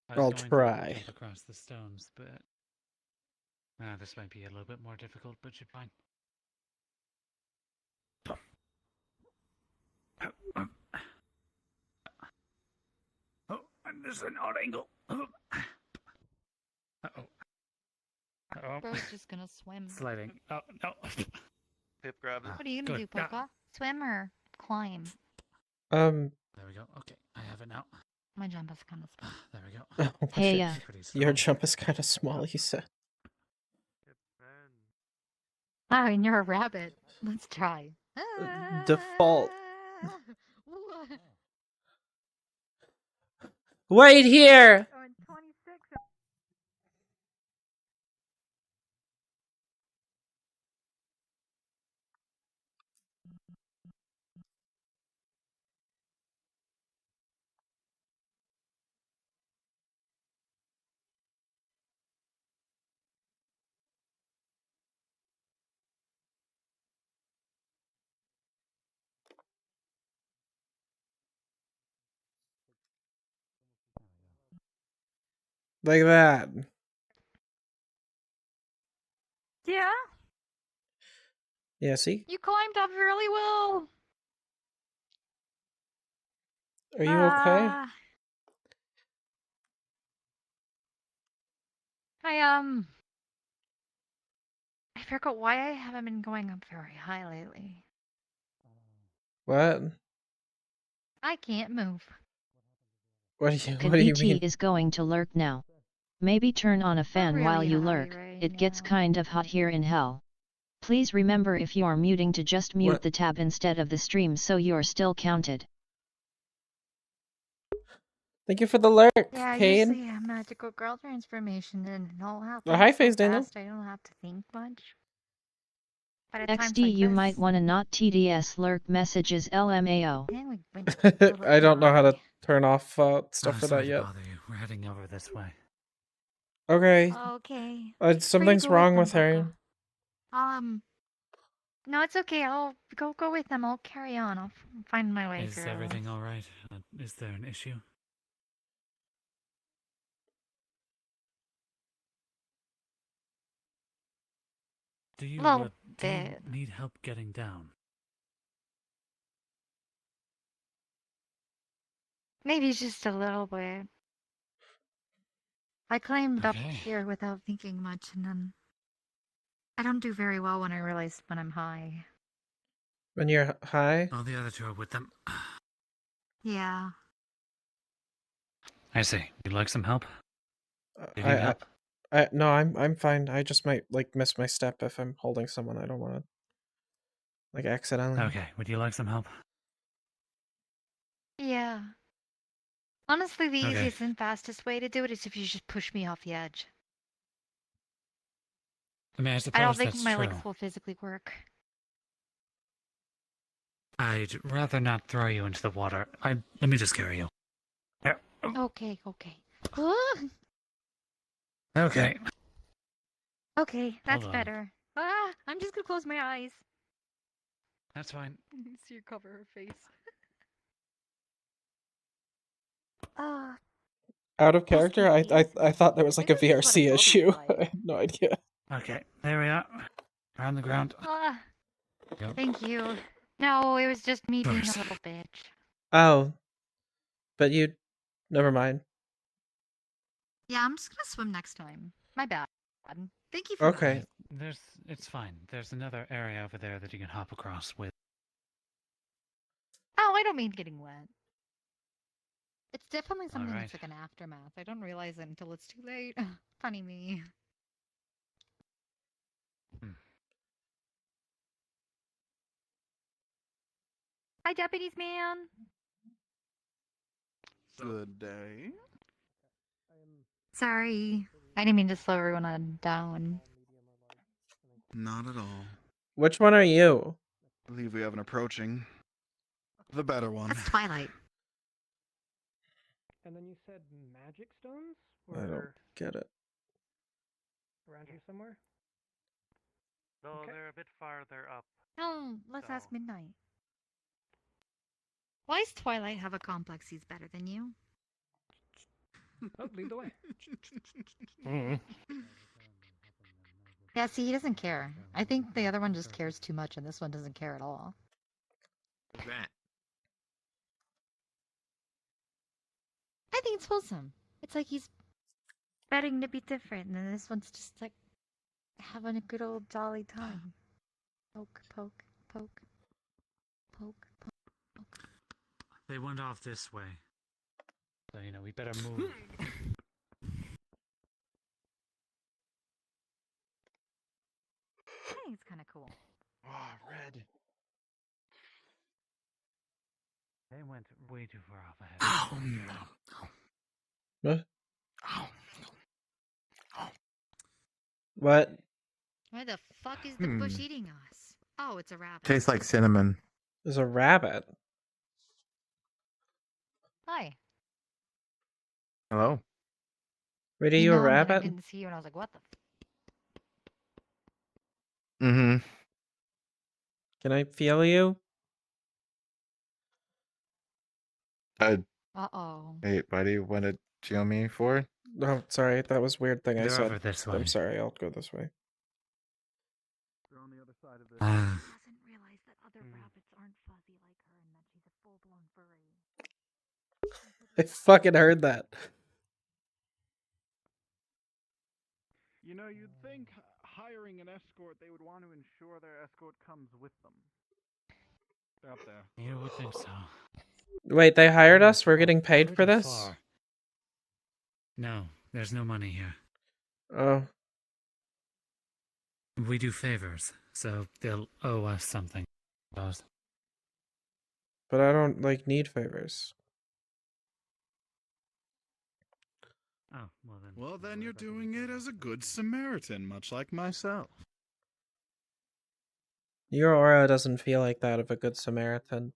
I was I'll going try. to jump across the stones, but this might be a little bit more difficult, but you're fine. Oh, this is an odd angle. Uh-oh. Uh-oh. Bro's just gonna swim. Sliding. Oh, no. Pip grab it. What are you gonna do, Poca? Swim or climb? Um. There we go. Okay, I have it now. My jump is kind of small. There we go. Oh, Hey, your jump is kind of small, you said. Oh, and you're a rabbit. Let's try. Default. What? Wait here! Oh, and 26. Like that. Yeah? Yeah, see? You climbed up really well. Are you okay? I forgot why I haven't been going up very high lately. What? I can't move. What do you ET mean? is going to lurk now. Maybe turn on a fan really while you high lurk, right it gets kind of hot here in hell. Please remember if you are muting to just mute What? the tab instead of the stream so you're still counted. Thank you for the lurk, Yeah, I Kane. usually have magical girl transformation and it all happens Hi, so Phase Daniel. fast I don't have to think much. But at times XD like you this, might wanna not TDS lurk messages LMAO. then we went a little I don't know how to dry. turn off stuff for sorry that to yet. bother you. We're heading over this way. Okay. Okay. Something's go with wrong them, with her. No, it's okay. I'll go with them. I'll carry on. I'll find my way Is through. everything all right? Is there an issue? Do you Little do you bit. need help getting down? Maybe just a little bit. I climbed up Okay. here without thinking much, and then I don't do very well when I realize when I'm high. When you're high? Oh, the other two are with them. Yeah. I see. You'd like some help? Do you need help? No, I'm fine. I just might like miss my step if I'm holding someone. I don't want to like accidentally. Okay. Would you like some help? Yeah. Honestly, the Okay. easiest and fastest way to do it is if you just push me off the edge. I mean, I I suppose don't think that's my true. legs will physically work. I'd rather not throw you into the water. Let me just carry you. There. Okay. Okay. Okay, that's on. better. I'm just gonna close my eyes. That's fine. See her cover her face. Out of character, I thought there was like a VRC issue. I had no idea. Okay. There we are. We're on the ground. Yep. Thank you. No, it was just me being a Course. little bitch. Oh, but you, never mind. Yeah, I'm just gonna swim next time. My bad. Thank you for Okay. It's fine. There's another area over there that you can hop across with. Oh, I don't mean getting wet. It's definitely something right. that's like an aftermath. I don't realize it until it's too late. Funny me. Hi, Japanese man. Good day. Sorry. I didn't mean to slow everyone down. Not at all. Which one are you? I believe we have an approaching. The better one. That's Twilight. And then you said magic stones I don't were get it. around here somewhere? No, Okay. they're a bit farther up. Oh, let's ask Midnight. Why does Twilight have a complex he's better than you? Oh, lead the way. Yeah, see, he doesn't care. I think the other one just cares too much, and this one doesn't care at all. What's that? I think it's wholesome. It's like he's betting to be different, and then this one's just like having a good old jolly time. Poke, poke, poke, poke, poke. They went off this way. So, we better move. I think it's kind of cool. Ah, red. They went way too far off ahead. What? What? Why the fuck is the bush eating us? Oh, it's a rabbit. Tastes like cinnamon. There's a rabbit. Hi. Hello. Wait, are you a know him, but I rabbit? didn't see you, and I was like, what the? Mm-hmm. Can I feel you? Uh-oh. Hey, buddy, what did you feel me for? Oh, sorry. That was a weird thing I They're said. over this way. I'm sorry. I'll go this way. They're on the other side of this. Doesn't realize that other rabbits aren't fuzzy like her, and that she's a full-blown furry. I fucking heard that. You know, you'd think hiring an escort, they would want to ensure their escort comes with them. They're up there. You would think so. Wait, they hired us? We're getting paid for Pretty this? far. No, there's no money here. Oh. We do favors, so they'll owe us something. But I don't, need favors. Oh, well then. Well, then you're doing it as a good Samaritan, much like myself. Your aura doesn't feel like that of a good Samaritan.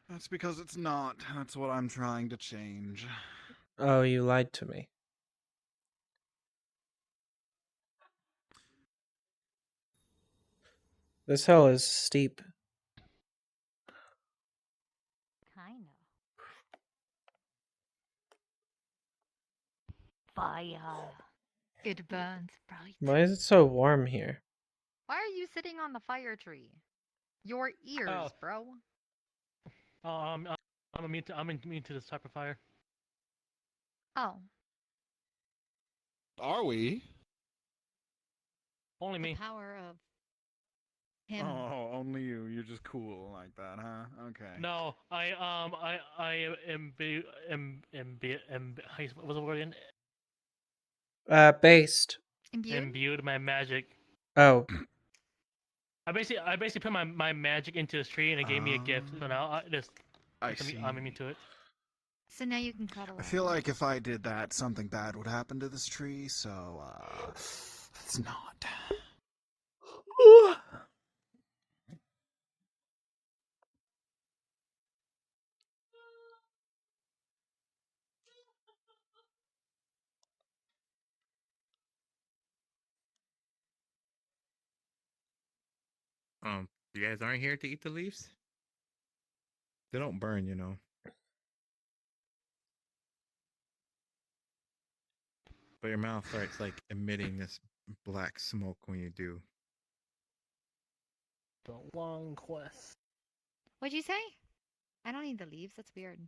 That's because it's not. That's what I'm trying to change. Oh, you lied to me. This hill is steep. Kinda. Fire. It burns bright. Why is it so warm here? Why are you sitting on the fire tree? Your ears, bro. I'm immune to this type of fire. Oh. Are we? Only me. The power of him. Oh, only you. You're just cool like that, huh? Okay. No, I am what's the word again? Based. Imbued my magic. Oh. I basically put my magic into this tree and it gave me a gift. So now I'm immune to it. So now you can cuddle. I feel like if I did that, something bad would happen to this tree, so, let's not. You guys aren't here to eat the leaves? They don't burn, you know. But your mouth starts like emitting this black smoke when you do. The long quest. What'd you say? I don't need the leaves. That's weird.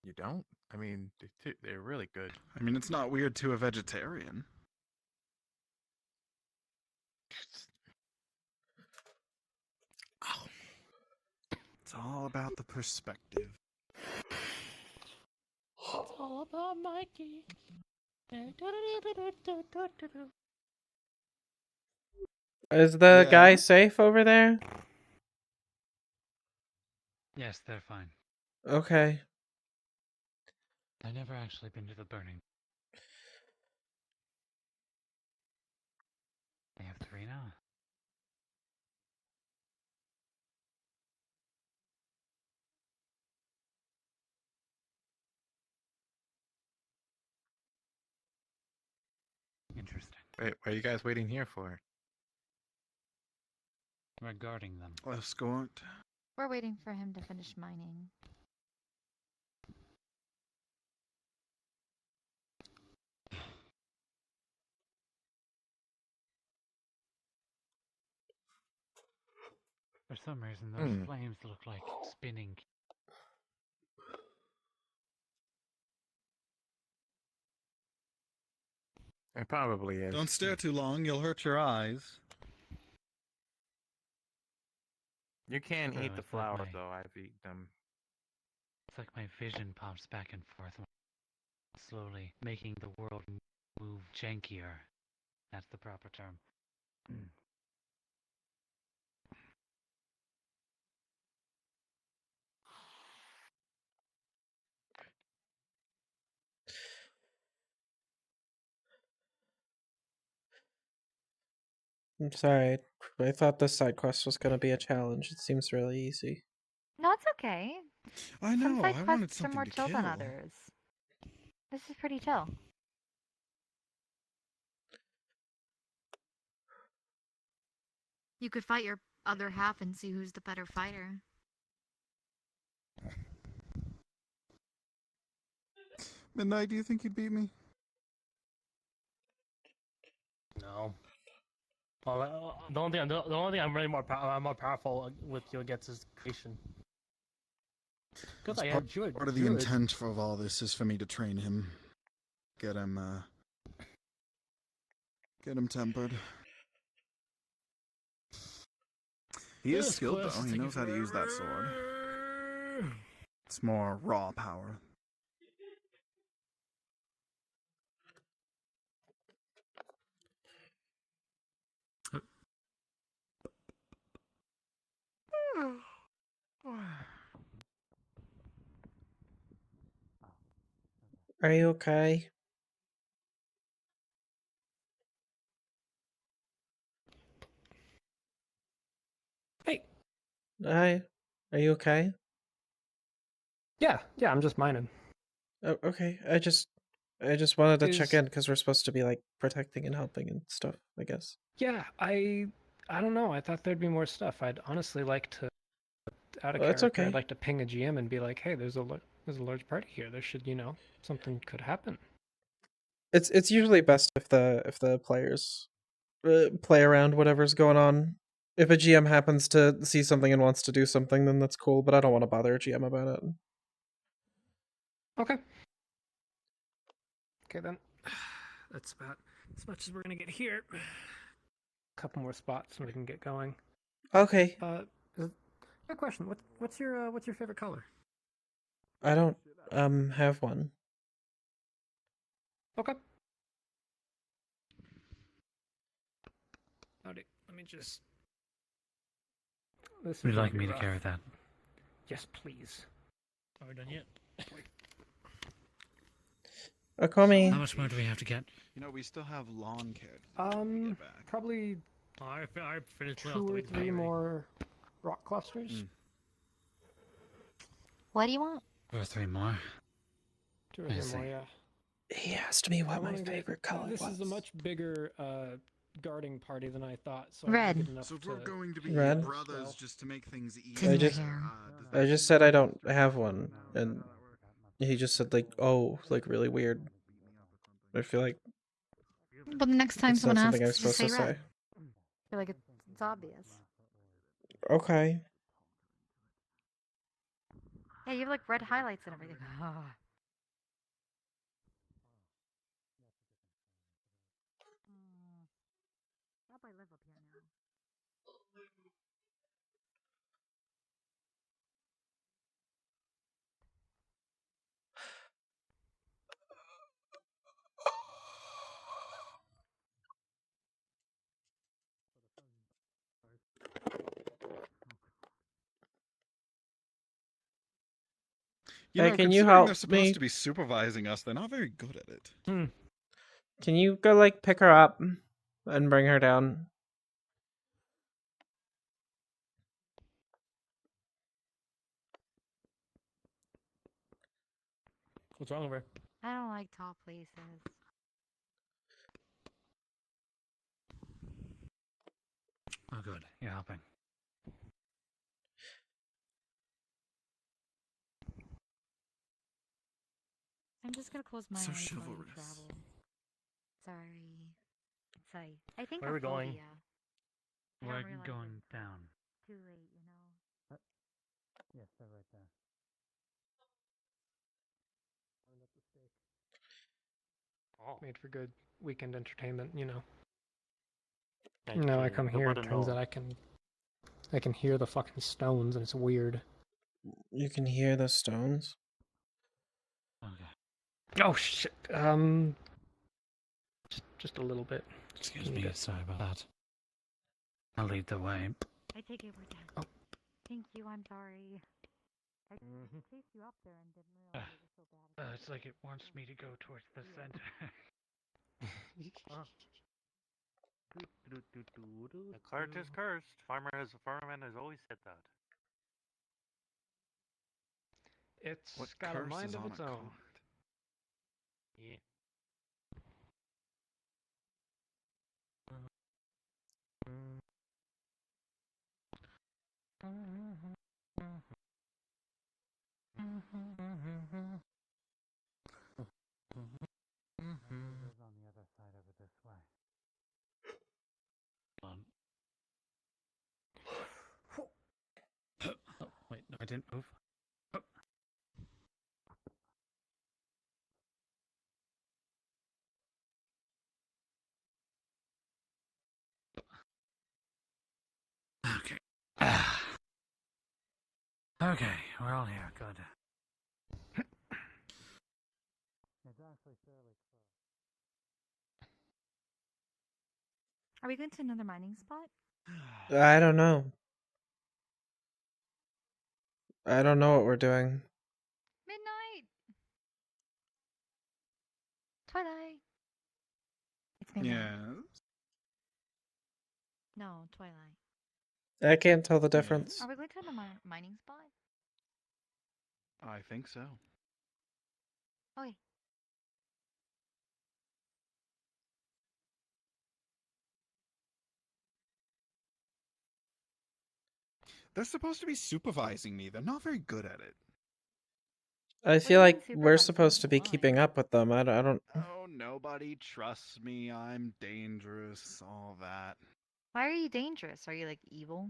You don't? I mean, they're really good. I mean, it's not weird to a vegetarian. It's all about the perspective. It's all about Mikey. Is the guy safe over there? Yes, they're fine. Okay. I've never actually been to the burning. They have 3 now. Interesting. Wait, what are you guys waiting here for? We're guarding them. Escort. We're waiting for him to finish mining. For some reason, those flames look like spinning. It probably is. Don't stare too long, you'll hurt your eyes. You can Oh, eat the it's like flowers, my- though. I've eaten them. It's like my vision pops back and forth, slowly making the world move jankier. That's the proper term. I'm sorry. I thought this side quest was gonna be a challenge. It seems really easy. No, it's okay. I Some know, side I quests wanted are something more to chill kill. than others. This is pretty chill. You could fight your other half and see who's the better fighter. Midnight, do you think you'd beat me? No. Well, the only thing I'm really I'm more powerful with you against is creation. Because I had Druid. Part of the intent of all this is for me to train him. Get him tempered. He is skilled though, he knows how to use that sword. It's more raw power. Are you okay? Hey. Hi. Are you okay? Yeah, I'm just mining. Oh, okay. I just wanted to check Is- in because we're supposed to be like protecting and helping and stuff, I guess. Yeah, I don't know. I thought there'd be more stuff. I'd honestly like to, out of It's character, okay. I'd like to ping a GM and be like, hey, there's a large party here. There should, something could happen. It's usually best if the players play around whatever's going on. If a GM happens to see something and wants to do something, then that's cool. But I don't want to bother a GM about it. Okay. Okay then. That's about as much as we're gonna get here. A couple more spots and we can get going. Okay. Quick question. What's your favorite color? I don't have one. Okay. Howdy. Let me just. This Would is you like gonna me be to carry rough. that? Yes, please. Are we done yet? Akomi. How much more do we have to get? You know, we still have lawn care. Probably I finished 2 or 3 more rock clusters. What do you want? 2 or 3 more. 2 or I 3 see. more, yeah. He asked me I what my wanna get- favorite color This was. is a much bigger guarding party than I thought. So Red. I'm good enough So if we're going to be Red? brothers just to make things easier, I just said I don't have one, and he just said like, oh, like really weird. I feel like But the next time it's someone not something I'm asks, just supposed say to red. say. I feel like it's obvious. Okay. Yeah, you have like red highlights and everything. I live up here now. You Hey, know, can you considering help they're supposed me? to be supervising us, they're not very good at it. Can you go like pick her up and bring her down? What's wrong with her? I don't like tall places. Oh, good. You're helping. I'm just gonna close my So eyes while you chivalrous. travel. Sorry. Sorry. I think Where are we a going? phobia. I We're don't realize going it's down. too late, you know. Yes, they're right there. Made for good weekend entertainment, you know. Thank Now I you. come Good here, to it turns know. out I can hear the fucking stones, and it's weird. You can hear the stones. Okay. Oh shit. Just a little bit. Excuse me. Sorry about that. I'll lead the way. I take it we're done. Thank you, I'm sorry. I chased you up there and didn't realize it was so bad. It's like it wants me to go towards the center. The cart is cursed. Farmerman has always said that. It's What got a curse mind is of on its a own. cart? Yeah. On the other side of it this way. Oh, wait, no, I didn't move. Oh. Okay. Okay, we're all here. Good. It's actually fairly close. Are we going to another mining spot? I don't know. I don't know what we're doing. Midnight! Twilight! It's midnight. Yes. No, Twilight. I can't tell the difference. Are we going to another mining spot? I think so. Okay. They're supposed to be supervising me. They're not very good at it. I feel like we're supposed to be keeping up with them. I don't. Oh, nobody trusts me. I'm dangerous. All that. Why are you dangerous? Are you like evil?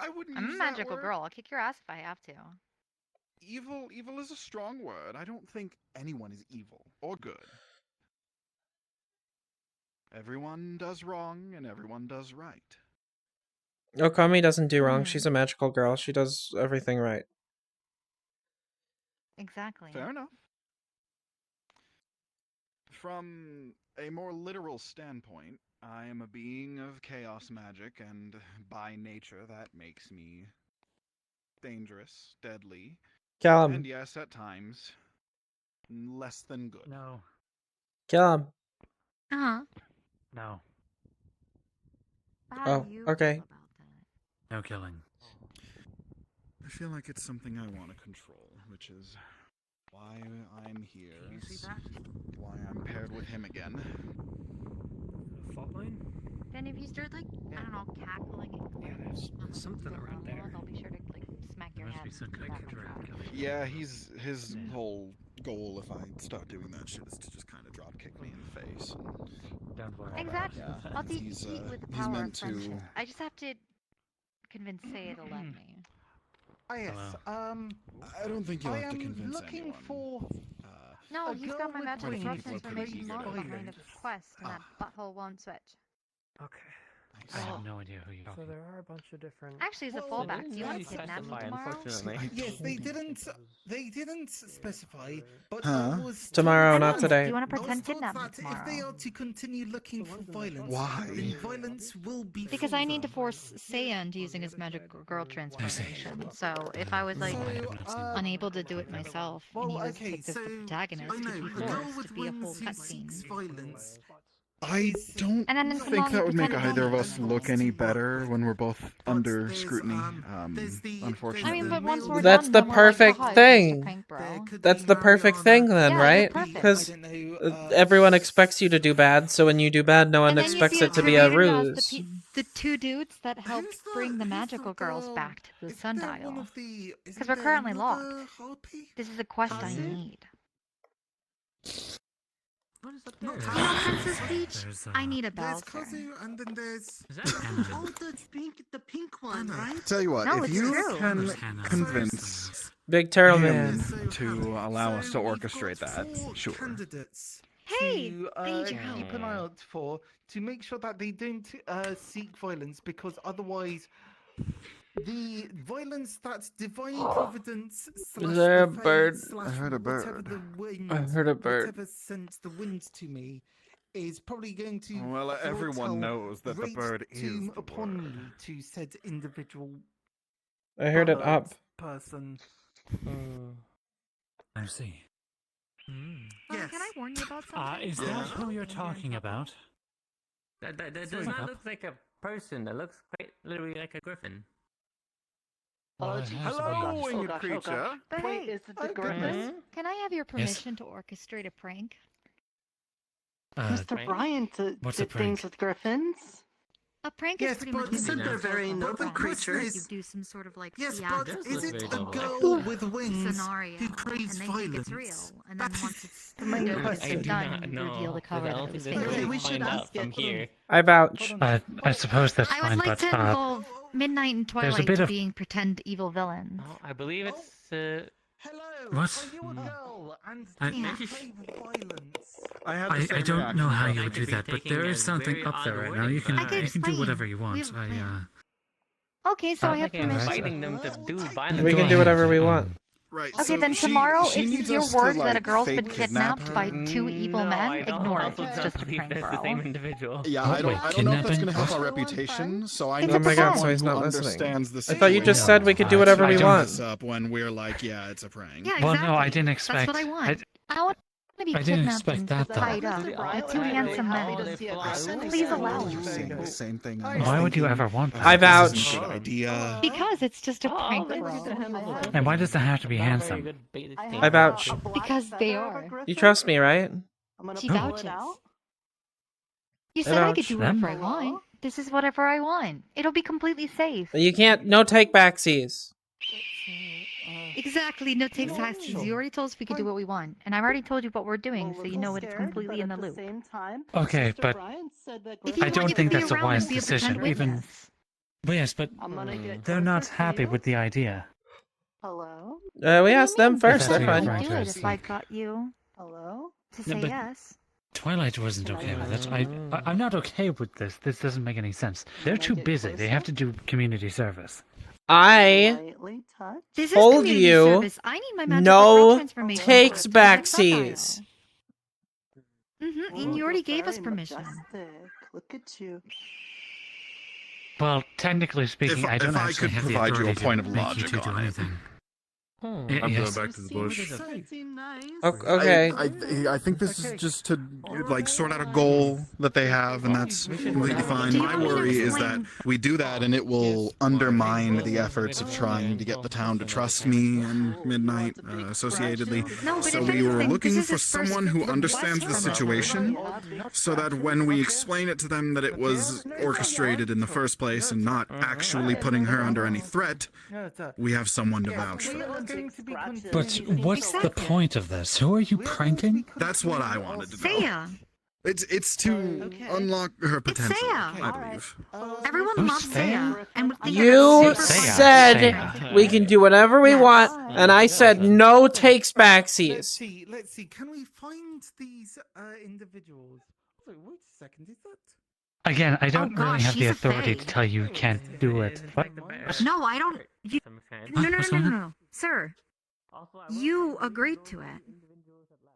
I wouldn't I'm a use that magical word. girl. I'll kick your ass if I have to. Evil is a strong word. I don't think anyone is evil or good. Everyone does wrong and everyone does right. Okami doesn't do wrong. She's a magical girl. She does everything right. Exactly. Fair enough. From a more literal standpoint, I am a being of chaos magic, and by nature that makes me dangerous, deadly, Kill him. and yes, at times, less than good. No. Kill him. Uh-huh. No. How Oh, do you okay. feel about that? No killing. I feel like it's something I want to control, which is why I'm here. Can you see that? Why I'm paired with him again. The fault line? Then if you start like, I don't know, cackling and Yeah, there's something around there. I'll be sure to like smack your There must head. be some kind of trap. Yeah, his whole goal, if I start doing that shit, is to just kind of drop kick me in the face. Don't worry. Exactly. Yeah, I'll teach he's, you with the he's power meant of to. friendship. I just have to convince Saya to let me. Oh yes. I don't think you'll I have to am convince looking anyone. for. No, a he's girl got my with magical quite a few girl people are pretty transformation eager model to- behind his quest, and that butthole won't switch. Okay. I have no idea who you're So talking there are a bunch of different. Actually, as a Well, fallback, do you want to kidnap me tomorrow? Yes, they didn't specify, but I Huh? was Tomorrow, told, not today. Do you want to I was pretend told kidnap me that if tomorrow? they are to continue looking for violence, Why? then violence will be Because for I need to them. force Seiya into using his magical girl transformation. So if I was like unable to do it myself, and he was picked as the protagonist, I know he'd be a girl forced with to be a whole wings who seeks cutscene. violence. I don't And then think Tamami that would make pretended either of to us look any better when we're both under scrutiny. Unfortunately. I mean, but once we're That's done, the then we're like, perfect haha, it's just a thing. prank, bro. That's the perfect thing then, Yeah, right? you're perfect. Because everyone expects you to do bad, so when you do bad, no one And then you'd expects be it to be a upgraded as ruse. the two dudes that helped bring the magical girls back to the sundial. Because we're currently locked. This is a quest I need. You know, Princess Peach, I need a There's Bowser. Kazu, and then there's Oh, the pink one, right? Tell you what, No, if it's you true. can convince Big Turtle him Man to allow us to orchestrate that, sure. candidates Hey, to I need your help. keep an eye out for to make sure that they don't seek violence, because otherwise the violence that's divine providence slash there a the fate bird? slash I heard a whatever bird. the wind, I heard a bird. whatever sent the wind to me is probably going to Well, everyone foretell knows that the great bird is doom the upon word. me to said individual I heard it bird up. person. I see. Can I warn you about something? Is that who you're talking about? That does not look like a person. That looks quite literally like a griffin. Well, it has to be- Hello, winged creature. But Wait, hey, is it the griffin? can I have your permission to orchestrate a prank? Mr. Bryant what's a did things prank? with griffins. A prank Yes, is pretty but much you when said you they're go very for noble friends, creatures. You do some sort of like Yes, but is it a noble. girl with wings scenario, who craves and they think it's violence? real, and then once it's The main done, question. I do done, not you know. reveal the cover I that don't it was think fake. there's Okay, anything we to should find out ask it. from here. I vouch. I suppose that's I would fine, like but to involve Midnight and there's a Twilight bit of- being pretend evil villains. Oh, I believe it's Hello. What? Are you a girl and I- do you crave violence? I don't know how you would do that, but there is something up there right now. You can I could you can do explain. whatever you We want. have a plan. Okay, so I have like permission. inviting them to do violence. We can do whatever we want. Right. Okay, so then she- tomorrow, she if you needs hear us to, word that a like, girl's fake been kidnap kidnapped her? by two evil No, men, I don't ignore it. also It's don't just a believe prank, that's the bro. same individual. Yeah, Oh, I don't wait, know if that's kidnapping? going to help What? our reputation. So I It's need a Oh my god, prank. so he's someone not who listening. understands the I situation. thought you just said we could do whatever we I want. this up when we're like, yeah, it's a prank. Yeah, Well, exactly. no, I didn't That's expect. what I want. I want to be I didn't kidnapped expect and that, though. tied up by two handsome men. Please allow You're it. saying the same thing. Why would you ever want that? I This isn't vouch. a good idea. Because it's just a prank, bro. And why does it have to be handsome? I vouch. Because they are. You trust me, right? She Who? vouches. You said I could vouch. do whatever I want. This is whatever I want. It'll be completely safe. You can't. No take backsies. Exactly, no takes taxes. You already told us we could do what we want, and I've already told you what we're doing, so you know it's completely in the loop. Okay, but If you I want don't you think to be that's a around wise and be a pretend decision. Even witness. well, yes, but they're not happy with the idea. Hello? We asked them first. That's They're what fine. you're Do it if I Interesting. got you Hello? to No, say but- yes. Twilight wasn't okay with it. I'm not okay with this. This doesn't make any sense. They're too busy. They have to do community service. I Lightly touch. This is told community you service. I need my magical girl no transformation takes to protect backsies. Sundial. And you already gave us permission. Look at you. Well, technically speaking, I don't if I actually could have the provide you a authority point to of make you logic two do on it. anything. Hmm. Y- I'm yes. going back to the bush. That seemed nice. Okay. I think this is just to like sort out a goal that they have, and that's completely fine. My worry is that we do that, and it will undermine the efforts of trying to get the town to trust me and Midnight associatedly. No, but So if we were anything, looking this is for his first someone who request understands the from us. situation, so that when we explain it to them that it was orchestrated in the first place and not actually putting her under any threat, we have someone to vouch for. But what's the point of this? Who are you pranking? That's what I wanted to know. Seiya. It's to unlock her potential, Seiya. I believe. Everyone Who's loves Seiya? Seiya. And we think You it's super fun. said Seiya. we can do whatever we want, and I said no takes backsies. Let's see. Can we find these individuals? So, wait a second. Is that? Again, I don't really gosh, have the she's a authority to fae. tell you can't do it. What? No, I don't. You, no, no, no, What's no, going no, on? no, sir. You agreed to it.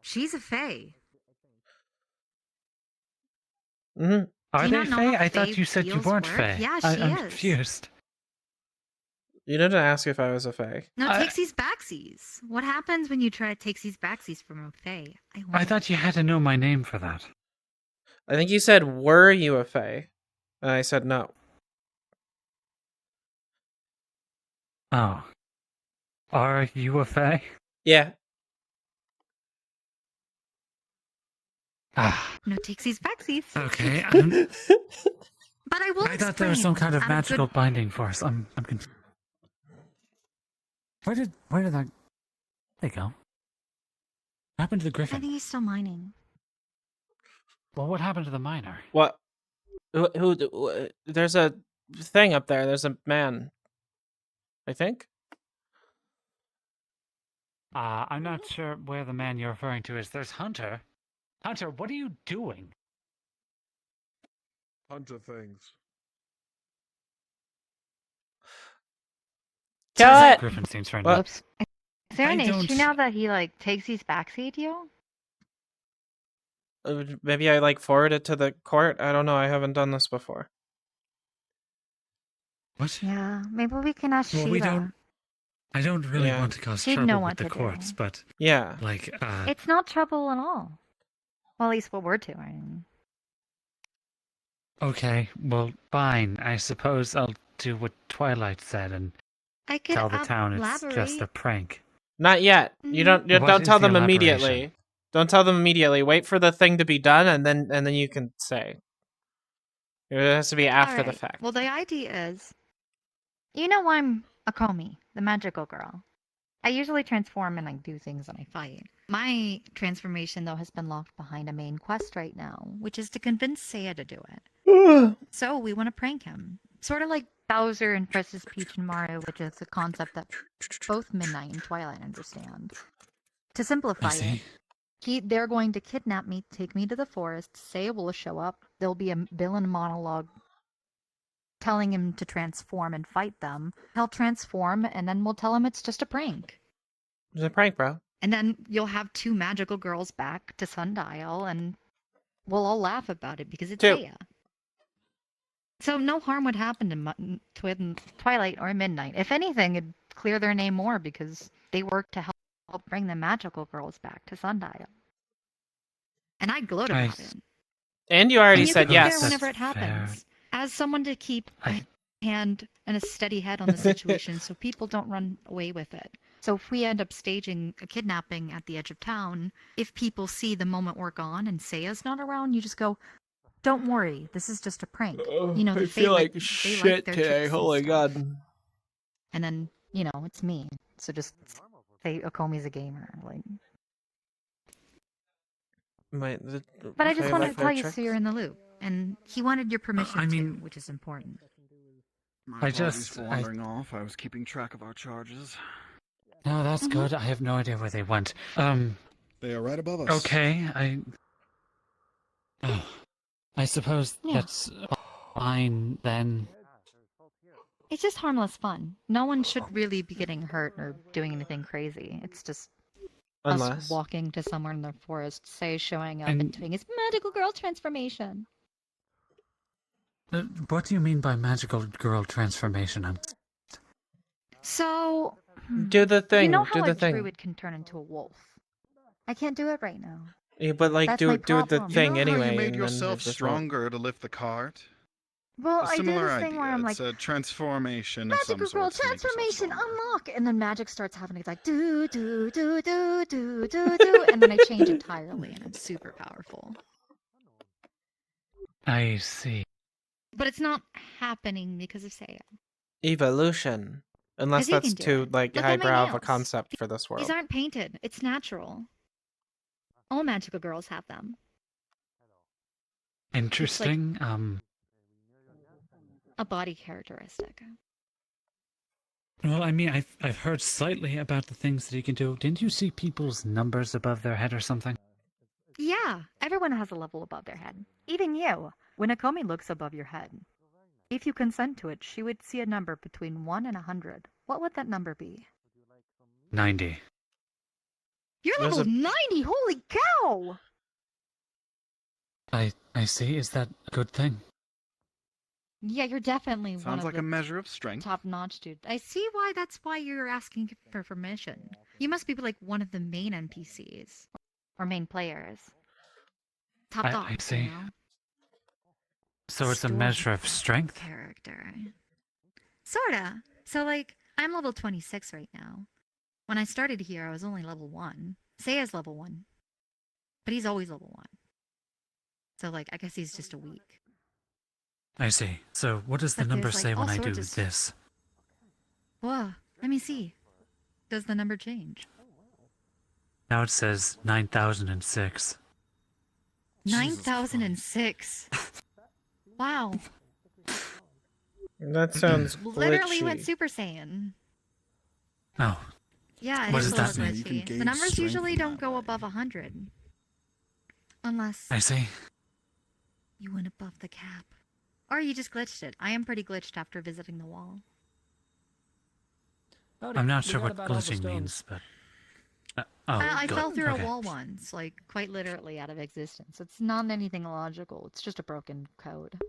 She's a fae. Mm-hmm. Are Do you they not know Fae? how I thought fae you said you feels weren't work? Fae. Yeah, she I'm is. confused. You didn't ask if I was a fae. No, takesies backsies. What happens when you try to takesies backsies from a fae? I thought you had to know my name for that. I think you said, "Were you a fae?" And I said no. Oh. Are you a Fae? Yeah. Ah. No takesies backsies. Okay. But I will I thought there was some kind of magical binding force. I'm confused. Where did that? There you go. What happened to the I griffin? think he's still mining. Well, what happened to the miner? What? There's a thing up there. There's a man. I think. I'm not sure where the man you're referring to is. There's Hunter. Hunter, what are you doing? Hunter things. Cut. Griffin seems friendly. What? Oops. Is there an issue now that he like takes these backseat you? Maybe I forwarded to the court. I don't know. I haven't done this before. What? Yeah, maybe we can ask Well, Sheila. we don't. I don't really Yeah. want to cause She'd know trouble what with the to do. courts, but Yeah. It's not trouble at all. Well, at least what we're doing. Okay, well, fine. I suppose I'll do what Twilight said and I could tell the town it's just a elaborate. prank. Not yet. You don't. You What don't is tell the them immediately. elaboration? Don't tell them immediately. Wait for the thing to be done, and then you can say. It has to be after the Alright, fact. well, the idea is, you know, I'm a Komi, the magical girl. I usually transform and do things and I fight. My transformation, though, has been locked behind a main quest right now, which is to convince Seiya to do it. So we want to prank him. Sort of like Bowser and Princess Peach and Mario, which is a concept that both Midnight and Twilight understand. To simplify it, they're going to kidnap me, take me to the forest, Seiya will show up, there'll be a villain monologue telling him to transform and fight them. He'll transform, and then we'll tell him it's just a prank. It's a prank, bro. And then you'll have two magical girls back to Sundial, and we'll all laugh about it because it's Seiya. So no harm would happen to Twilight or Midnight. If anything, it'd clear their name more because they work to help bring the magical girls back to Sundial. And I gloat about it. And you already And you said can be yes. there whenever it happens. As someone to keep a hand and a steady head on the situation so people don't run away with it. So if we end up staging a kidnapping at the edge of town, if people see the moment we're gone and Seiya's not around, you just go, don't worry, this is just a prank. You know, I they feel like they shit their today. chips Oh and my stuff. god. And then, you know, it's me. So just say Okomi's a gamer. But I just wanted to tell you so you're in the loop. And he wanted your permission too, which is important. My apologies for wandering off. I was keeping track of our charges. No, that's good. I have no idea where they went. They are right above us. Okay, I suppose that's fine then. It's just harmless fun. No one should really be getting hurt or doing anything crazy. It's just us Unless. walking to somewhere in the forest, say showing up and doing his magical girl transformation. What do you mean by magical girl transformation? So, Do the thing. you know how do the a thing. druid can turn into a wolf? I can't do it right now. Yeah, but That's my do the problem. thing You know how anyway. you made and then yourself it just won't- stronger to lift the cart? Well, A I do similar this idea. thing where I'm It's like, a transformation of some magical girl sort. to make yourself transformation stronger. unlock, and then magic starts happening. It's like do do do do do do do, and then I change entirely, and I'm super powerful. I see. But it's not happening because of Seiya. Evolution. Unless 'Cause he that's can do too it. Look at my highbrow of a nails. concept for this world. These aren't painted. It's natural. All magical girls have them. Interesting. A body characteristic. Well, I mean, I've heard slightly about the things that you can do. Didn't you see people's numbers above their head or something? Yeah, everyone has a level above their head. Even you. When Akomi looks above your head, if you consent to it, she would see a number between 1 and 100. What would that number be? 90. You're There's level a- 90! Holy cow! I see. Is that a good thing? Yeah, you're definitely one Sounds of like the a measure of strength. top-notch, dude. I see why that's why you're asking for permission. You must be like one of the main NPCs. Or main players. Top dog, I see. you know? So it's a measure of strength? Character. Sorta. So, like, I'm level 26 right now. When I started here, I was only level 1. Seiya's level 1. But he's always level 1. So, like, I guess he's just a weak. I see. So what does the But number there's, like, say when all I do sorts of this? Whoa, let me see. Does the number change? Now it says 9006. 9006. Wow. That sounds Literally glitchy. went Super Saiyan. Oh. Yeah, it What is does a little that mean? You can glitchy. gauge The numbers strength usually in don't that go above 100. Unless I see. you went above the cap. Or you just glitched it. I am pretty glitched after visiting the wall. I'm not sure what glitching means, but... I good. fell through Okay. a wall once, like quite literally out of existence. It's not anything logical. It's just a broken code.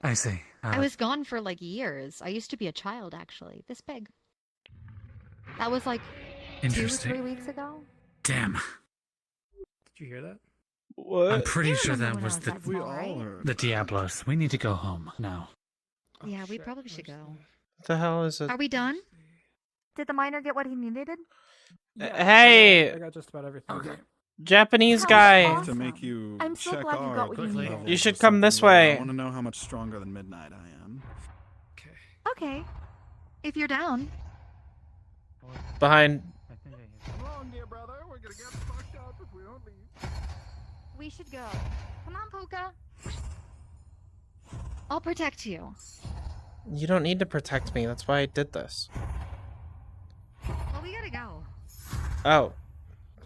I see. I was gone for like years. I used to be a child, actually, this big. That was like 2 or Interesting. 3 weeks ago. Damn. Did you hear that? What? I'm pretty sure remember that when I was was the that small, right? the Diablos. We need to go home now. Yeah, we probably should go. What the hell is it? Are we done? Did the miner get what he needed? Hey, I got just about everything. Okay. Japanese That was guy. awesome. To make you I'm so check glad you our got what you glitch needed. levels You or should come this something, way. I want to know how much stronger than Midnight I am. Okay. If you're down. Behind. Come on, dear brother. We're gonna get fucked up if we don't leave. We should go. Come on, Polka. I'll protect you. You don't need to protect me. That's why I did this. Well, we gotta go. Oh.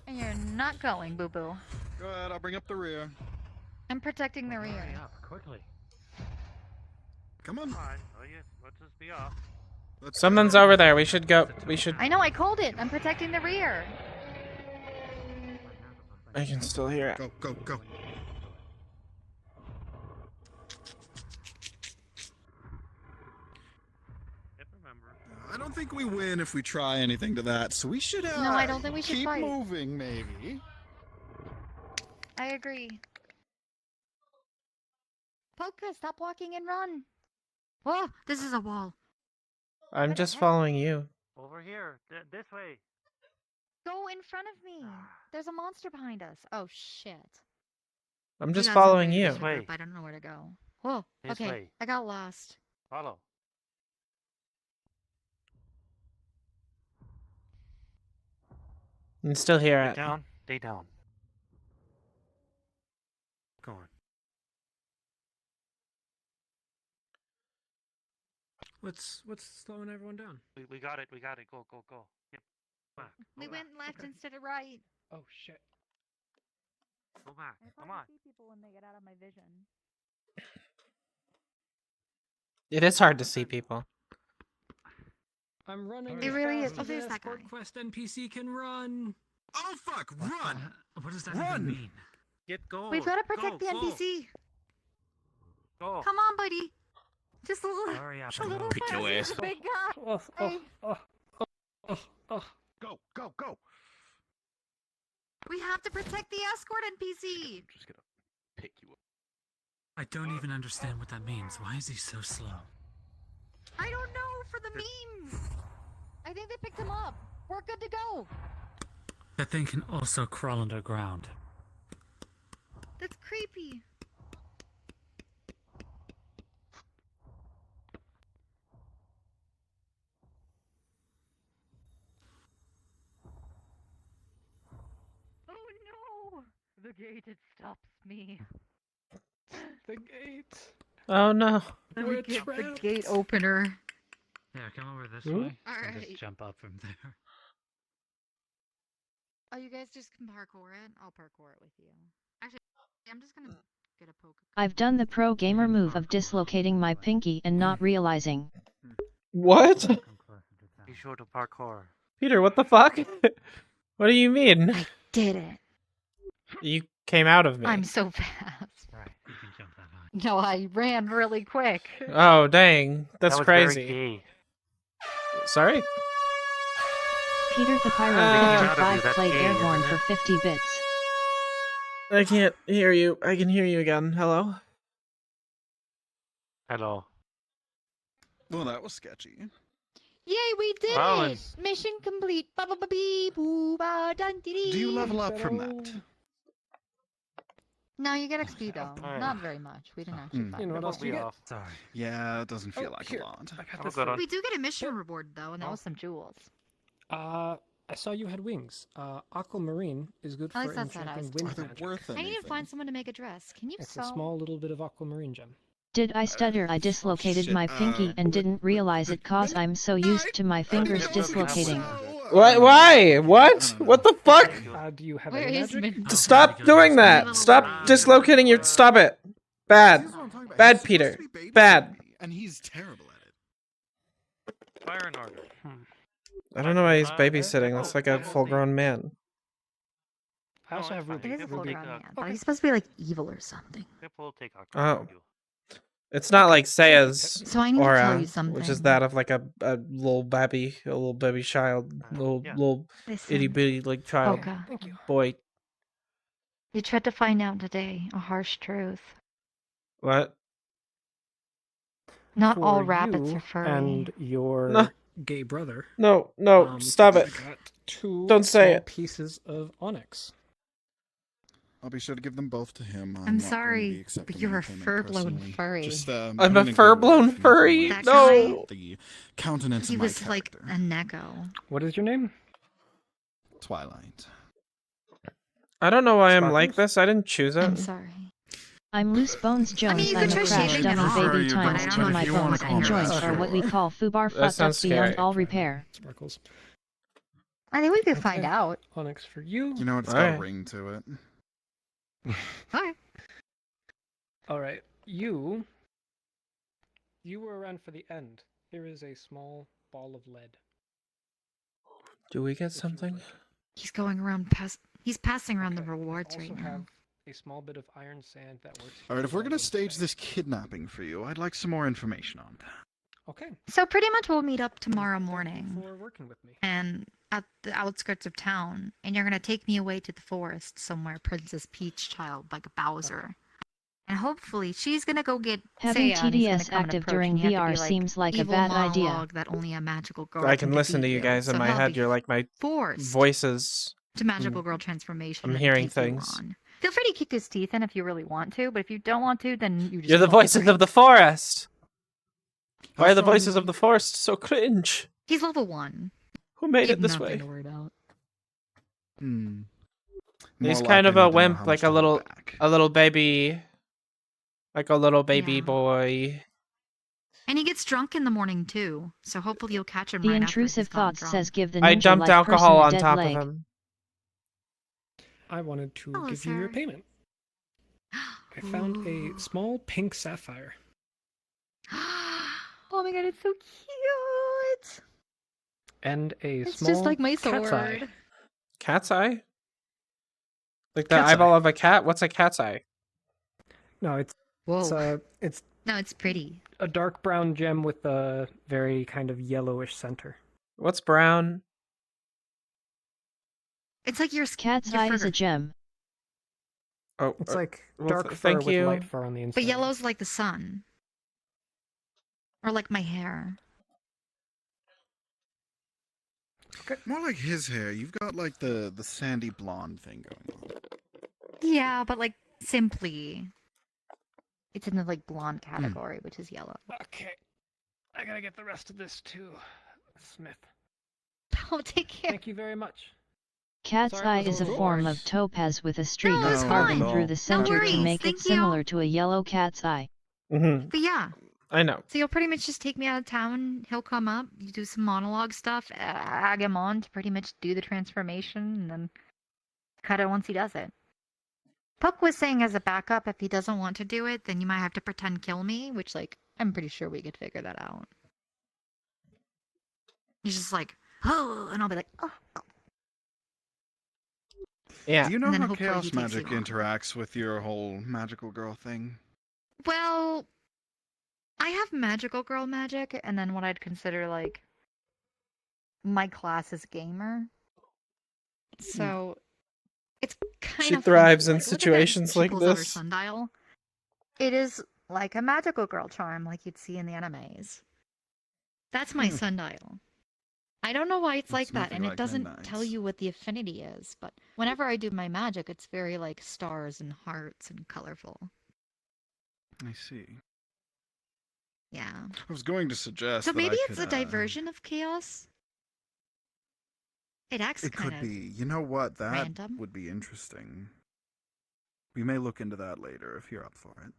And you're not going, boo-boo. Go ahead, I'll bring up the rear. I'm protecting the rear. Hurry up, quickly. Come on. Fine. Oh yes, let's just be off. Someone's over there. We should go. We should. I know, I called it. I'm protecting the rear. I can still hear it. Go, go, go. I don't think we win if we try anything to that, so we should No, I don't think we should keep fight. moving, maybe. I agree. Polka, stop walking and run. Whoa, this is a wall. I'm just following you. Over here, this way. Go in front of me. There's a monster behind us. Oh, shit. I'm just guys following invaded you. the group. I don't know where to go. Whoa, This okay. way. I got lost. Follow. I'm still here. Get down. Stay down. Go on. What's slowing everyone down? We got it. We got it. Go, go, go. Yep. Come on. We Go went back. left instead of right. Oh shit. Go back. Come on. see people when they get out of my vision. It is hard to see people. I'm running. It as really fast is. Oh, as an there's that escort guy. quest NPC can run. Oh fuck! Run! What does that Run! even mean? Get go. We've got to protect the go, NPC. Go. Come on, buddy. Just a little. Hurry up. A little Pick your faster, ass. big guy. Hey, Go, go, go! we have to protect the escort NPC. Just gonna pick you up. I don't even understand what that means. Why is he so slow? I don't know for the memes. I think they picked him up. We're good to go. That thing can also crawl underground. That's creepy. Oh no! The gate, it stops me. The gate. Oh no. Let We're me get the trapped. gate opener. Yeah, come over this Ooh. way. All and right. just jump up from there. Oh, you guys just can parkour it? I'll parkour it with you. Actually, I'm just gonna I've done the pro gamer move of dislocating my pinky and not realizing. What? Be sure to parkour. Peter, what the fuck? What do you mean? I did it. You came out of me. I'm so fast. Right, you can jump that high. No, I ran really quick. Oh, dang. That's That was crazy. Very gay. Sorry? Peter the Pyro Uh, 55 that's played gay, Airborne isn't for it? 50 bits. I can't hear you. I can hear you again. Hello? Hello. Well, that was sketchy. Yay, we did Colin. it! Mission complete. Ba ba ba bee boo ba dun dee dee. Do you level up from that? No, you get XP though. Alright. Not very much. We didn't actually find You know it. what else do you get? Sorry. Yeah, it doesn't feel Oh, like here. a lot. I got Have a this good for one. We do get a mission reward though, and that was some jewels. I saw you had wings. Aquamarine is good At for least that's what I enchanting was wind Are they magic. worth I need to anything? find someone to make a dress. Can you It's sew? a small little bit of aquamarine gem. Did I stutter? I dislocated shit, my pinky and didn't realize it cause I'm so used to my fingers dislocating. What? Why? What? What the fuck? Do you have Where any is magic? Min? Stop doing that! Stop dislocating your. Stop it! Bad. This is what I'm talking about. Bad, He's supposed Peter. to be babysitting Bad. me, and he's terrible at it. Fire in order. I don't know why he's babysitting. That's like a full grown man. I also have It Ruby. is a full Ruby. grown man, but he's supposed to be like evil or something. We'll take Oh. It's not like Saya's So I need to aura, tell you something. which is that of like a little baby child, little Listen, itty bitty like child Polka. boy. You tried to find out today a harsh truth. What? Not For all rabbits you are furry. and your No. gay brother. No, stop it! I got two Don't say small it. pieces of onyx. I'll be sure to give them both to him. I'm not going to be sorry, accepting but you're a any payment full-blown personally. furry. Just, I'm put a in good full-blown word for me furry. for That No. the countenance He of my was like character. a Neko. What is your name? Twilight. I don't know why I'm like Sparkles? this. I didn't choose it. I'm sorry. I'm Loose Bones Jones. you I'm could a try crash shaving dummy it off. baby You times could, 2 but my if you wanna bones call and me joints that, are what we sure. call foobar That fucked up sounds beyond scary. all repair. Sparkles. I think we could Okay. find out. Onyx for you. You know, it's got Alright. a ring to it. Okay. All right, you were around for the end. Here is a small ball of lead. Do we get something? He's going around he's passing around the rewards Also right now. have a small bit of iron sand that works. Alright, if we're going to to stage this kidnapping for you, I'd like some more information on that. Okay. So pretty much we'll meet up tomorrow morning For working with me. and at the outskirts of town, and you're gonna take me away to the forest somewhere, Princess Peach Child, like a Bowser. And hopefully she's gonna go get Having Saya, and he's gonna TDS come and active approach during me. You have to VR be like, seems like a evil bad idea. monologue that only a magical girl I can listen to defeat you guys in so my he'll head. be You're like my forced voices. to magical girl transformation. I'm and hearing take you things. on. Feel free to kick his teeth in if you really want to, but if you don't want to, then you just You're the won't voices break. of the forest. Why How are the strong voices is of the forest so cringe? He's level 1. Who made You it have this nothing way? to worry about. Hmm. He's More kind like of I a need to know wimp, how like much to hold back. a little baby, like a little baby Yeah. boy. And he gets drunk in the morning too, so hopefully you'll catch him The right intrusive after he's gone thoughts drunk. says give the I ninja dumped like alcohol person a on dead top leg. of him. I wanted to Hello, give you your sir. payment. I found a small pink sapphire. Oh my god, it's so cute! And a It's small just like my cat's eye. sword. Cat's eye? Like the Cat's eyeball eye. of a cat? What's a cat's eye? No, it's Whoa. it's No, it's pretty. a dark brown gem with a very kind of yellowish center. What's brown? It's like your Cat's your eye is fur. a gem. Oh, It's like well, dark fur thank with you. light fur on the inside. But yellow's like the sun. Or like my hair. More like his hair. You've got like the sandy blonde thing going on. Yeah, but like simply. It's in the like blonde category, which is yellow. Okay. I gotta get the rest of this to Smith. Oh, take care. Thank you very much. Cat's Sorry, eye it was is a over form yours. of topaz with a streak No, it's carving fine. through the No center to worries, make it thank you. similar to a yellow cat's eye. Mm-hmm. But yeah. I know. So you'll pretty much just take me out of town. He'll come up. You do some monologue stuff. Ag him on to pretty much do the transformation, and then cut it once he does it. Puck was saying as a backup, if he doesn't want to do it, then you might have to pretend kill me, which, like, I'm pretty sure we could figure that out. He's just like, oh, and I'll be like, oh. Yeah. Do you know And then how hopefully he chaos takes magic you on. interacts with your whole magical girl thing? Well, I have magical girl magic, and then what I'd consider, like, my class is gamer. So, it's kind She of thrives funny. in Like, look at situations she like pulls out her this. sundial. It is like a magical girl charm, like you'd see in the animes. That's my sundial. I don't know why it's like that, nothing and it like doesn't Midnight's. tell you what the affinity is, but whenever I do my magic, it's very, like, stars and hearts and colorful. I see. Yeah. I was going to suggest So that maybe I it's could, a diversion of chaos? It acts It kind could of be. You know what? That random. would be interesting. We may look into that later if you're up for it.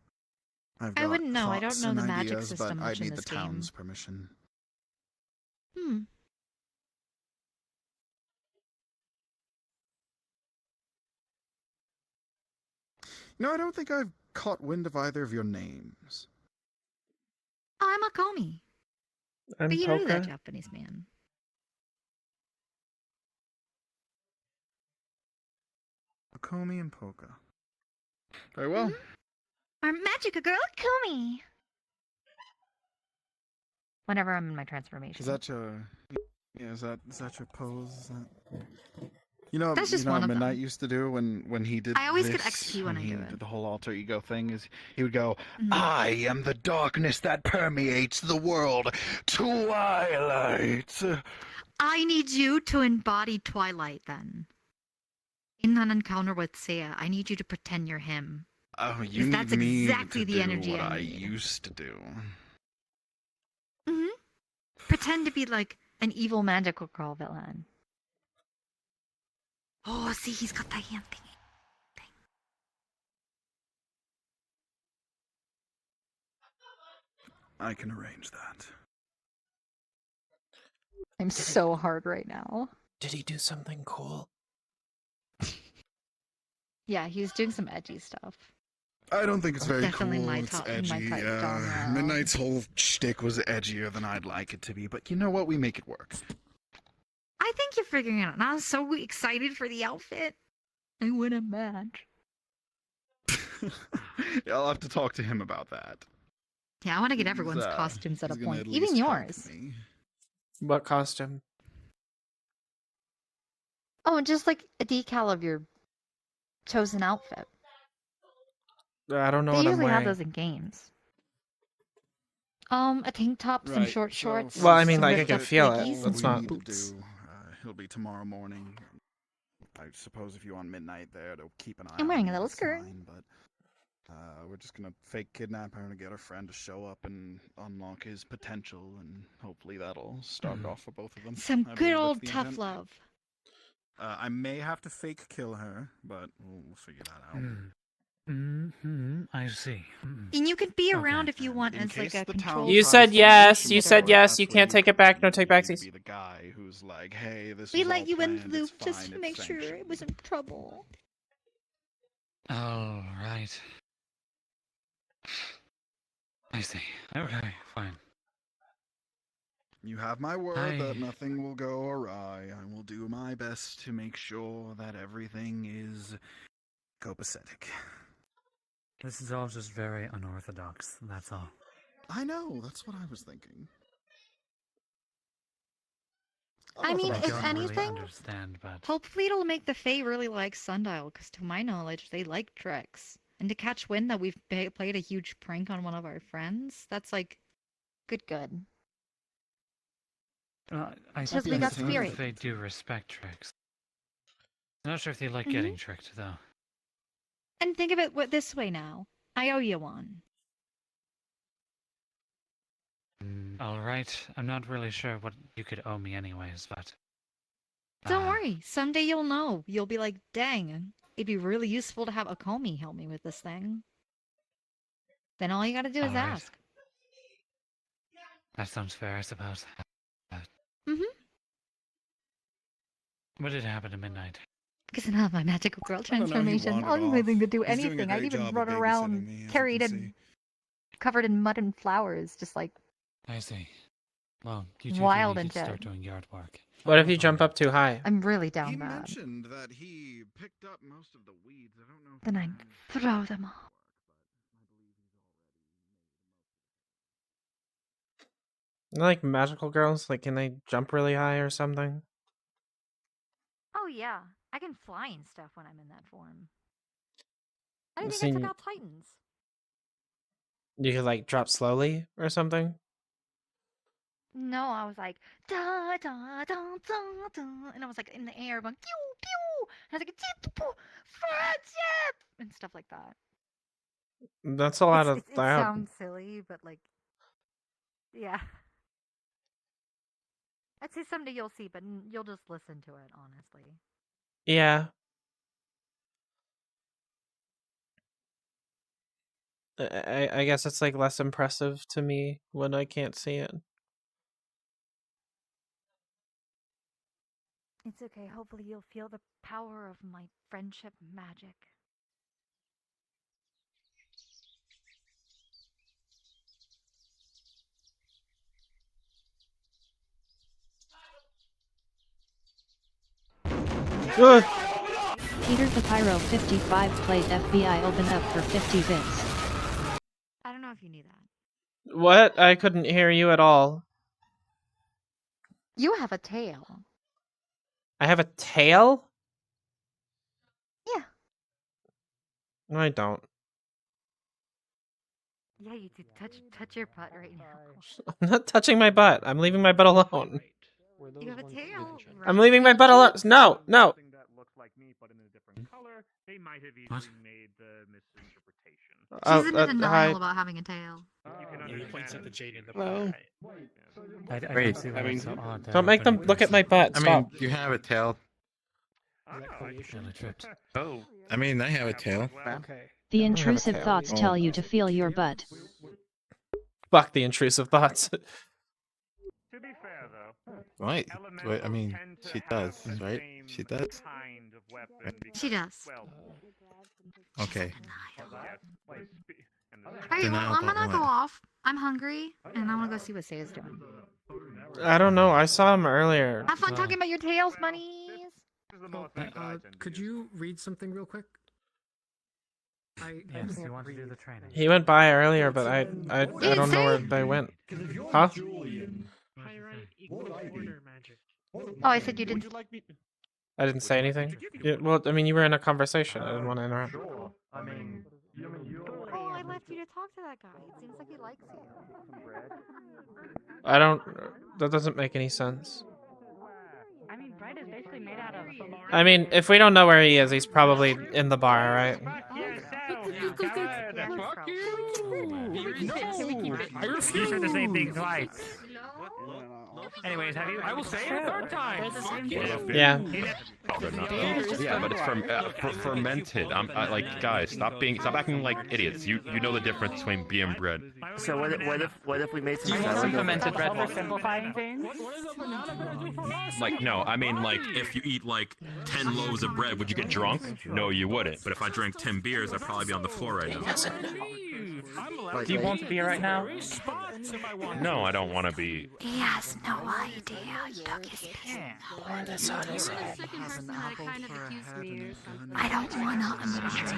I've I got wouldn't know. I don't thoughts know and the magic ideas, system but much I'd in need the this game. town's permission. Hmm. No, I don't think I've caught wind of either of your names. Oh, I'm Akomi. I'm But you know that Poka. Japanese man. Akomi and Poka. Very well. Our magic girl, Akomi. Whenever I'm in my transformation. Is that your... Yeah, is that your pose? Is that... You know, That's just you know one what of Midnight them. used to do when he did I always this, get XP when I he do did it. the whole alter ego thing, is he would go, Mhm. I am the darkness that permeates the world. Twilight. I need you to embody Twilight then. In an encounter with Seiya, I need you to pretend you're him. Oh, you Because need that's me exactly to the do energy what I I need. used to do. Hmm. Pretend to be like an evil magical girl villain. Oh, see, he's got that hand thingy. I can arrange that. I'm so hard right now. Did he do something cool? Yeah, he was doing some edgy stuff. I don't think it's very Definitely cool. my It's top- my edgy. type genre. Midnight's whole shtick was edgier than I'd like it to be, but you know what? We make it work. I think you're figuring it out. And I was so excited for the outfit. I win a match. I'll have to talk to him about that. Yeah, I want to get everyone's He's, costumes at a he's gonna point, at even least help yours. me. What costume? Oh, just like a decal of your chosen outfit. I don't know They what I'm usually have wearing. those in games. A tank top, some Right, short so shorts. for Well, I mean, some like, I ripped can up feel it. Nikes, That's and not- some We need boots. to do, it'll be tomorrow morning. I suppose if you want Midnight there to keep an eye I'm on wearing me, a little that's skirt. fine, but we're just gonna fake kidnap her and get her friend to show up and unlock his potential, and hopefully that'll start it off for both of them. Some I good believe old that's the tough intent. love. I may have to fake kill her, but we'll figure that out. I see. And you can be around if you want In as like case a the control. town You tries said to yes. push You him said forward, yes. that's You where can't take come it back. in. No take You need to backsies. be the guy who's like, hey, this We was let all you in planned, the loop it's just fine, to it's make sure it sanctioned. was in trouble. All right. I see. Okay, fine. You have my word I- that nothing will go awry. I will do my best to make sure that everything is copacetic. This is all just very unorthodox, that's all. I know, that's what I was thinking. I mean, I if don't really anything, understand, but hopefully it'll make the Fae really like Sundial, because to my knowledge, they like tricks. And to catch wind that we've played a huge prank on one of our friends, that's like, good. I Because we got suppose spirit. they do respect tricks. I'm not sure if they like Mm-hmm. getting tricked, though. And think of it this way now. I owe you one. All right. I'm not really sure what you could owe me anyways, but... Don't worry. Someday you'll know. You'll be like, dang, it'd be really useful to have Akomi help me with this thing. Then all you gotta do is All right. ask. That sounds fair, I suppose. Mm-hmm. What did happen at midnight? Because I don't have my magical girl I don't know, he transformation. I wandered don't even off. think to do He's doing a anything. I'd great even job run of around babysitting me, as you carried can and see. covered in mud and flowers, just like I see. Well, you two wild need and to start shit. doing yard work. What if you jump up too high? I'm really down He bad. mentioned that he picked up most of the weeds. I don't know if Then I'd throw them all. Like magical girls, like can they jump really high or something? Oh yeah, I can fly and stuff when I'm in that form. I didn't I've think I took seen- out Titans. You could like drop slowly or something. No, I was like da da da da da, and I was like in the air going pew pew, and I was like friendship and stuff like that. That's a lot of It that. sounds silly, but like, yeah. I'd say someday you'll see, but you'll just listen to it, honestly. Yeah. I guess it's like less impressive to me when I can't see it. It's okay. Hopefully, you'll feel the power of my friendship magic. Peter the Pyro 55 played FBI open up for 50 bits. I don't know if you knew that. What? I couldn't hear you at all. You have a tail. I have a tail? Yeah. No, I don't. Yeah, you do. Touch your butt right now. I'm not touching my butt. I'm leaving my butt alone. You have a tail. I'm leaving my butt alone. No, no. They might have What? easily made the misinterpretation. She's in denial hi. about having a tail. Yeah, he points at the jade in the Well. I Wait, don't see why I mean, it's so odd. Don't make them look at my butt. I Stop. mean, you have a tail. Really tripped. Oh. I mean, I have a tail. Okay. The don't have a intrusive tail. thoughts tell you to feel your butt. Fuck the intrusive thoughts. To be fair, though, Right. Wait, I mean, tend to she have does, the right? same She does. kind of weapon She because, does. well, Okay. Alright, well, Denial I'm about gonna go what? off. I'm hungry, and I wanna go see what Saya's doing. I don't know. I saw him earlier. Have fun talking about your tails, bunnies. Could you read something real quick? I Yes, can't you want to read. do the training. He went by earlier, but I don't know where they went. Huh? Oh, I said you didn't. I didn't say anything. Yeah, well, I mean, you were in a conversation. I didn't want to interrupt. Oh, I left you to talk to that guy. It seems like he likes you. I don't. That doesn't make any sense. I mean, bread is basically made out of. I mean, if we don't know where he is, he's probably in the bar, right? Fuck you! I refuse. You said the same thing twice. Anyways, have you? I will say it a third time. Yeah. Oh, they're not though. Yeah, but it's fermented. Like, guys, stop acting like idiots. You know the difference between beer and bread. So what if we made some Do you want some sourdough fermented bread? bread for simplifying things? Like, no, I mean, like, if you eat like 10 loaves of bread, would you get drunk? No, you wouldn't. But if I drank 10 beers, I'd probably be on the floor right now. Do you want to be right now? No, I don't want to be. He has no idea you took his piece. That's on his head. I don't wanna. I'm gonna drink it.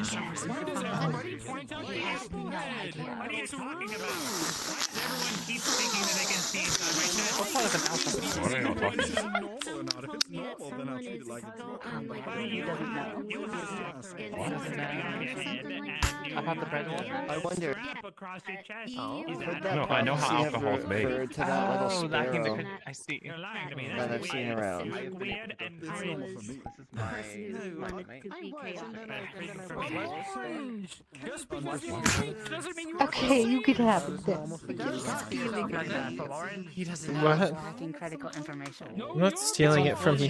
He has no idea. What are you talking about? Everyone keeps thinking that they can see inside my chest. What are you talking Is it normal or not? If it's normal, then I'll treat it like it's normal. About the bread one? I wonder. Across your chest. No, I know how alcohol is made. To that little sparrow I see. You're lying to me. that I've seen around. Weird and Okay, you could have this. What? critical information. I'm not stealing it from you.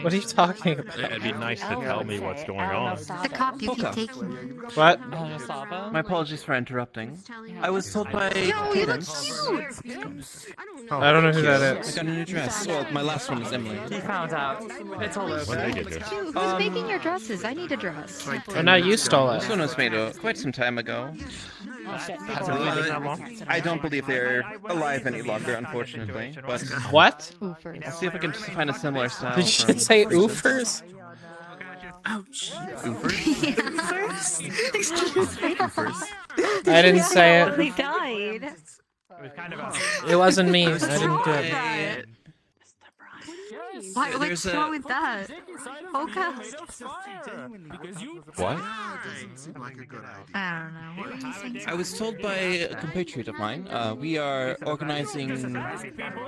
What are you talking about? It'd be nice to tell me what's going on. The cop you keep taking. What? My apologies for interrupting. I was told told by Cadence. I don't know who that I is. got a new dress. Well, my last one was Emily. He found out. It's all over. When did they get this? Who's making your dresses? I need a dress. Oh, now you stole it. This one was made quite some time ago. Has it really been that long? I don't believe they're alive any longer, unfortunately. But What? I'll see if I can find a similar style. Did you just say oofers? Ouch. I didn't say it. They died. It wasn't me. I didn't do it. What's There's a- wrong with that? Polka? What? I don't know. What were you saying? I was told by a compatriot of mine, we are organizing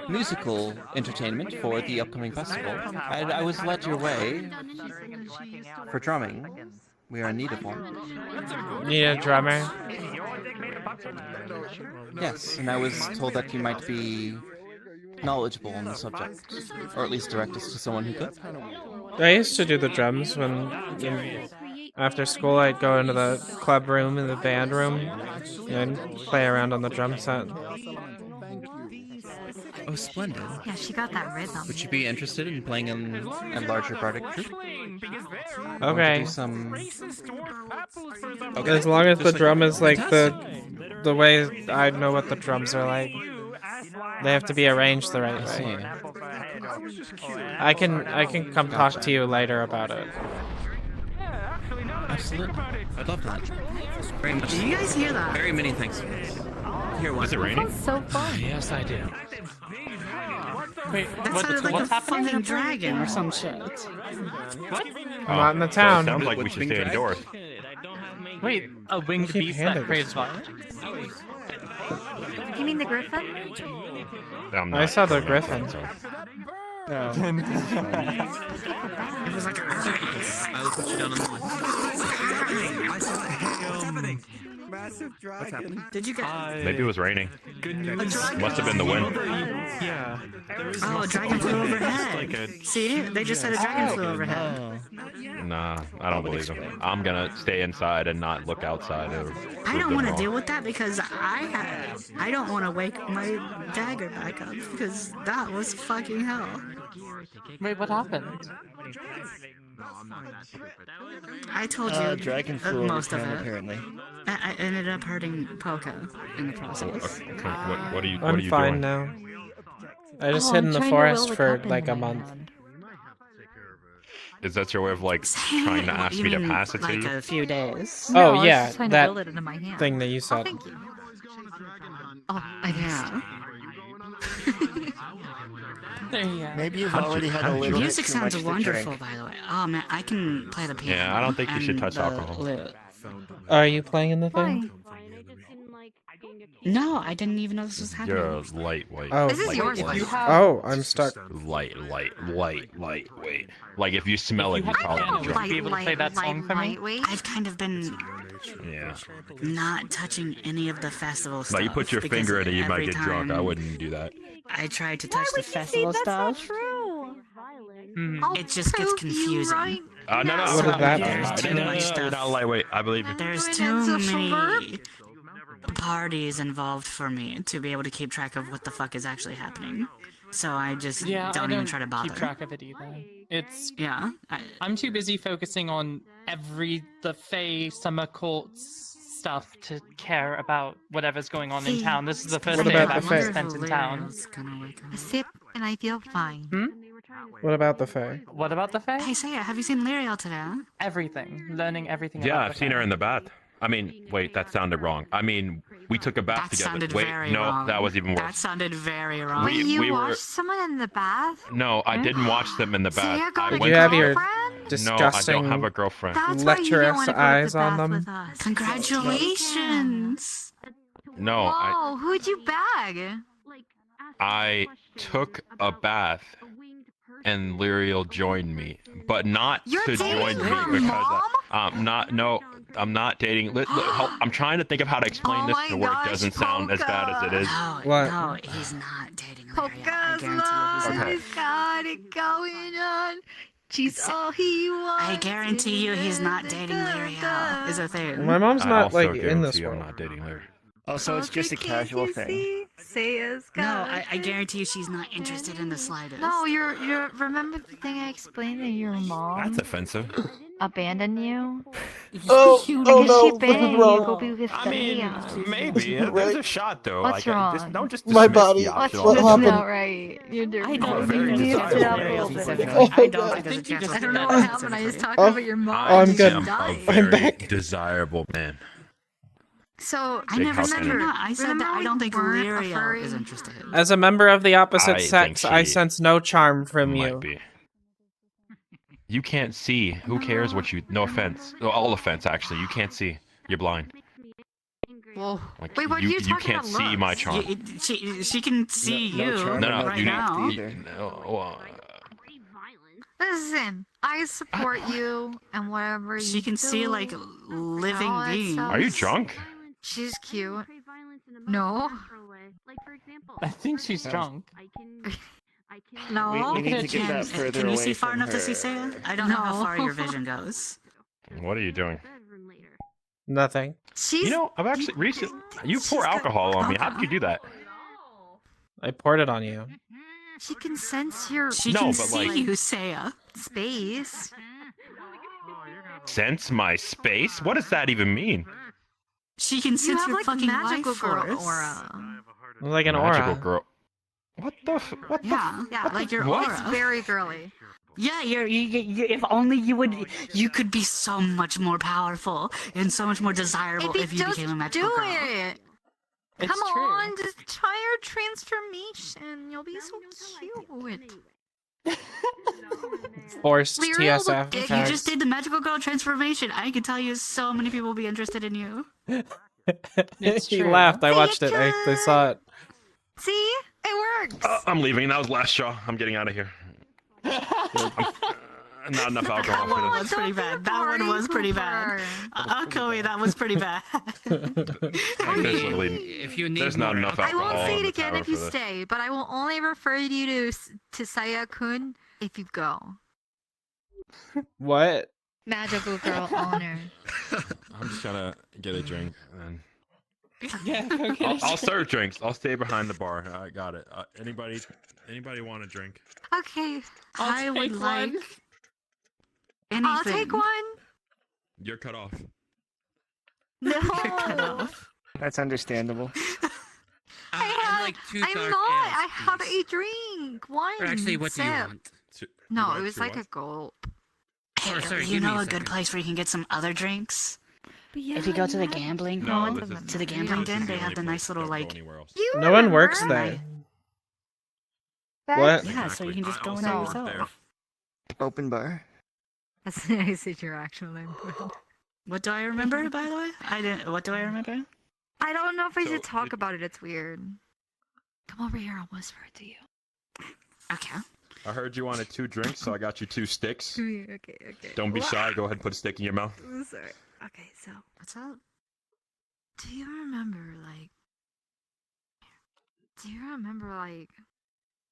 musical entertainment for the upcoming festival, and I was led your way for drumming. We are in need of one. Need a drummer? Yes, and I was told that you might be knowledgeable on the subject, or at least direct us to someone who could. I used to do the drums after school. I'd go into the club room and the band room and play around on the drum set. Oh, splendid. Yeah, she got that rhythm. Would you be interested in playing in a larger bardic troupe? Okay. Do some... As long as the Just drum is like Fantastic. the way I know what the drums are like. They have to be arranged the right way. I can come talk to you later about it. Absolutely. I'd love that. Very much. Do you guys hear that? Very many thanks. Here, Is it raining? So fun. Yes, I do. Wait, That sounded like what's a happening? fucking dragon or some shit. What? I'm not in the town. So it sounds like we Which should wing stay drag? indoors. Wait, a winged Keep beast handing that creates fire? You mean the griffin? I'm I not saw the sure. griffin. It was like I will put you down on the list. I saw what's happening? Massive dragon. Did you get? Maybe it was raining. Good A news. dragon? Must have been the wind. Yeah. Oh, a dragon flew overhead. See, they just said a dragon flew overhead. Nah, I don't believe him. I'm gonna stay inside and not look outside. I don't want to deal with that because I don't want to wake my dagger back up because that was fucking hell. Wait, what happened? I told you Dragon flew over most of town, it. apparently. I ended up hurting Polka in the process. Okay, what are you I'm doing? fine now. I just Oh, hid I'm in the trying to forest will the for cup in like a my month. hand. Is that your way of like trying to ask You me to mean pass it to like you? a few days? No, I Oh was yeah, just trying to that build it into my hand. thing that you Oh, said. thank you. Oh, I guess. There you go. Maybe you've How did you- already had how a did you- little bit Music too sounds much to wonderful, drink. by the way. Oh man, I can play the piano. Yeah, I don't think you should and touch the alcohol. lute. Are you playing in the Why? thing? No, I didn't even know this was happening. You're lightweight. Oh. This is yours, lightweight. buddy. Oh, I'm stuck. Lightweight. Like if you smell it, you probably piano, be would drunk. you be able to play that song for me? Lightweight. I've kind of been Yeah. not touching any of the festival stuff. Like you put your because finger in it, you might every get drunk. I time wouldn't do that. I tried to touch Why the would you say festival that's not stuff. true? Hmm. Oh, I'll It just gets prove you confusing. right No. now. What did that There's mean? too much You're stuff. not lightweight. I believe you. There's Doing too it so many parties involved for me to be able to keep track of what the fuck is actually happening. So I just Yeah, don't I even try to bother. keep track of it either. It's Yeah. I'm too busy focusing on the Fae summer courts stuff to care about whatever's going on in See, town. This is the first What day about I've the actually Fae? spent in town. A sip and I feel fine. What about the Fae? What about the Fae? Hey, Saya, have you seen Lyriel today? Everything. Learning everything Yeah, about I've the seen Fae. her in the bath. I mean, wait, that sounded wrong. I mean, we took a bath That together. sounded Wait, very no, wrong. that was even That worse. sounded very wrong. Wait, you we were- watched someone in the bath? No, I didn't watch them in the So bath. you got I a went You have your girlfriend? No, I disgusting don't have a girlfriend. That's why you didn't lecherous want to go to eyes the on bath them. with us. Congratulations! No, Whoa, who'd you bag? I took a bath and Lyriel joined me, but not You're to dating join me her because mom? I'm not dating. I'm trying to think of how to explain Oh this my to where it gosh, doesn't sound as bad as it is. No, What? no, he's not dating Lyriel. I Polka's guarantee you he's mom not. has got it going on. She's all he wants. I guarantee you he's not dating Lyriel. Is a thing. My mom's I not also like in this guarantee I'm world. not dating Lyriel. Oh, so it's just a casual thing. Saya's No, I guarantee you she's not interested in the slightest. No, you're. Remember the thing I explained that your mom That's offensive. abandoned you? Oh, Because oh she no, this is banned you wrong. go be with I mean, Saya. maybe there's a shot though. What's like, wrong? don't just My dismiss body. the option. What That's happened? not right. You're doing. I'm very You lift it up a desirable. little bit. Oh, I don't God. think there's a chance. I don't know what happened. I was talking Oh, about your mom. I I'm good. am a I'm very back. desirable man. So I Big never house said energy. you're not. I said that I don't think Lyria is interested. As a member of the opposite I sex, think I she sense no charm from Might you. be. You can't see. Who cares what you? No offense. Oh, all offense, actually. You can't see. You're blind. Whoa. Like, Wait, what are you talking can't about? see my Looks? charm. She can see No you charm, No, right you now. need. Listen, I support you and whatever you She can see like living all that beings. stuff. Are you drunk? She's cute. No. I think she's drunk. No. We need to get that Can you see far enough to see Saya? I don't know how far your vision goes. What are you doing? Nothing. You know, I've actually recently. You pour alcohol on me. How did you do that? I poured it on you. She can sense your. She No, can but, see like- you, Saya. Space. Sense my space? What does that even mean? She can You sense have your like fucking magical life girl force. aura. Like an Magical aura. girl. What the? What Yeah, Yeah, like like your what? aura. It's very girly. Yeah, if only you could be so much more powerful and so much more desirable if you just became a magical do girl. it. It's Come true. on, just try your transformation. You'll be so cute. Forced Lyria TSF. looked If you tags. just did the magical girl transformation, I can tell you so many people will be interested in you. It's He true. laughed. I watched it. I saw it. See? It works. I'm leaving. That was last straw. I'm getting out of here. Not enough alcohol That one for was Don't pretty be a bad. That one was pretty bad. Koei, that was pretty bad. Officially, If you need there's not more enough I alcohol. won't say in it the again tower if you for this. stay, but I will only refer you to Saya-kun if you go. What? Magical girl owner. I'm just trying to get a drink. And Yeah, go get a I'll serve drinks. I'll stay behind the bar. I got it. Anybody want a drink? Okay. I would take like one. anything. I'll take one. You're cut off. No. That's understandable. I'm like two I'm dark not. ales, I have please. a drink. One. Or actually, what do you sip. want? No, it was like a gulp. Hey, Oh, sorry, you give me know a a good second. place where you can get some other drinks? Yeah, If you go to the have- gambling No, hall, this is- to the gambling den, they have the nice little like. You No one works remember? there. That's- What? Yeah, so you can just go in also there work yourself. Open bar. That's I said your actual name. What do I remember, by the way? I didn't. What do I remember? I don't know if I should So, talk about it. It's weird. Come over here. I'll whisper it to you. Okay. I heard you wanted 2 drinks, so I got you 2 sticks. Come here. Okay. Don't be Wha- shy. Go ahead and put a stick in your mouth. I'm sorry. Okay, so What's up? do you remember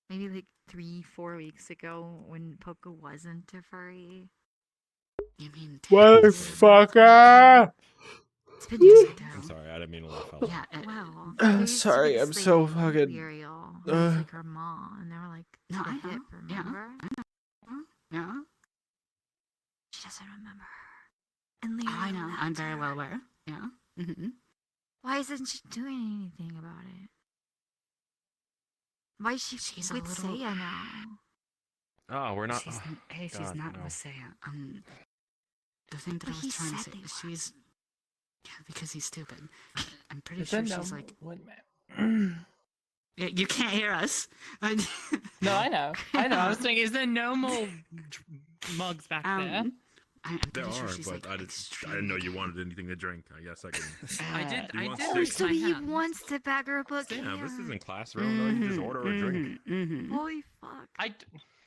maybe like 3-4 weeks ago when Poco wasn't a furry? You mean Motherfucker! It's been years ago. I'm sorry. I didn't mean to laugh out loud. Yeah. Wow. Sorry, I'm so fucking. Cereal. It was like her mom, and they were like, No, I "Hip, know. Yeah. remember?" Yeah. She doesn't remember her. And Lyra I know. left I'm very her. well aware. Yeah. Mm-hmm. Why isn't she doing anything about it? Why is she's She's a with little- Saya now? Oh, we're not. She's God, not no. with Saya. The thing that But I he was trying to said say they is she's. Yeah, because he's stupid. I'm pretty Is sure that she's no- like. what, man? Yeah, you can't hear us. No, I know. I was thinking, is there no more mugs back there? I'm There pretty sure are, she's but like I didn't know you wanted anything to drink. I guess I can. I did. You I want did. Oh, sticks? so my he hand. wants to bag her a book. Damn, this Yeah. isn't classroom. No, you just order a drink. Mm-hmm. Holy fuck.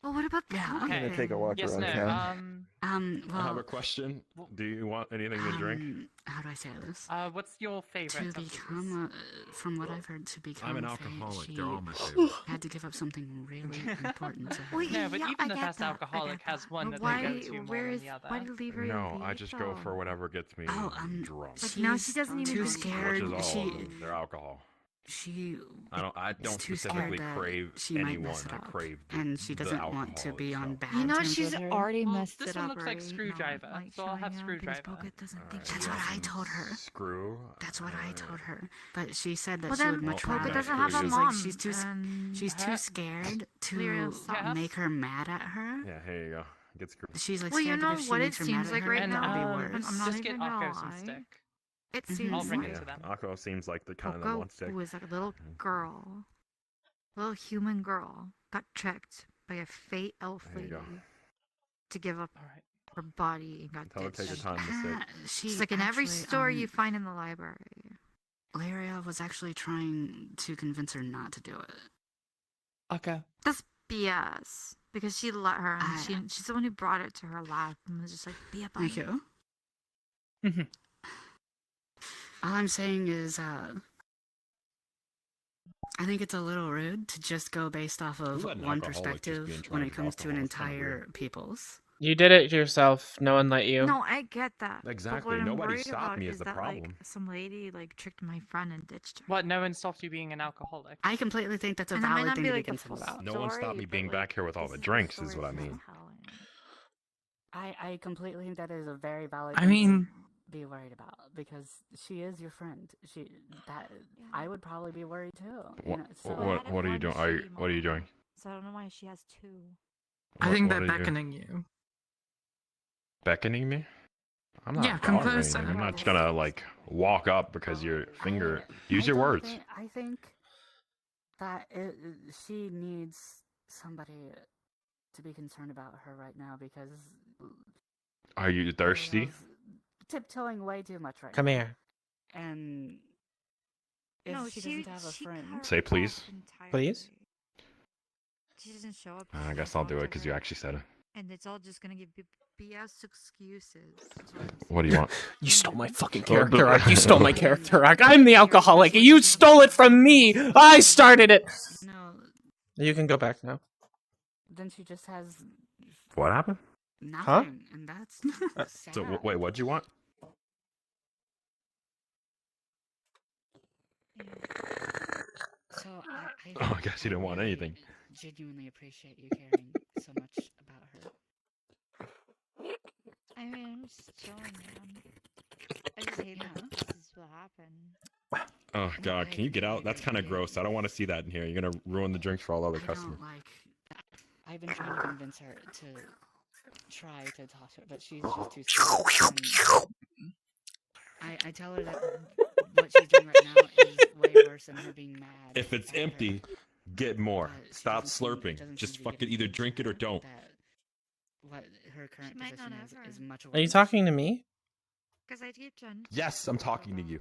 Well, what about the Yeah. I'm gonna take a walk Yes, around no. town. Well, I have a question. Do you want anything to drink? How do I say this? What's your favorite? To become, from what I've heard, to become I'm an a Fae, alcoholic. she They're all my favorite. had to give up something really important to her. Wait, No, but yeah, I even the get best that, I alcoholic get has that. one But that they go to more where than is the other. why do you leave her? No, I just go for whatever gets me drunk. Like now she doesn't even too drink scared. Which is all She of them. They're alcohol. she I don't too specifically scared that crave she might anyone. mess it I up, crave and she the doesn't alcohol want to be on bad You know, terms she's with her. already messed This it one up. looks like right? Screwdriver, Not, like, so I'll have showing up, Screwdriver. because Pocket doesn't think That's she's what I awesome. told her. Screw. That's what I told her. But she said that Well, she then would much Pocket rather. doesn't have a she's mom, like she's too and she's too scared to Lyria make her mad at her. Yeah, here you go. Get screwed. She's like Well, you scared know that if she what it makes her mad seems at like her, right it'll now. be I'm worse. not Just get even gonna Akko some lie. stick. It seems I'll bring like it to them. Akko seems like the kind that Poco wants to. was a little girl, little human girl, got tricked by a fate elf There you lady go. to give up her body and got Tell her to take your ditched. time to stick. She's like in every story you find in the library. Lyria was actually trying to convince her not to do it. Okay. That's BS because she let her, and she's the one who brought it to her lap and was just like, "Be a bunny." Thank you. All I'm saying is, I think it's a little rude to just go based off of Who let an one alcoholic just be in perspective charge when it of comes to an alcohol? It's kinda entire weird. people's. You did it yourself. No one let you. No, I get that. Exactly, But what I'm nobody worried stopped about me is is the that, problem. Like, some lady like tricked my friend and ditched her. What? No one stopped you being an alcoholic. I completely think that's a And it might valid not thing be to be like the concerned full about. No one stopped me story, being but, back here with all this the is drinks, is story what I she's mean. telling. I completely think that is a very valid. I thing mean- to be worried about because she is your friend. I would probably be worried too. You know, so What are you doing? What are you doing? So I don't know why she has two. I think What they're are you- beckoning you. Beckoning me? I'm not Yeah, come bothering you. closer. I'm not just gonna like walk up because your finger. Use your words. I think that she needs somebody to be concerned about her right now because Are you thirsty? tiptoeing way too much right Come now. here. And if No, she she- doesn't have a she friend, cut Say please. Please? She doesn't show up. I guess I'll do it because you actually said it. And it's all just gonna give BS excuses. What do you want? You stole my fucking Oh, character arc. You stole my character arc. I'm the alcoholic. You stole it from me. I started it. no, You can go back now. then she just has What happened? nothing, and that's sad. So wait, what'd you want? So I Oh, I guess you didn't want anything. genuinely appreciate you caring so much about her. I mean, I'm just chilling, man. I just hate that this is what happened. Oh God, can you get out? That's kind of gross. I don't want to see that in here. You're gonna ruin the drinks for all other customers. I've been trying to convince her to try to talk to her, but she's just too scared. And I tell her that what she's doing right now is way worse than her being mad. If it's empty, get more. Stop slurping. Just fucking either drink it or don't. What her current might not position ever. is much worse. Are you talking to me? Because I keep trying to Yes, I'm talking to you.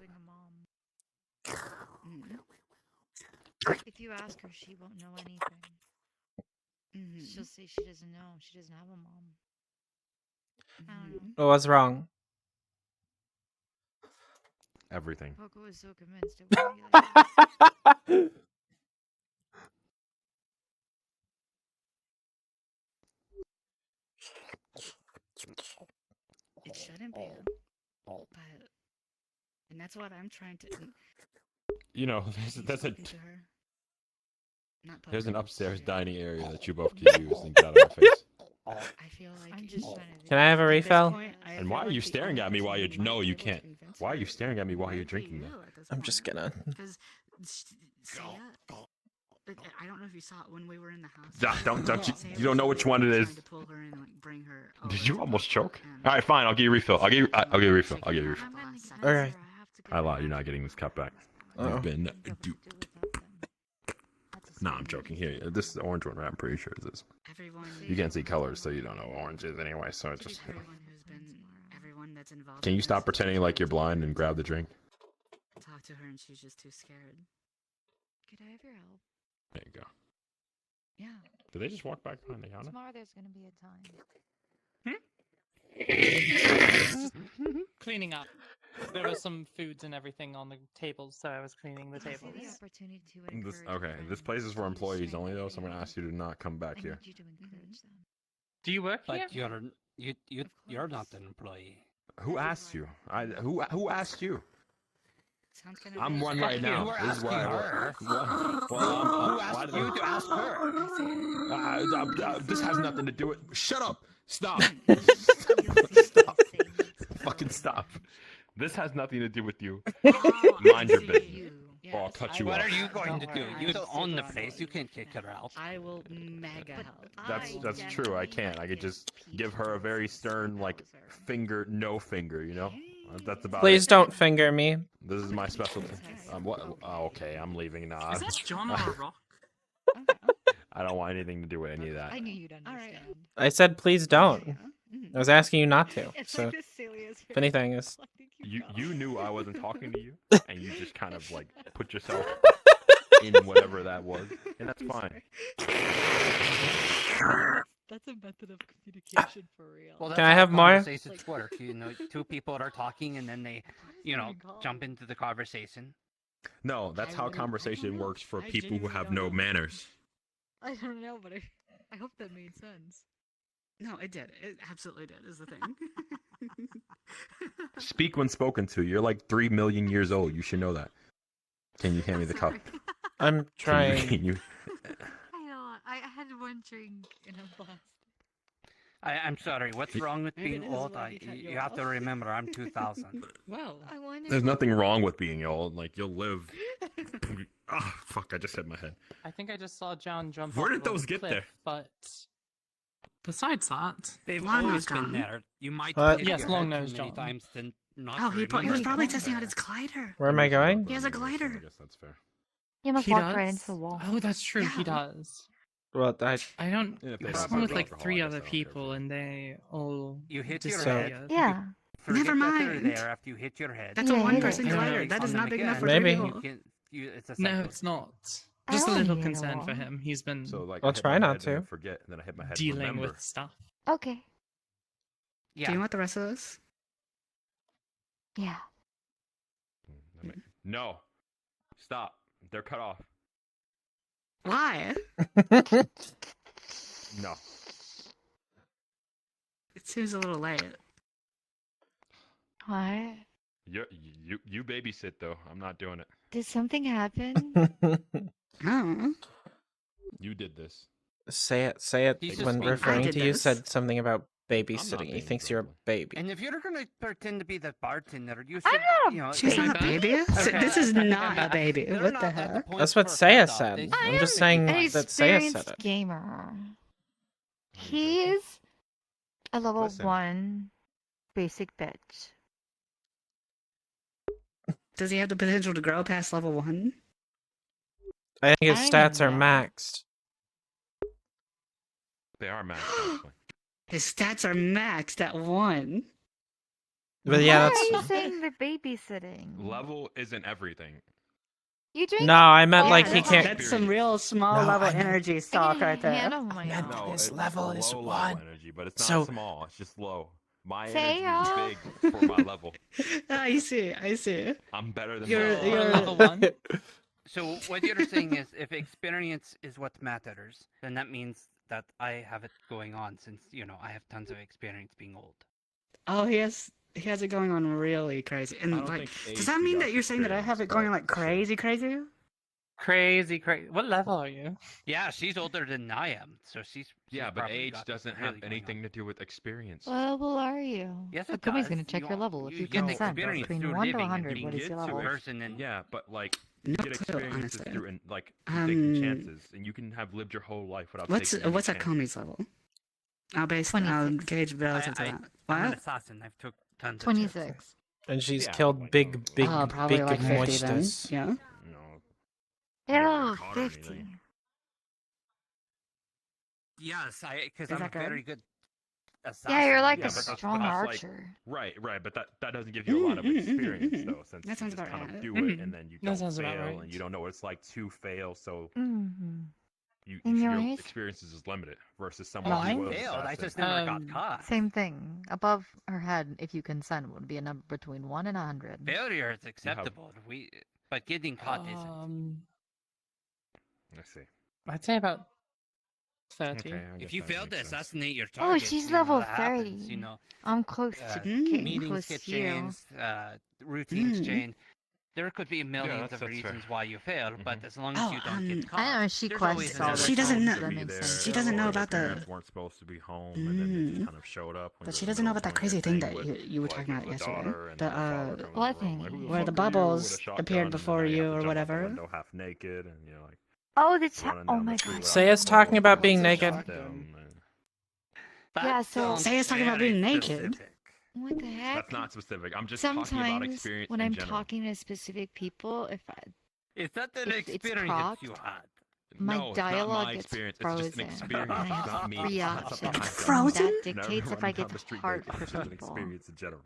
If you ask her, she won't know anything. She'll say she doesn't know. She doesn't have a mom. I don't know. What's wrong? Everything. Poco was so convinced it wouldn't be like It shouldn't be. But, and that's what I'm trying to. You know, there's a talking to her. Not there's an Poco, upstairs she- dining area that you both can use and get out of my face. I feel like I'm just trying to. Can I have a refill? And why are you staring at me while you? No, you can't. Why are you staring at me while you're drinking? Though? I'm just gonna. Because I don't know if you saw it when we were in the house. Don't you? You don't know which one it is. Trying to pull her in and like bring her. Did you almost choke? All right, fine. I'll give you a refill. I'll give you a refill. I'll give you a refill. Okay. I lied. You're not getting this cup back. Uh-oh. You've been duped. No, I'm joking. Here, this is the orange one, right? I'm pretty sure it is. You can't see colors, so you don't know what orange is anyway. So it's just. Everyone that's involved. Can you stop pretending like you're blind and grab the drink? Talk to her and she's just too scared. Could I have your help? There you go. Yeah. Did they just walk back behind the counter? Tomorrow there's gonna be a time. Cleaning up. There was some foods and everything on the tables, so I was cleaning the tables. Opportunity to This, encourage okay, this place is for employees only though, so I'm gonna ask you to not come back here. you to encourage them. Do you work here? But you're not an employee. Who asked you? Who asked you? Sounds kind of I'm one right now. We're This is asking why. her. Well, Who asked you to ask her? This has nothing to do with. Shut up! Stop! Stop! Fucking stop! This has nothing to do with you. Mind your business, or I'll cut you What off. are you going to do? You don't own the place. You can't kick her out. I will mega help. That's true. I can't. I could just give her a very stern like finger, no finger. You know. That's about Please it. don't finger me. This is my specialty. What? Oh, okay, I'm leaving now. Is that John on a rock? I don't want anything to do with any of that. I knew you'd understand. I said please don't. I was asking you not to. It's So, like the silliest if anything, is You knew I wasn't talking to you, and you just kind of like put yourself in whatever that was, and that's fine. That's a method of communication for real. Well, Can I have more? Conversations work. You know, two people are talking and then they, jump into the conversation. No, that's how conversation works for people who have no manners. I don't know, but I hope that made sense. No, it did. It absolutely did. Is the thing. Speak when spoken to. You're like 3 million years old. You should know that. Can you hand me the cup? I'm trying. Can you? I know. I had one drink and I'm blessed. I'm sorry. What's wrong with Maybe being this is old? why you cut you You have to off. remember, I'm 2000. Well, I wanted. There's nothing wrong with being old. Like you'll live. Oh fuck! I just hit my head. I think I just saw John jump Where off did of a those get cliff, there? But Besides that, They've Long always Nose been John. there. You might What? hit Yes, your Long head Nose too many John. times to not oh, he was remember. probably testing out his glider. Where am I going? He has a glider. I guess that's fair. You almost he walked does. right into the wall. Oh, that's true. He Yeah. does. Well, I I don't. Yeah, if they I have swam with like alcohol, 3 I other guess I don't care people, and they all. You hit your disappeared. head. Yeah. Forget Never that they're mind. there after you hit your head. That's a Yeah, one-person yeah. glider. And That is on not them big enough for again. Maybe. three You people. can, it's a No, cycle. it's not. I Just a wanna little be in a concern for wall. him. He's been So like, I'll I hit try my not head, and then to. forget, and then I hit my head. dealing remember. with stuff. Okay. Yeah. Do you want the rest of this? Yeah. No. Stop. They're cut off. Why? No. It seems a little late. What? You babysit though. I'm not doing it. Did something happen? Oh. You did this. Say it. Say it. He's just When being- referring I did to you, this. said something about babysitting. He being thinks you're a drunk. baby. And if you're gonna pretend to be the bartender, you should, I'm not a you know, She's not a baby. Okay. This is not a baby. They're What not the at heck? point That's what for Saya cut off. said. They- I'm just saying An that Saya said experienced it. gamer. He's a level Listen. 1 basic bitch. Does he have the potential to grow past level 1? I think his I stats are don't know. maxed. They are maxed actually. His stats are maxed at 1. But yeah, Why that's. are you saying the babysitting? Level isn't everything. You drink. No, I meant Yeah, like he that's- can't. That's some real small No, level I meant- energy stock right there. Handle my No, own. his it's level is low 1. level energy, but it's not So- small. It's just low. My Say energy is big for my level. I see. I see. I'm better than You're- most. you're- Level 1. So what you're saying is, if experience is what matters, then that means that I have it going on, since I have tons of experience being old. Oh, he has it going on really crazy. And I don't like, think does age that mean that begots you're saying that I have it going on like experience, crazy? Crazy. What level are you? Yeah, she's older than I am, so she's Yeah, but probably age got doesn't really have going anything on. to do with experience. What level are you? Yes, So it Kumi's does. gonna check your level if you get consent. experience Between through 1 to living and 100, being what is good your to a level? person and Yeah, but like you No get clue, experiences honestly. through taking chances, and you can have lived your whole life without What's taking any a chance. Kumi's level? I'll base 26. gauge relative to that. I'm an What? assassin. I've took tons of 26. And she's Yeah, killed like, big, big, Oh, probably big like 50 then. moistas. Yeah. No. You're Yeah, level caught or 50. anything. Yes, because Is I'm a that good? very good assassin. Yeah, you're like Yeah, a but that's- strong but that's like- archer. Right, but that doesn't give you a lot of experience though, since That you sounds just about kind of right. do Mhm. it and then you That don't sounds fail about right. and you don't know what it's like to fail, so Mm-hmm. In your your eyes? experiences is limited versus someone Mine? who was Failed. I assassin. just never got caught. Same thing. Above her head, if you consent, would be a number between 1 and 100. Failure is acceptable. But getting caught isn't. Let's see. I'd say about 30. Okay, I guess If you that fail makes to sense. assassinate your Oh, target, she's you know, level that 30. happens, you know. I'm close to Meetings close get to you. changed, routines change. There could be millions of that's fair. reasons why you failed, but as long as you don't get caught, I know she there's always quests an all the excuse. time. doesn't know. so that makes sense. She doesn't know Their about the. parents weren't supposed to be home, and then they just kind of showed up. when But you she were in doesn't the know middle about of that doing crazy your thing thing that you were talking about with the yesterday. daughter, and then the father comes What in the room, thing? like, "Who the Where fuck the are you?" bubbles with a shotgun, appeared and then before now you you have to or jump out the whatever. window half naked, and you're like Oh, the running oh down my the street god. without Saya's the talking bubbles about to being let the naked. shot down, and- Yeah, so Saya's talking about being naked. what the heck? That's not specific. I'm just talking about Sometimes experience when in I'm general. talking to specific people, if It's not an it's experience proc, you had. my No, it's not dialogue my gets experience. frozen. It's just an And experience. I It's have not me. three It's not something options. I've done. Frozen? That Never dictates if running I down get the street hard naked. for It's just an people. experience in general.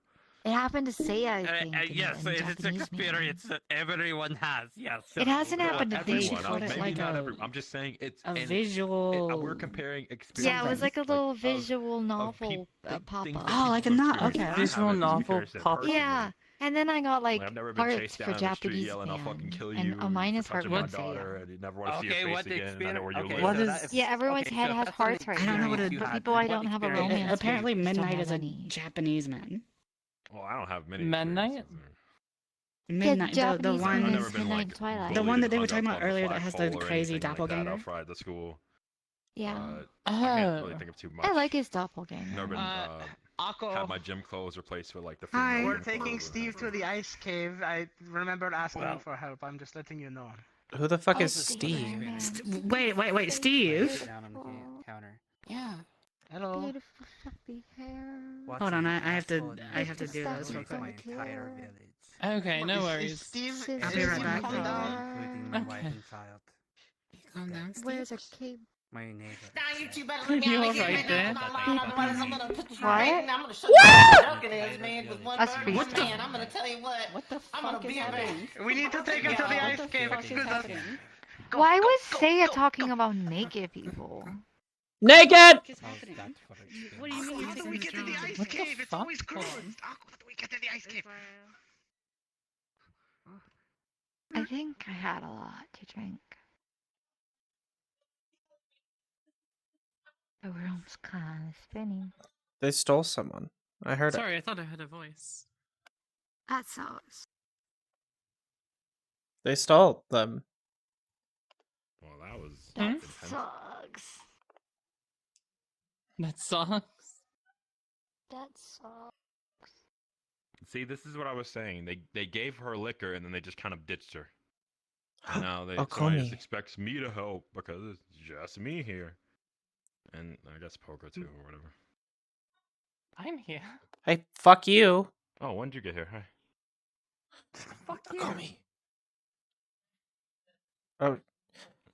It happened to Saya, I think. Yes, in it's an Japanese experience that everyone has. Yes. It hasn't Not happened to Dave. everyone. called it Maybe like not a- every. I'm just saying it's a an- visual we're comparing experience. Yeah, it was like a little of- visual of novel pop things up. that Oh, like a people not. experience. Okay. I haven't Visual novel experienced it pop-up. personally. Yeah, and then I got like I've never been parts chased for down the street Japanese yelling, "I'll fucking fan, kill and you a mine is for hard touching my with daughter," Saya. and you never want to see Okay, your what face again, and I know where you okay, live. What so is- that- Yeah, everyone's okay, head so has that's an hearts right I don't know what now. it- experience you For had. people I What don't have a experience- romance Apparently, with, just don't Midnight have is a any. Japanese man. Well, I don't have many. Midnight? experiences. Midnight, the Japanese one, I've man never is been Midnight like and Twilight. the one that they were bullied and talking hung about up on earlier the that has the flagpole or crazy anything like that doppelganger. outside the school. Yeah. I can't really think of too much. I like his doppelganger. Never been Akko. had my gym clothes replaced with like the Hi. female We're gym taking clothes. Steve to the ice cave. I remembered asking you for help. I'm just letting you know. Who the fuck Oh, is Steve. Steve? Wait, Steve. Sit down on the counter. Yeah. Hello. Beautiful fluffy hair. Hold on, I have to With do the this real stuff quick. in my hair. Okay, no worries. Steve, I'll be right back. calm down. Including my wife Okay. and child. Calm down, Steve. Where's a cape? My neighbor. You're right there. What? Us free What the- stuff. I'm gonna tell you what. What the fuck is happening? We need to take him to the ice cave. What is Excuse us. happening? Why was Saya talking about naked people? Naked! What is happening? What do you mean? How do we get to the ice cave? It's always closed. How do we get to the ice cave? I think I had a lot to drink. The room's kind of spinning. They stole someone. I heard it. Sorry, I thought I heard a voice. That sucks. They stole them. Well, that was That intense. sucks. That sucks. That sucks. See, this is what I was saying. They gave her liquor and then they just kind of ditched her. And now they Okami. just expects me to help because it's just me here. And I guess poker too or whatever. I'm here. Hey, fuck you. Oh, when did you get here? Hi. Fuck you. Okami. Oh.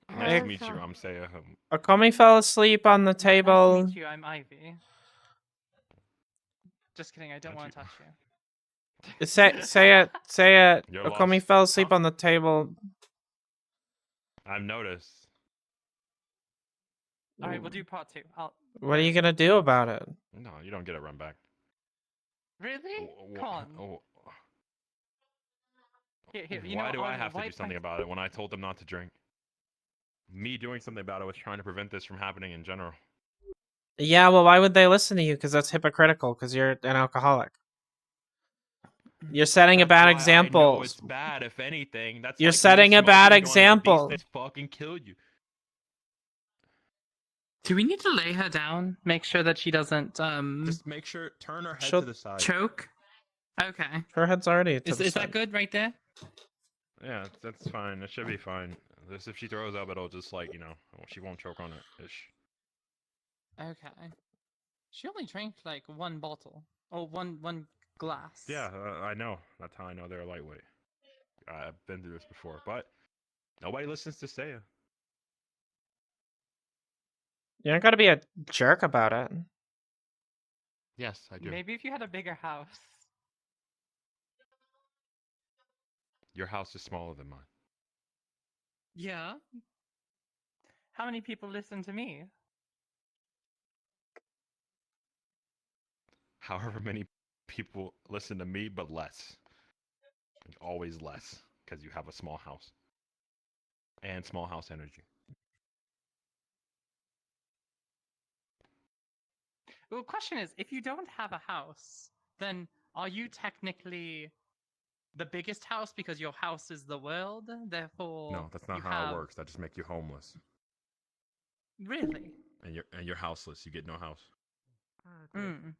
Nice to meet you. I'm Saya. Okami fell asleep on the Nice to table. meet you. I'm Ivy. Just kidding. I don't want to touch you. Saya, You're Okami lost. fell asleep on the table. I've noticed. All right, we'll do part 2. What are you gonna do about it? No, you don't get a run back. Really? Come on. Oh, Here, you why know, do I on have to do Waypoint- something about it when I told them not to drink? Me doing something about it was trying to prevent this from happening in general. Yeah, well, why would they listen to you? Because that's hypocritical. Because you're an alcoholic. You're setting a That's bad why I example. know it's bad, if anything. That's You're like me setting a bad smoking, going like, example. These things fucking kill you. Do we need to lay her down? Make sure that she doesn't Just make sure, turn her head She'll to the side. choke? Okay. Her head's already to Is the that side. good right there? Yeah, that's fine. It should be fine. This, if she throws up, it'll just like, you know, she won't choke on it. Ish. Okay. She only drank like one bottle. Or one glass. Yeah, I know. That's how I know they're lightweight. I've been through this before, but nobody listens to Saya. You don't gotta be a jerk about it. Yes, I do. Maybe if you had a bigger house. Your house is smaller than mine. Yeah. How many people listen to me? However many people listen to me, but less. Always less, because you have a small house. And small house energy. Well, the question is, if you don't have a house, then are you technically the biggest house because your house is the world? Therefore, No, that's not you how have... it works. That just makes you homeless. Really? And you're houseless. You get no house. Can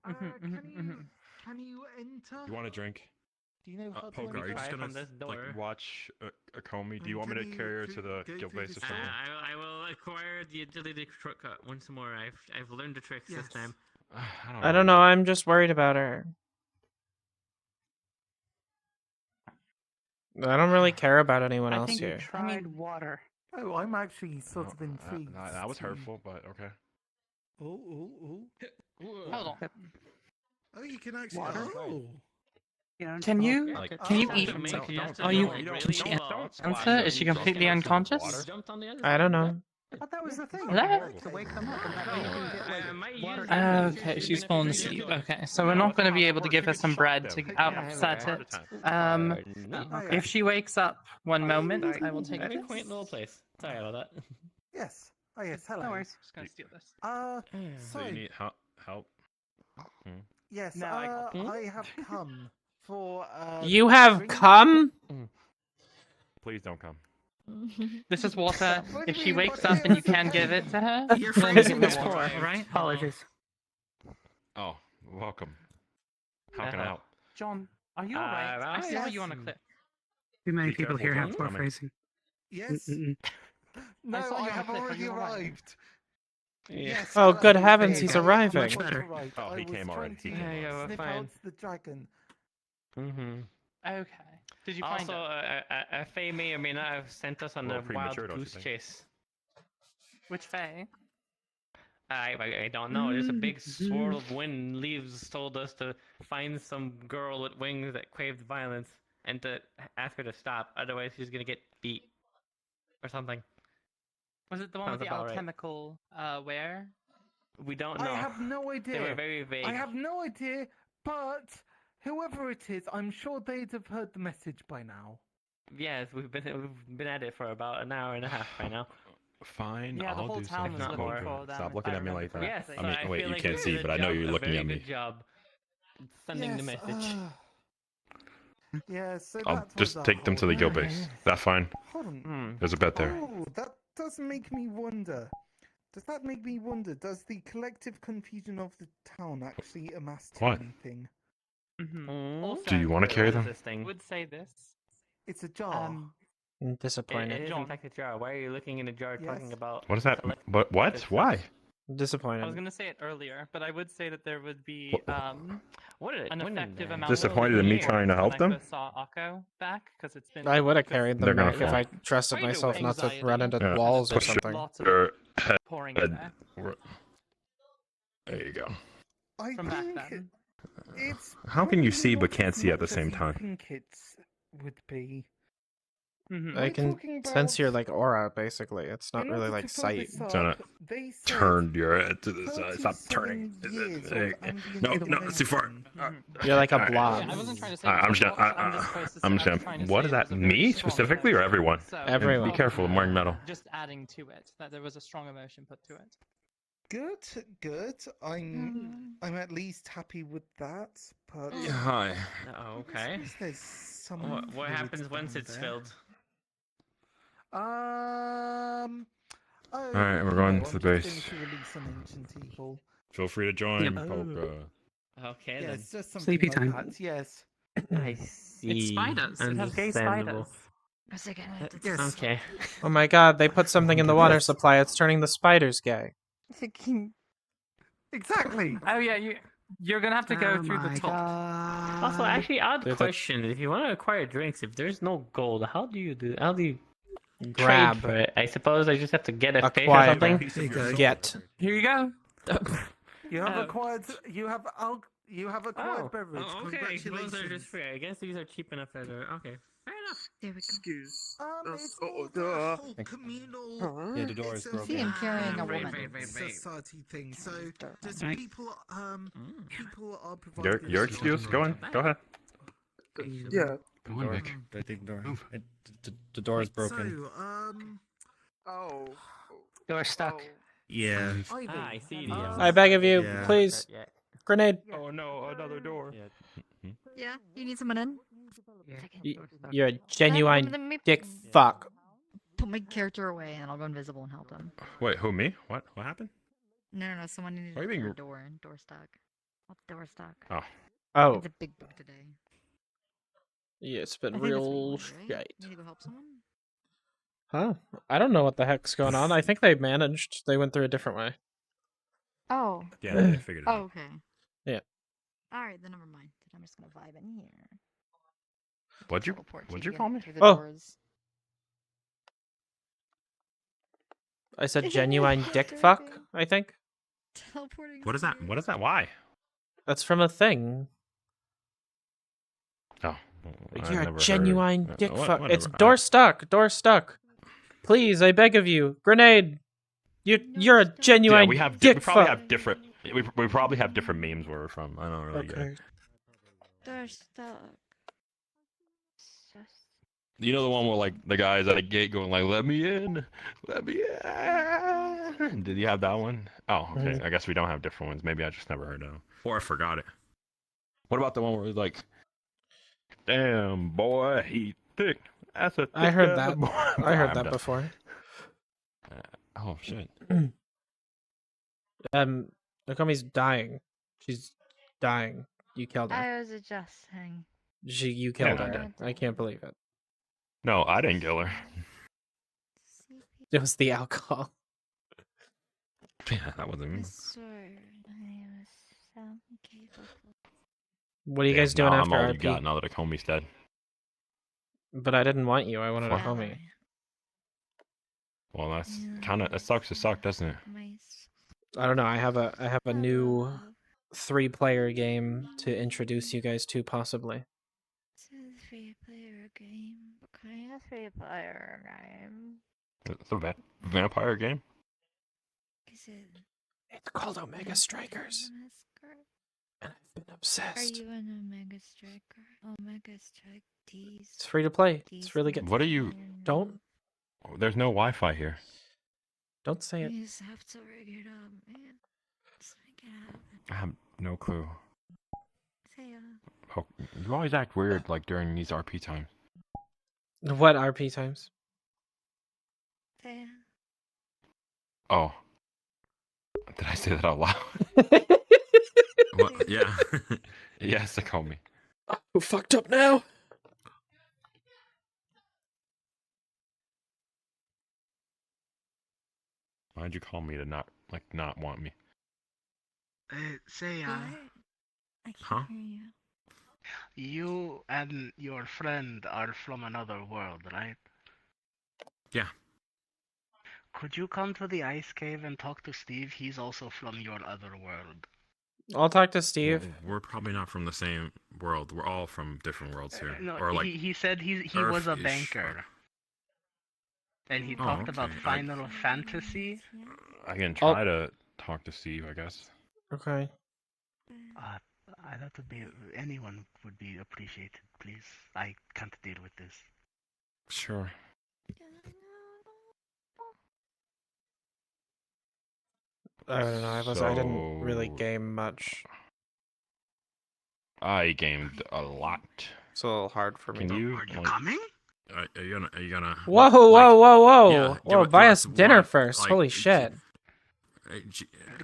you enter? You want a drink? Do you know how to Poker, are you just enter? gonna like watch a Comey? Do you want me to carry her to the guild base or something? I will acquire the agility shortcut once more. I've learned the tricks this time. I don't know. I'm just worried about her. I don't really care about anyone else here. I mean, water. Oh, I'm actually sort of intrigued. That was hurtful, but okay. Oh. Hold on. Oh, you can actually. Water? Oh. Can you eat? Are you? Can she answer? Is she completely unconscious? I don't know. But that was the thing. What? To wake them up and that you can get like water. Okay, she's fallen asleep. Okay, so we're not going to be able to give her some bread to upset it. If she wakes up one moment, I will take Very it. quaint little place. Sorry about that. Yes. Oh yes. Hello. No worries. Just gonna steal this. So you need help? Yes. No, I have come for. You have come? Please don't come. This is water. If she wakes up and you can give it to her, You're then freezing it's the for water. her, right? Apologies. Oh, welcome. How can I help? John, are you alright? I saw you on a cliff. Too many Be people careful, here have John's poor coming. phrasing. Yes. No, I saw you I on a have cliff. Are already you alright? arrived. Yes. Oh, good heavens, there he's you go. arriving. Much better. arrived. Oh, he I was came already. trying He to came already. sniff Fine. out the dragon. Okay. Did you find Also, it? Faye may or may not have sent us on A a little wild premature, don't you goose think? chase. Which Faye? I don't know. There's a big swirl of wind and leaves told us to find some girl with wings that craved violence and to ask her to stop. Otherwise, she's gonna get beat or something. Was it the one with Sounds the about right. alchemical wear? We don't know. I have no idea. They were very vague. I have no idea, but whoever it is, I'm sure they'd have heard the message by now. Yes, we've been at it for about an hour and a half by now. Fine, Yeah, the I'll whole do town something. was looking Poker. for them, Stop if looking I at me like remember that. correctly. Yes, I mean, I wait, feel you like can't did see, a but I know job, you're a looking very at me. good job sending the message. Yeah, so I'll that just was take them to the guild whole- base. That fine? Hold on. There's a bed there. Oh, that does make me wonder. Does that make me wonder? Does the collective confusion of the town actually amass to What? anything? Also, Do you want to carry them? This thing? I would say this. It's a jar. Disappointed. It is in fact a jar. Why are you looking in a jar talking about? What is that? But what? Why? Disappointed. I was gonna say it earlier, but I would say that there would be an when effective in amount. Disappointed of in me years trying to help when them? I first saw Akko back because it's been. I would have carried They're them gonna back if I fall. trusted myself not to Anxiety. run into Yeah. walls or Push something. Lots of your head. pouring in there There you go. I from back think then. it's. How can you probably see but not can't as see at the much as same you time? think it would be. I can talking sense about- your like aura, basically. It's not In really order like to pull sight. this up, Trying to they said turn your head to the side. Stop turning. 37 years of ambient No, that's too far. You're like a Alright. blob. I wasn't trying to say I'm just it was gonna. I'm just supposed to say- I'm just I was gonna. trying to What say is it that? was a very Me strong specifically or emotion. everyone? So, And Everyone. Be careful, I'm wearing metal. Just adding to it that there was a strong emotion put to it. Good. I'm at least happy with that. But Hi. Oh, okay. I suppose there's some What fluids happens once down it's there. filled? Oh, Alright, we're you going know, to the I'm base. just going to release some ancient evil. Feel free to join, Yep. Polka. Okay Yes, just something Sleepy like time. that. Yes. I see. It's spiders. It has gay spiders. Yes. Okay. Oh my god, they put something in the water supply. It's turning the spiders gay. Exactly. Oh yeah, you're gonna have to go Oh through the my top. Also, actually, odd There's a- question. If you want to acquire drinks, if there's no gold, how do you Grab. trade for it? I suppose I just have to get a fish or Acquire. something. Get. Here you go. You have Oh. acquired. You have acquired beverage. Oh, okay. Those are Congratulations. just free. I guess these are cheap enough that are okay. Fair There we go. Excuse. It's more of a whole communal. Yeah, the door is it's broken. See him carrying a Wait, woman. wait, wait, wait. Society thing. So does Right. people people are Your providing. excuse. Go ahead. Yeah. Go on, Vic. I think the door. The door is broken. Oh. You're stuck. Yeah. I see the. I beg of you, Yeah. please. Grenade. Oh no, another door. Yeah, you need someone in? You're a genuine Let me dick fuck. put my character away and I'll go invisible and help him. Wait, who, me? What happened? No, someone needed Why are you being a r- door stuck. What's door stuck? Oh. Oh. It's a big book today. Yeah, it's I been think it's real fine, right? shite. Need to go help someone? Huh? I don't know what the heck's going on. I think they managed. They went through a different way. Oh. Yeah, they figured it Oh, out. okay. Yeah. Alright, then never mind. I'm just gonna vibe in here. What'd you call me? Oh. I said genuine dick fuck, I think. Teleporting. What is that? What is that? Why? That's from a thing. Oh. I You're never a genuine heard. dick fuck. Whatever. It's door stuck. Door stuck. Please, I beg of you. Grenade. You're a genuine Yeah, we have. dick We probably fuck. have different. We probably have different memes where we're from. I don't really get it. Door stuck. You know the one where like the guy's at a gate going like, "Let me in, let me in." Did you have that one? Oh, okay. Mhm. I guess we don't have different ones. Maybe I just never heard of them. Or I forgot it. What about the one where it's like, "Damn boy, he thick." That's a thick I heard ass that. boy." I heard I'm that done. before. Oh shit. Nakomi's dying. She's dying. You killed her. I was adjusting. You killed Yeah, I her. did. I can't believe it. No, I didn't kill her. It was the alcohol. Yeah, that wasn't me. What are you Damn, guys doing now after I'm all RP? you got now that Nakomi's dead. But I didn't want you. I wanted a Fuck. homie. Well, that's kind of. It sucks to suck, doesn't it? I don't know. I have a new 3-player game to introduce you guys to, possibly. It's a 3-player game. What kind of 3-player game? It's a vampire game. Is it? It's called Omega Strikers. And I've been Are obsessed. you an Omega Striker? Omega Strike T's. It's free to play. It's really good. What are you? Don't There's no Wi-Fi here. don't say it. You just have to rig it up, man. Just make it happen. I have no clue. Say Oh, you always act weird like during these RP times. What RP times? Say Oh. Did I say that out loud? What? Yeah. Yes, they called me. Who fucked up now? Why'd you call me to not want me? Say, I can't Huh? hear you. you and your friend are from another world, right? Yeah. Could you come to the ice cave and talk to Steve? He's also from your other world. I'll talk to Steve. We're probably not from the same world. We're all from different worlds here. No, or like he said he was a Earth-ish. banker. And he Oh, talked about okay. Final Fantasy. I can try to talk to Steve, I guess. Okay. That would be anyone would be appreciated, please. I can't deal with this. Sure. I don't know. I didn't really game much. I gamed a lot. It's a little hard for me. Can you? Are you coming? Are you gonna? Whoa, whoa, whoa! yeah, Whoa! do Buy you us want- dinner want, first. like, Holy shit!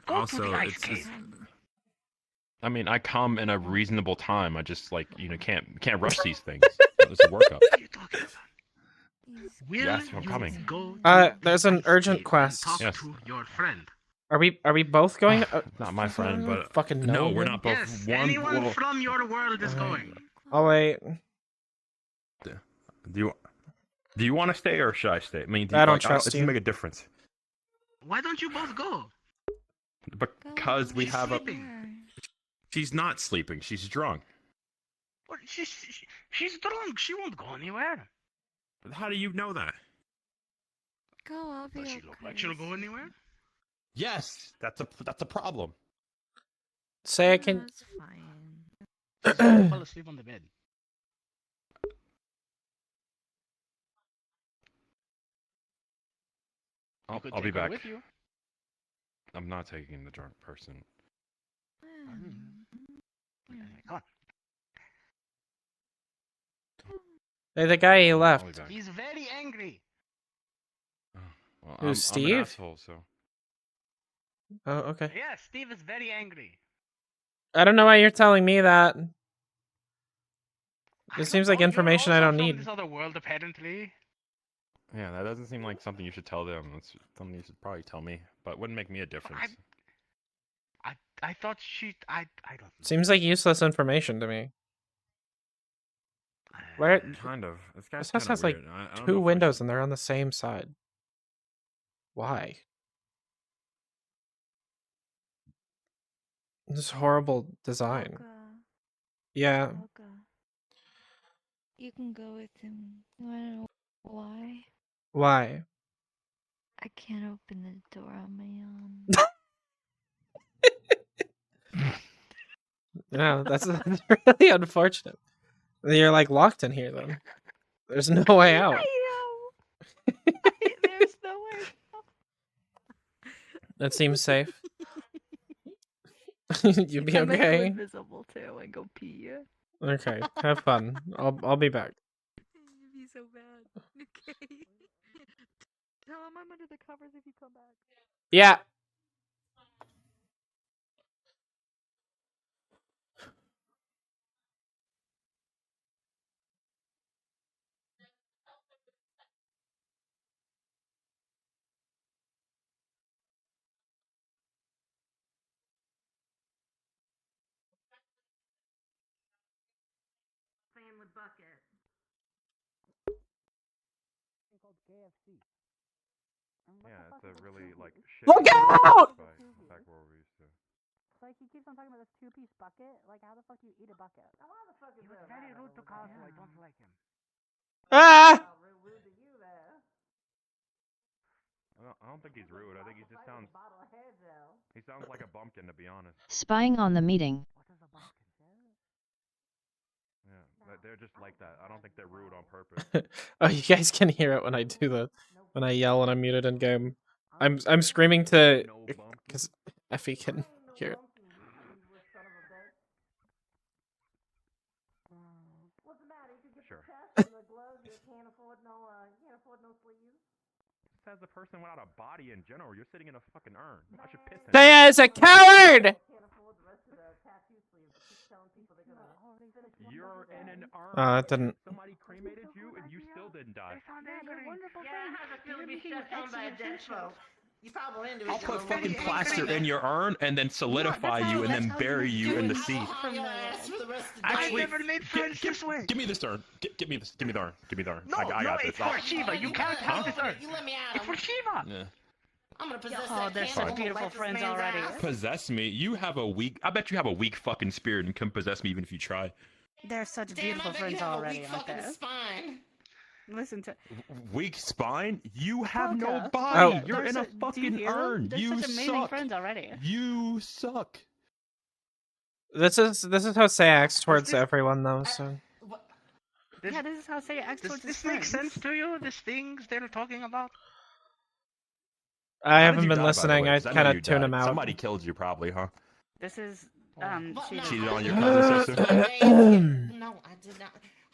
Also, it's I mean, I come in a reasonable time. I just can't rush these things. It's a workup. Yes, I'm coming. There's an urgent quest. Yes. To your friend. Are we both going? Not my friend, but fucking no, we're then. not both. Yes, One. anyone Well, from your world is going. I'll wait. do you want to stay or should I stay? I mean, I don't trust it you. doesn't make a difference Why don't you both go? because we She's have sleeping. She's not sleeping. She's drunk. What, she's drunk. She won't go anywhere. How do you know that? Go, I'll be Does she look like she'll go anywhere? Yes, that's a problem. Say I can. That's fine. She's going to fall asleep on the bed. You could I'll be take her back. with you. I'm not taking the drunk person. Come on. Hey, the guy he left. He's very angry. Well, Who's I'm Steve? an asshole, so. Oh, okay. Yeah, Steve is very angry. I don't know why you're telling me that. I This seems like you're information I also don't from need. this other world, apparently. Yeah, that doesn't seem like something you should tell them. That's something you should probably tell me, but it wouldn't make me a difference. I thought I don't know. Seems like useless information to me. Where? Kind of. This house has like weird. I don't know two if I windows and they're on the same side. Why? This horrible design. Yeah. You can go with him. You wanna know why? Why? I can't open the door on my own. No, that's really unfortunate. You're like locked in here then. There's no way out. There's no way out. That seems safe. You'd be I might go okay. invisible too and go pee. Okay, have fun. I'll be back. You'd be so bad. Okay. Tell him I'm under the covers if you come back. Yeah. Playing with Bucket. Called KFC. Yeah, it's a really like shitty. Look out! Back where we used to. Like he keeps on talking about this two-piece bucket. Like how the fuck do you eat a bucket? Now, why the fuck is He was very rude to Cosmo. I don't like him. Ah! Real rude to you there. I don't think he's rude. I think he just sounds. Bottle of hair gel. He sounds like a bumpkin, to be honest. Spying on the meeting. What is a bumpkin? Yeah, they're just like that. I don't think they're rude on purpose. Oh, you guys can hear it when I do when I yell and I'm muted in game. I'm screaming to because Effie can hear it. What's the matter? You could get Sure. the chest and the gloves. You can't afford no sleeves. Just as a person without a body in general, you're sitting in a fucking urn. I should piss in. Taya is a coward! Can't afford the rest of the tattoo sleeves. Keep telling people they're gonna finish one You're in an urn. It didn't. Somebody cremated you and you still didn't die. Yeah, how's it feel to be shut down by a dead folk? You probably into it. I'll put fucking plaster in your urn and then solidify you and then bury you in the sea. Actually, give me this urn. Give me this. Give me the urn. Give me the urn. I got this. It's for Shiva. You can't have this urn. You let me out. It's for Shiva. Yeah. I'm gonna possess Oh, that they're candle. such beautiful Light this friends man's already. ass. Possess me? You have a weak. I bet you have a weak fucking spirit and can possess me even if you try. They're such Damn, beautiful I bet friends you have a already, weak aren't fucking they? spine. Listen to. Weak spine? You have no Polka. body. Polka. You're They're in a do you fucking hear them? urn. They're You such amazing suck. friends already. You suck. This is how Say acts towards everyone though. So Yeah, this is how Say acts Does towards his this make friends. sense to you? These things they're talking about? I How did haven't you been die, by the listening. way? I 'Cause know kind you of tune died. him out. Somebody killed you probably, huh? This is Cheated on your cousin sister? No, I did not.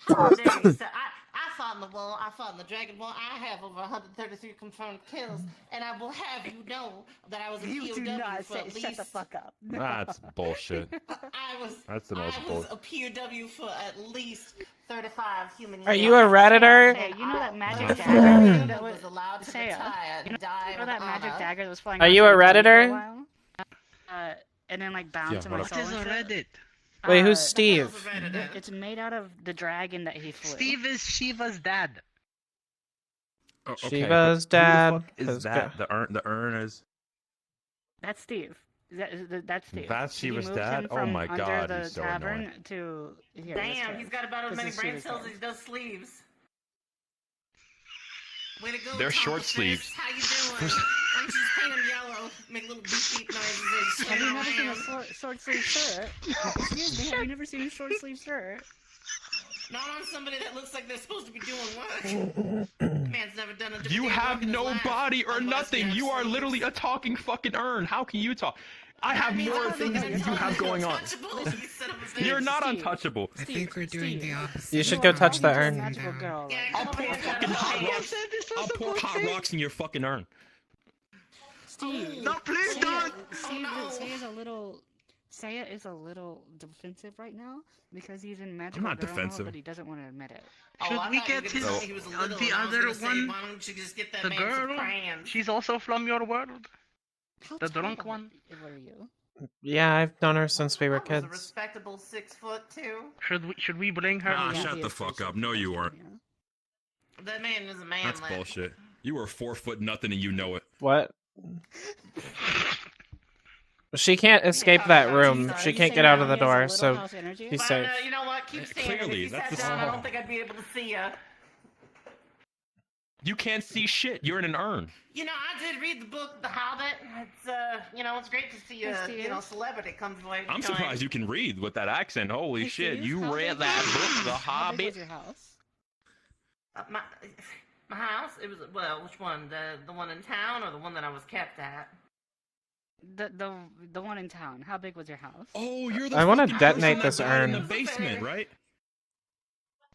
How dare you, sir? I fought in the war. I fought in the Dragon War. I have over 133 confirmed kills, and I will have you know that I was a You do POW not for say. at Shut least. the fuck up. That's bullshit. That's the most I was bullshit. a POW for at least 35 human years. Are you a Redditor? Hey, you know that magic I dagger that was allowed to Saya, retire and die you know that with magic honor. dagger that was flying Are around you a my tummy for Redditor? while? And then like bound Yeah, to what my up? soul. What is a and shit? Reddit? Wait, who's Steve? It's made out of the dragon that he flew. Steve is Shiva's dad. Oh, okay, Shiva's but who the dad fuck is has that? The urn is. That's Steve. That's Steve. That's He Shiva's moved dad? him Oh from my under God, the he's so tavern annoying. to here. Damn, he's got about as This many is brain Shiva's cells dad. as he does sleeves. Way to go, They're short Tonka sleeves. Fist. How you doing? Why don't you just paint them yellow? Make little beep beep noises as you Have spin you never seen a around. short sleeve shirt? Excuse me, have you never seen a short sleeve shirt? Not on somebody that looks like they're supposed to be doing work. Man's never done a You day have work in his no life. body or nothing. You are literally a talking fucking urn. How can you talk? I have more things than you have going on. You're not untouchable. I think we're doing the opposite. You should go touch the urn. Magical girl. Like, I'll pour fucking hot rocks. I'll pour hot rocks in your fucking urn. Steve. No, please don't. Saya is a little defensive right now because he's in magical not girl defensive. mode, but he doesn't want to admit it. Should we get his, the other one? Why don't you just get that The man girl? some crayons? She's also from your world? The drunk one? What are you? Yeah, I've known her since we were I was a kids. respectable 6'2". Should we bring her? Ah, shut the fuck up. No, you weren't. That man is a man. That's bullshit. You were 4 foot nothing and you know it. What? She can't escape that room. She can't get out of the door, so he's safe. You know what? Keep saying Clearly, it. If you that's sat the down, I don't think I'd be able to see you. You can't see shit. You're in an urn. You know, I did read the book, The Hobbit. It's it's great to see a celebrity come to life. I'm surprised you can read with that accent. Holy shit. You read that book, The How big was Hobbit? your house? My house. It was which one? The one in town or the one that I was kept at? The one in town. How big was your house? Oh, you're the I want to fucking detonate person this that died in urn. the basement, right?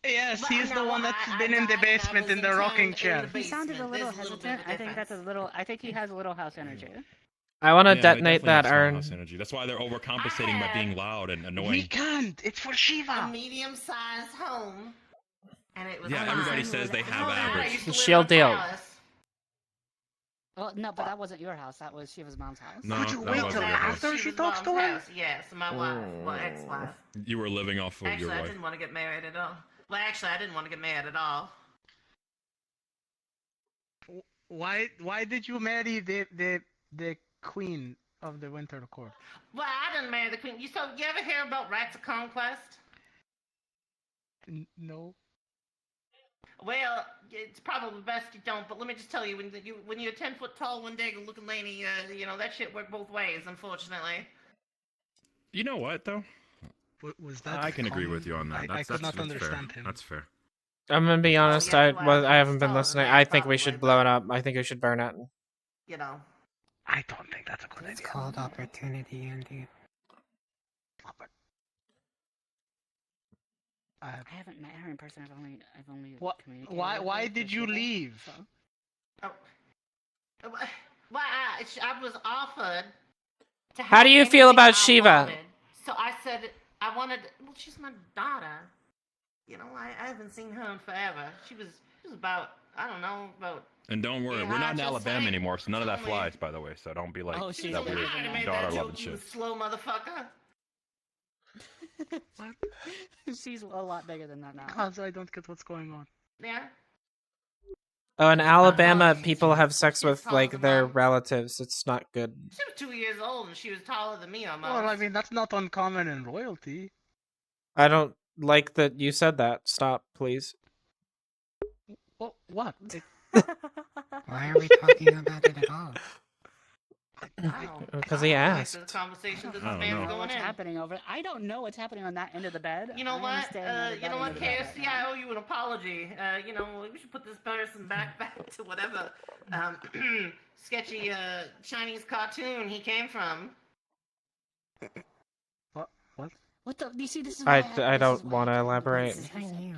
Yes, he's the one that's been in the basement in the rocking chair. He sounded a little hesitant. I think that's a little. I think he has a little house energy. I want to Yeah, they detonate definitely have that strong urn. house energy. That's why they're overcompensating by being loud and We annoying. can't. It's for Shiva. A medium-sized home, and it was. Yeah, everybody says they have average. She'll deal. Well, no, but that wasn't your house. That was Shiva's mom's house. No, Could you that wait wasn't till your house. after she talks to her? Yes, my wife, well, ex-wife. You were living off of Actually, your I wife. didn't want to get married at all. Well, actually, I didn't want to get married at all. Why did you marry the queen of the Winter Court? Well, I didn't marry the queen. You ever hear about Rights of Conquest? No. Well, it's probably best you don't. But let me just tell you, when you're a 10-foot tall, one-dagger-looking lady, that shit worked both ways, unfortunately. You know what, though? Was that? I can agree with you on that. I could not that's understand fair. him. That's fair. I'm gonna be honest. yeah, I haven't been well, listening. that's I think we probably, should but- blow it up. I think we should burn it. You know. I don't think that's a good It's idea. called opportunity, Andy. I haven't met her in person. I've only What? communicated with Why her did through you Shiva, leave? so. Well, I was offered to How have do you feel anything about I Shiva? wanted. So I said I wanted. Well, she's my daughter. You know, I haven't seen her in forever. She was about, I don't know, about. And don't worry, Yeah, we're not in just Alabama saying. anymore, so none of that Only- flies, by the way. So don't be like Oh, she's that older weird than I I made daughter that loving joke, you shit. slow motherfucker. She's a lot bigger than that now. Because I don't get what's going on. Yeah. Oh, in Alabama, she's- people have sex with taller like than their mom. relatives. It's not good. She was 2 years old and she was taller than me almost. Well, I mean that's not uncommon in royalty. I don't like that you said that. Stop, please. Well, what? Why are we talking about it at all? Because he asked. The conversation this I don't man's know. going What's in. happening over? I don't know what's happening on that end of the bed. You know I what? understand that You know that what, end of the bed KFC? right I now. owe you an apology. We should put this person back to whatever sketchy Chinese cartoon he came from. What? What the? You see, this is I why I this don't is why want to I elaborate. this is anime.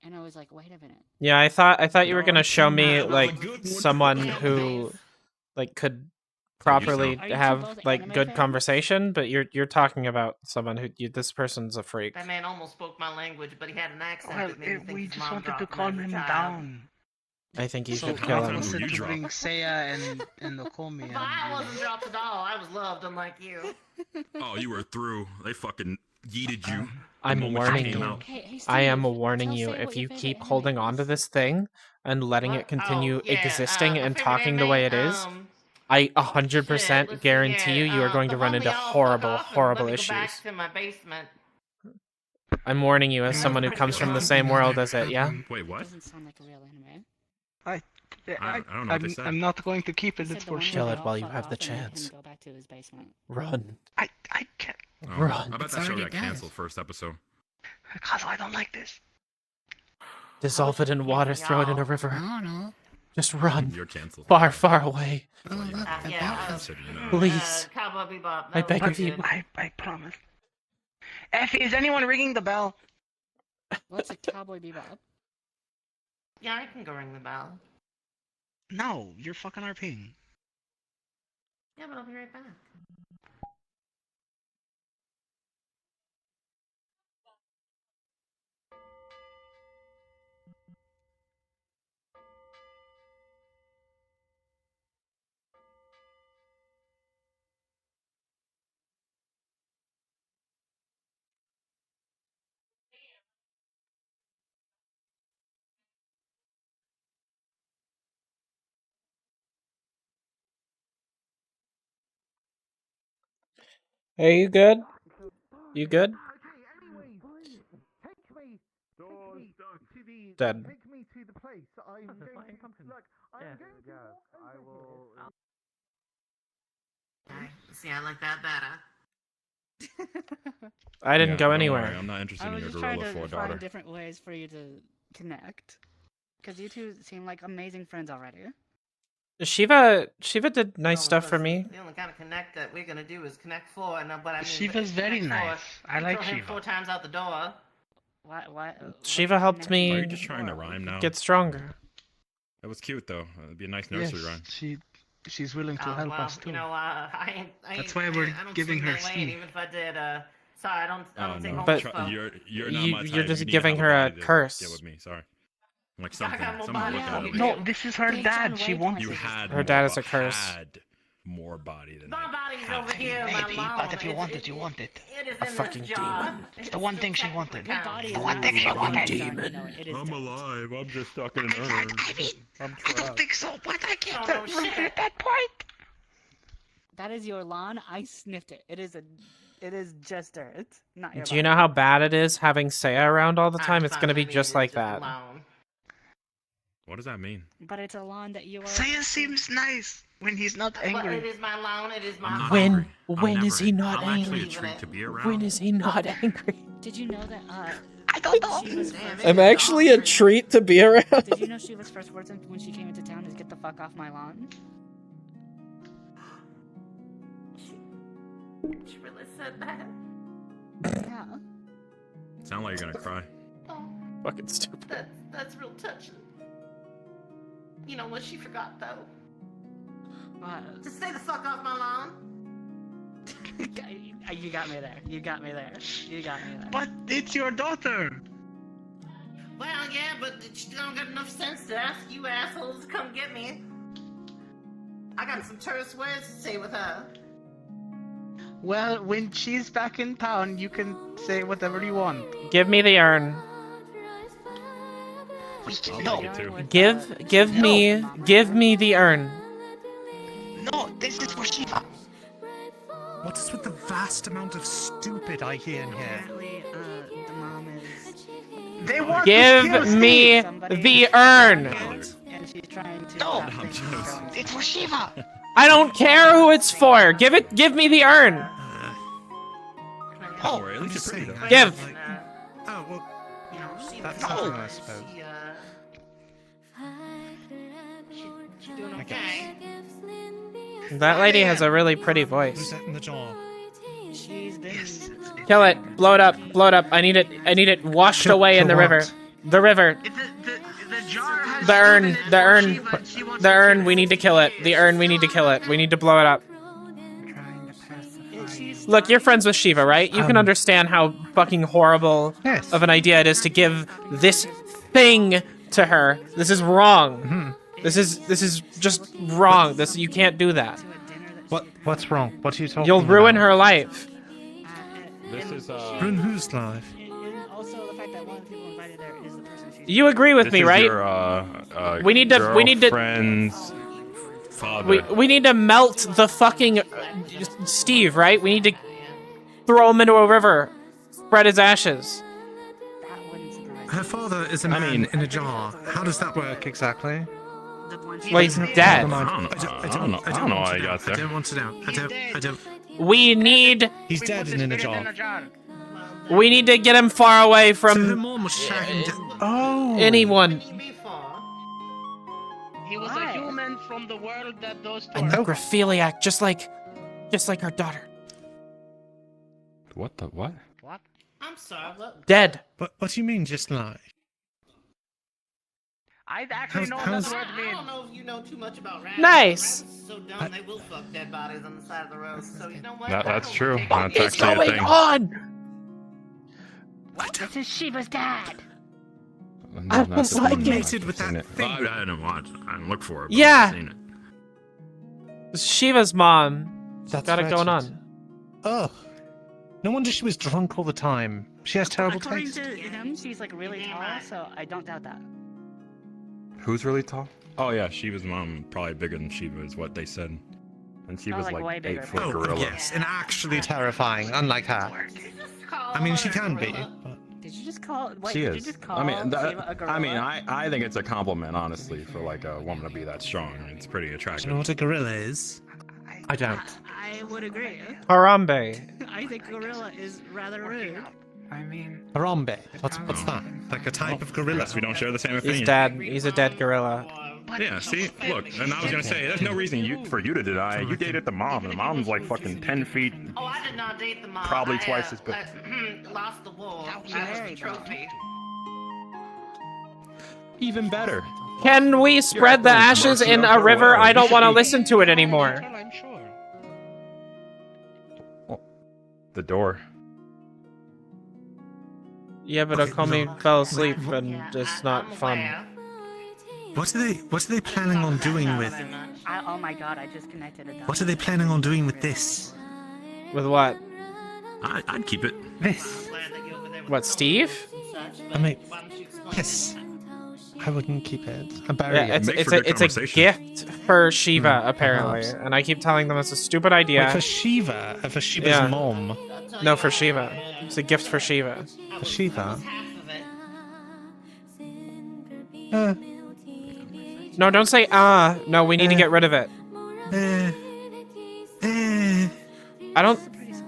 And I was like, wait a minute. Yeah, I thought you were No, gonna I've show seen me that. like Good one. someone Yeah, who days. like could Are you properly Are you two have both like anime good fans? conversation, but you're talking about someone who this person's a freak. That man almost spoke my language, but he had an accent Well, that made me think we his just mom wanted to dropped calm as a him child. down. I think you So should I kill Who him. was you sent to drop? bring Seiya and Nokomi. But I wasn't dropped at all. I was loved, unlike you. Oh, you were through. They fucking yeeted you. I'm the moment warning came you. out. Hey, I am Steve, warning tell you. Say If what you your favorite keep anime holding on to is. this thing and letting What? it continue Oh, yeah, existing my and favorite talking the anime, way it is, I 100% shit, let's see guarantee here. you are going to The run homie into all fuck horrible, off and horrible let me issues. Go back to my basement. I'm warning you as Yeah, someone who pretty comes good from the one. same world as it, yeah? Wait, what? Doesn't sound like a real anime. I don't know what they said. I'm not going to keep it. Said It's the for one shit. Kill where it they while all you fought have the off and let him chance. go back to his basement. Run. I can't. Oh, Run. I bet It's that show already got dead. canceled first episode. Because I don't like this. Dissolve it in water, throw it in a river. No, no. Just run. You're canceled. Far, far away. Oh, look, I Yeah, bought it. Please. Cowboy Bebop. I That beg was of you. good. I promise. Effie, is anyone ringing the bell? What's a Cowboy Bebop? Yeah, I can go ring the bell. No, you're fucking RPing. Yeah, but I'll be right back. Hey, you good? You good? Dead. Take me to the place. I'm going to look. I'm going to walk over here. See, I like that better. I didn't go don't anywhere. worry, I'm not interested I in was your just trying gorilla to for a find daughter. different ways for you to connect. Because you two seem like amazing friends already. Shiva did nice stuff for me. The only kind of connect that we're gonna do is connect 4, and what I mean. Shiva's very nice. I like throw him Shiva. 4 times out the door. What? Shiva helped Are you me just trying to rhyme now? get stronger. That was cute though. It'd be a nice nursery Yes, rhyme. she's willing to Oh, help well, us too. you know, I ain't. That's why we're I don't giving swing her that lane, Steve. even if I did. Sorry, I don't Oh take no, no But you're not my type. you're just You need to giving have her a a body to curse. Get with me, sorry. I'm like I got more someone body look than at you me. No, this is her Bitch, dad. on She Waypoint. wants You it. had Her more dad is a bo- curse. Had more body than My me. body's over here, my Maybe, mom. but if you want it, you want it. It is A in fucking this jar. It's the one thing she wanted. Your body is The one not thing she a wanted. demon. No, it is I'm dead. alive. I'm just stuck in an urn. I mean, I'm I don't trapped. think so, but I can't Oh, no remember shit. at that point. That is your lawn. I sniffed it. It is just dirt, not your Do you body. know how bad it is having Saya around all the Ah, time? It's gonna be maybe just it's like a that. lawn. What does that mean? But it's a lawn that you are. Saya seems nice when he's not But it angry. is my lawn. It is my I'm not When angry. I'm when never is he angry. not I'm actually a angry? treat to be around. When is he not angry? Did you know that? I don't know. Shiva's Damn, first. it I'm is actually a awkward. treat to be around. Did you know Shiva's first words when she came into town is "Get the fuck off my lawn"? She really said that. Yeah. Sound like you're gonna cry. Oh, Fucking stupid. that's real touching. You know what she forgot though? What? Just stay the fuck off my lawn. You got me there. You got me there. You got me there. But it's your daughter. Well, yeah, but she don't got enough sense to ask you assholes to come get me. I got some terse words to say with her. Well, when she's back in town, you can say whatever you want. Give me the urn. No, Give me the urn. no, this is for Shiva. What is with the vast amount of stupid I hear in here? Apparently, the mom is. They want Give to kill me Steve. the urn. And she's trying to. No, stop things from going it's for Shiva. I don't care who it's for. Give me the urn. Don't worry, at least you're pretty though. Give. Oh, well, You know, she that's was something, I suppose. She doing okay. That lady has a really pretty Who's voice. that in the jar? She's been. Kill it. Blow it up. Blow it up. I need it washed away in the kill river. what? The river. The jar has The urn. Steven in it The for urn. Shiva, and she wants The to urn. kill We it. need to kill it. The urn. We need to kill it. We need to blow it up. Trying to pacify you. Look, you're friends with Shiva, right? You can understand how fucking horrible Yes. of an idea it is to give this thing to her. This is wrong. This is just wrong. You can't do that. What's wrong? What are you talking You'll ruin about? her life. This is Ruin whose life? And also the fact that one of the people invited there is the person she's. You agree with this me, is right? Your, We need to- girlfriend's father. We need to melt the fucking Steve, right? We need to throw him into a river, spread his ashes. That wouldn't surprise Her father is a man in a jar. How does that work exactly? The one Well, he's dead. I don't know how he got there. I don't want to know. I don't. We need. He's dead and in a jar. We need to get him far away from. So her mom was tracking Oh. Anyone. He was a human from the world that those two A are. necrophiliac, just like our daughter. What the what? What? I'm sorry. What? Dead. What do you mean, just like? I actually know what how's- that word I means. don't know if you know too much about rabbits. Nice. Rabbits are so dumb they will fuck dead bodies on the side of the road. So you know what? That's true. What That's is actually a going thing. on? This is Shiva's dad. No, I that's don't a like thing. it. I've seen with that thing. I don't watch. I don't look for it. But Yeah. I've seen it. It's Shiva's mom. That's Got it going wretched. on. Ugh. No wonder she was drunk all the time. She has terrible According taste. to him, she's like really tall, so I don't doubt that. Who's really tall? Oh yeah, Shiva's mom probably bigger than Shiva is what they said. And she Oh, was like, way like bigger. 8 foot Oh, gorilla. yes, and actually terrifying, unlike her. I mean, she can be. But... Did you just call? Wait, She did you is. just call I mean, Shiva a gorilla? I think it's a compliment, honestly, for like a woman to be that strong. I mean, It's pretty Do attractive. you know what a gorilla is? I don't. I would agree. Harambe. I think gorilla is rather rude. I mean, Harambe. What's that? Like a type of gorilla? Guess we don't share the same opinion. He's dead. He's a dead gorilla. Yeah. See, look, and I was gonna say, there's no reason for you to deny. You dated the mom, and the mom's like fucking 10 feet. Oh, I did not date the mom. Probably I, twice as big. Lost the wolf. I was the trophy. Even better. Can we spread the ashes in a river? I don't want to listen to it anymore. I'm sure. The door. Yeah, but Okomi fell asleep and it's not fun. What are they planning on doing with? Oh my god, I just connected a dot. What are they planning on doing with this? With what? I'd keep it. This. What, Steve? I mean, yes. I wouldn't keep it. I bury Yeah, it. it's a gift for Shiva, apparently. perhaps. And I keep telling them it's a stupid idea. Wait, for Shiva? For Shiva's Yeah. mom? No, for Shiva. It's a gift for Shiva. For Shiva? No, don't say no, we need to get rid of it. I don't.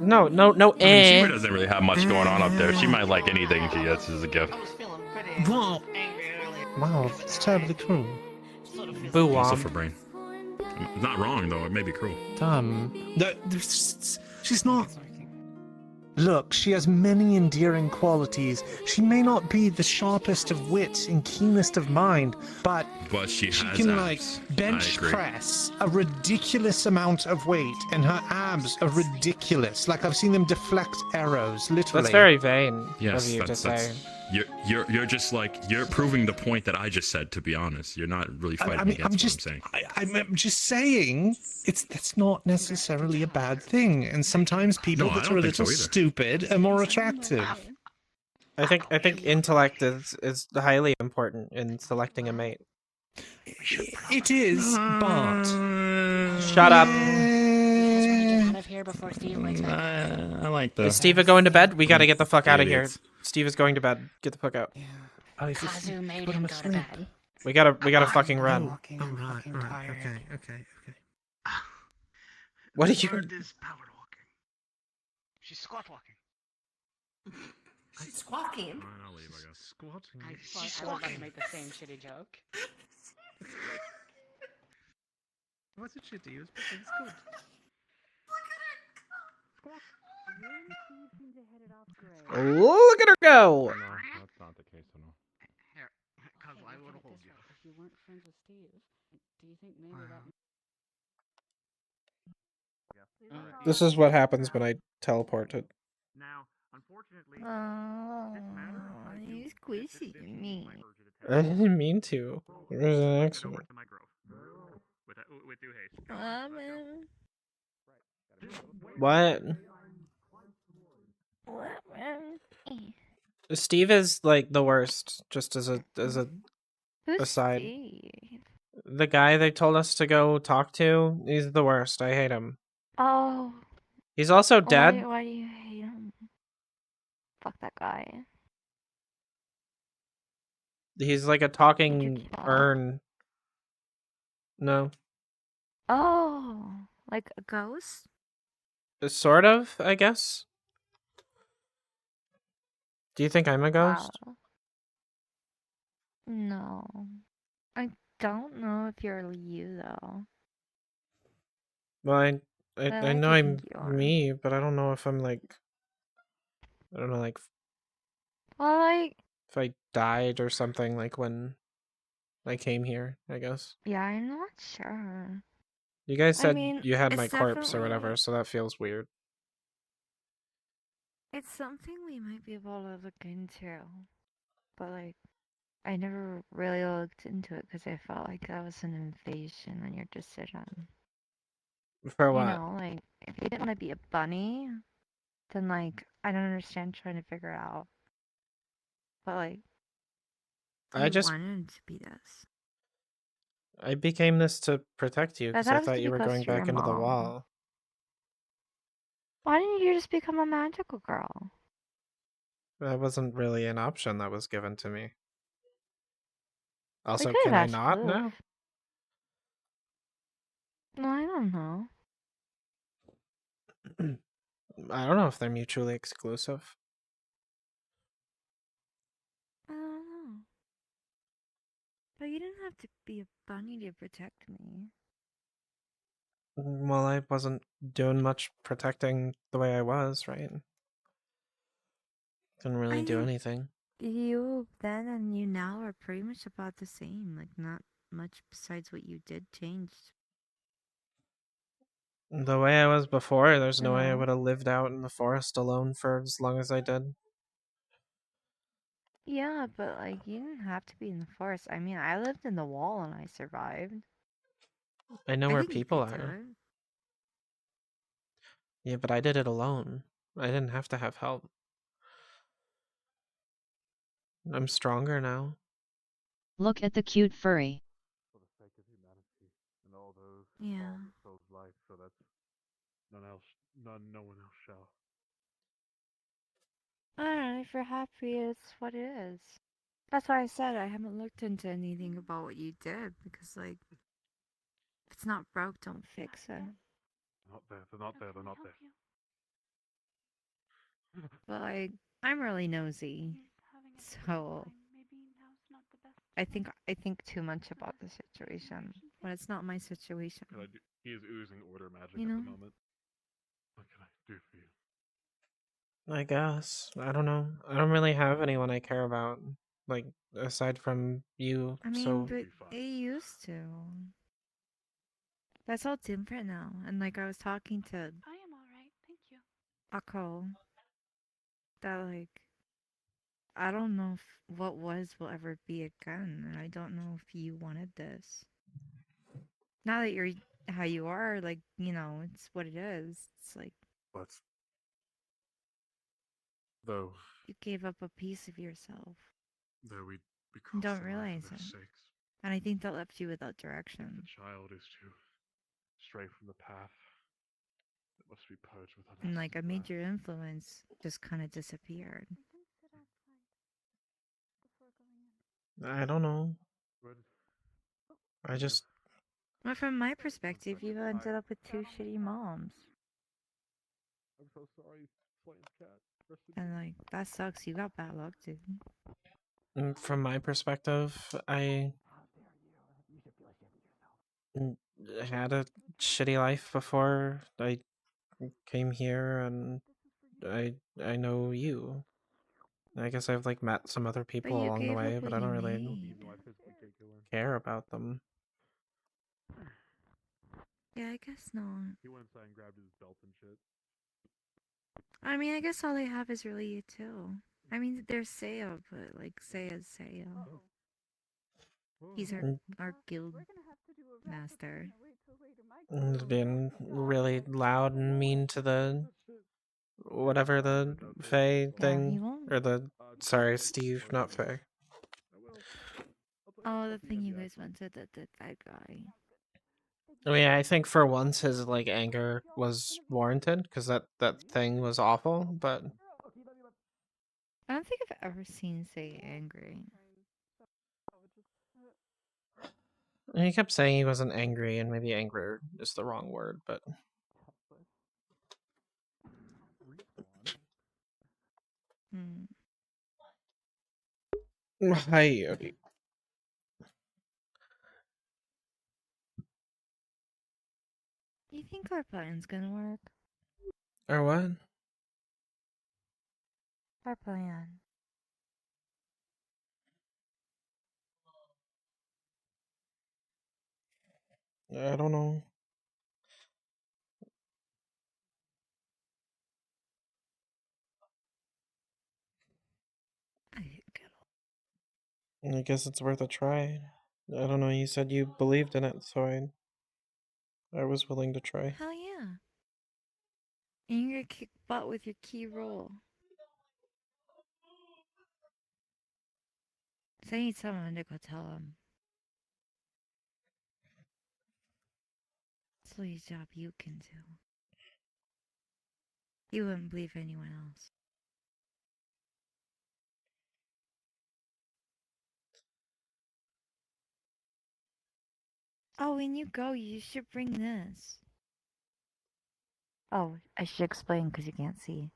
No. I mean, Shiva doesn't really have much going on up there. She might like anything she gets as a gift. What? Wow, it's terribly cruel. Boo Also for brain. It's not wrong though. It may be cruel. Dumb. No, she's not. Look, she has many endearing qualities. She may not be the sharpest of wit and keenest of mind, but she has can like abs. bench I agree. press a ridiculous amount of weight, and her abs are ridiculous. Like I've seen them deflect arrows, literally. That's very vain Yes, of you to that's say. you're just like you're proving the point that I just said. To be honest, you're not really fighting against what I'm saying. I'm just saying, that's not necessarily a bad thing, and sometimes people No, I that don't are a think so little either. stupid are more attractive. I think intellect is highly important in selecting a mate. It is, but Shut up. Out of here before Steve wakes up. I like the. Is Steve going to bed? We gotta get the fuck out of here. Idiots. Steve is going to bed. Get the fuck out. Oh, he's just Kazu made put him him go to asleep. bed. We gotta fucking run. Oh, right, okay. What are you? Is power walking. She's squat walking. She's squawking. I'll leave, I guess. Squatting. I was about to make the same shitty joke. What's it shitty? It's good. Look at her go. No, that's not the case at all. Here, cause I will hold you. If you weren't friends with Steve, do you think maybe that? This is what happens when I teleport to. Now, unfortunately, You squishy me. I didn't mean to. Where's the next one? with due haste. What? Steve is like the worst. Just as a Who's aside. Steve? The guy they told us to go talk to, he's the worst. I hate him. Oh. He's also dead. Why do you hate him? Fuck that guy. He's like a talking urn. No. Oh, like a ghost? Sort of, I guess. Do you think I'm a ghost? Wow. No. I don't know if you're you, though. Well, I But I I like know to I'm think you are. me, but I don't know if I'm like, I don't know, like Well, like, if I died or something, like when I came here, I guess. yeah, I'm not sure. You guys I said mean, you had my it's corpse or whatever, definitely so that feels weird. it's something we might be able to look into, but like, I never really looked into it because I felt like that was an invasion on your decision. For You what? know, like if you didn't want to be a bunny, then like I don't understand trying to figure it out. But like, I you just wanted to be this. I became this to protect you I because thought I it was thought to you be were close going to your back into the mom. wall. Why didn't you just become a magical girl? That wasn't really an option that was given to me. We Also, could have can I asked not Poof. now? No, I don't know. I don't know if they're mutually exclusive. I don't know. But you didn't have to be a bunny to protect me. Well, I wasn't doing much protecting the way I was, right? Couldn't really do think anything. you then and you now are pretty much about the same. Like, not much besides what you did changed. The way I was before, there's no way I No. would have lived out in the forest alone for as long as I did. Yeah, but like, you didn't have to be in the forest. I mean, I lived in the wall and I survived. I know I where think you people could do are. it. Yeah, but I did it alone. I didn't have to have help. I'm stronger now. Look at the cute furry. For the sake of humanity and all those Yeah. souls life, so that no one else shall. I don't know, if you're happy, it's what it is. That's why I said I haven't looked into anything about what you did, because like, if it's not broke, don't fix it. Not there. They're not there. They're not there. But like, I'm really nosy, so I think too much about the situation when it's not my situation. He is oozing order magic You at know? the moment. What can I do for you? I guess. I don't know. I don't really have anyone I care about, like, aside from you, I mean, so... but it used to. That's all different now. And like, I was talking to I am alright, thank you. Akko, that like, I don't know if what was will ever be again, and I don't know if you wanted this. Now that you're how you are, like, you know, it's what it is. It's like But though you gave up a piece of yourself we and cross don't the line realize for their it. sakes. And I think that left you without If direction. the child is to stray from the path, it must be purged with And unnecessary. like, a major influence just kind of disappeared. I don't know. I just... Well, from my perspective, you ended up with two shitty moms. I'm so sorry, Flame's cat. And like, that sucks. You got bad luck, dude. From my perspective, I had a shitty life before I came here, and I know you. I guess I've like met some other people you along the gave way, up but what I don't you really made. care about them. Yeah, I guess not. He went inside and grabbed his belt and shit. I mean, I guess all they have is really you too. I mean, there's Seiya, but like, Seiya's Seiya. He's our guild master. Being really loud and mean to the whatever the Fae thing, won't. or the sorry, Steve, not Fae. Oh, the thing you guys went to, that guy. I mean, I think for once his like anger was warranted because that thing was awful, but I don't think I've ever seen Seiya angry. He kept saying he wasn't angry, and maybe angry is the wrong word, but... Hmm. Hi, Yodi. You think our plan's gonna work? Or what? Our plan. I don't know. I guess it's worth a try. I don't know, you said you believed in it, so I was willing to try. Hell yeah. And you're gonna kick butt with your key role. So I need someone to go tell him. It's the least job you can do. You wouldn't believe anyone else. Oh, when you go, you should bring this. Oh, I should explain because you can't see.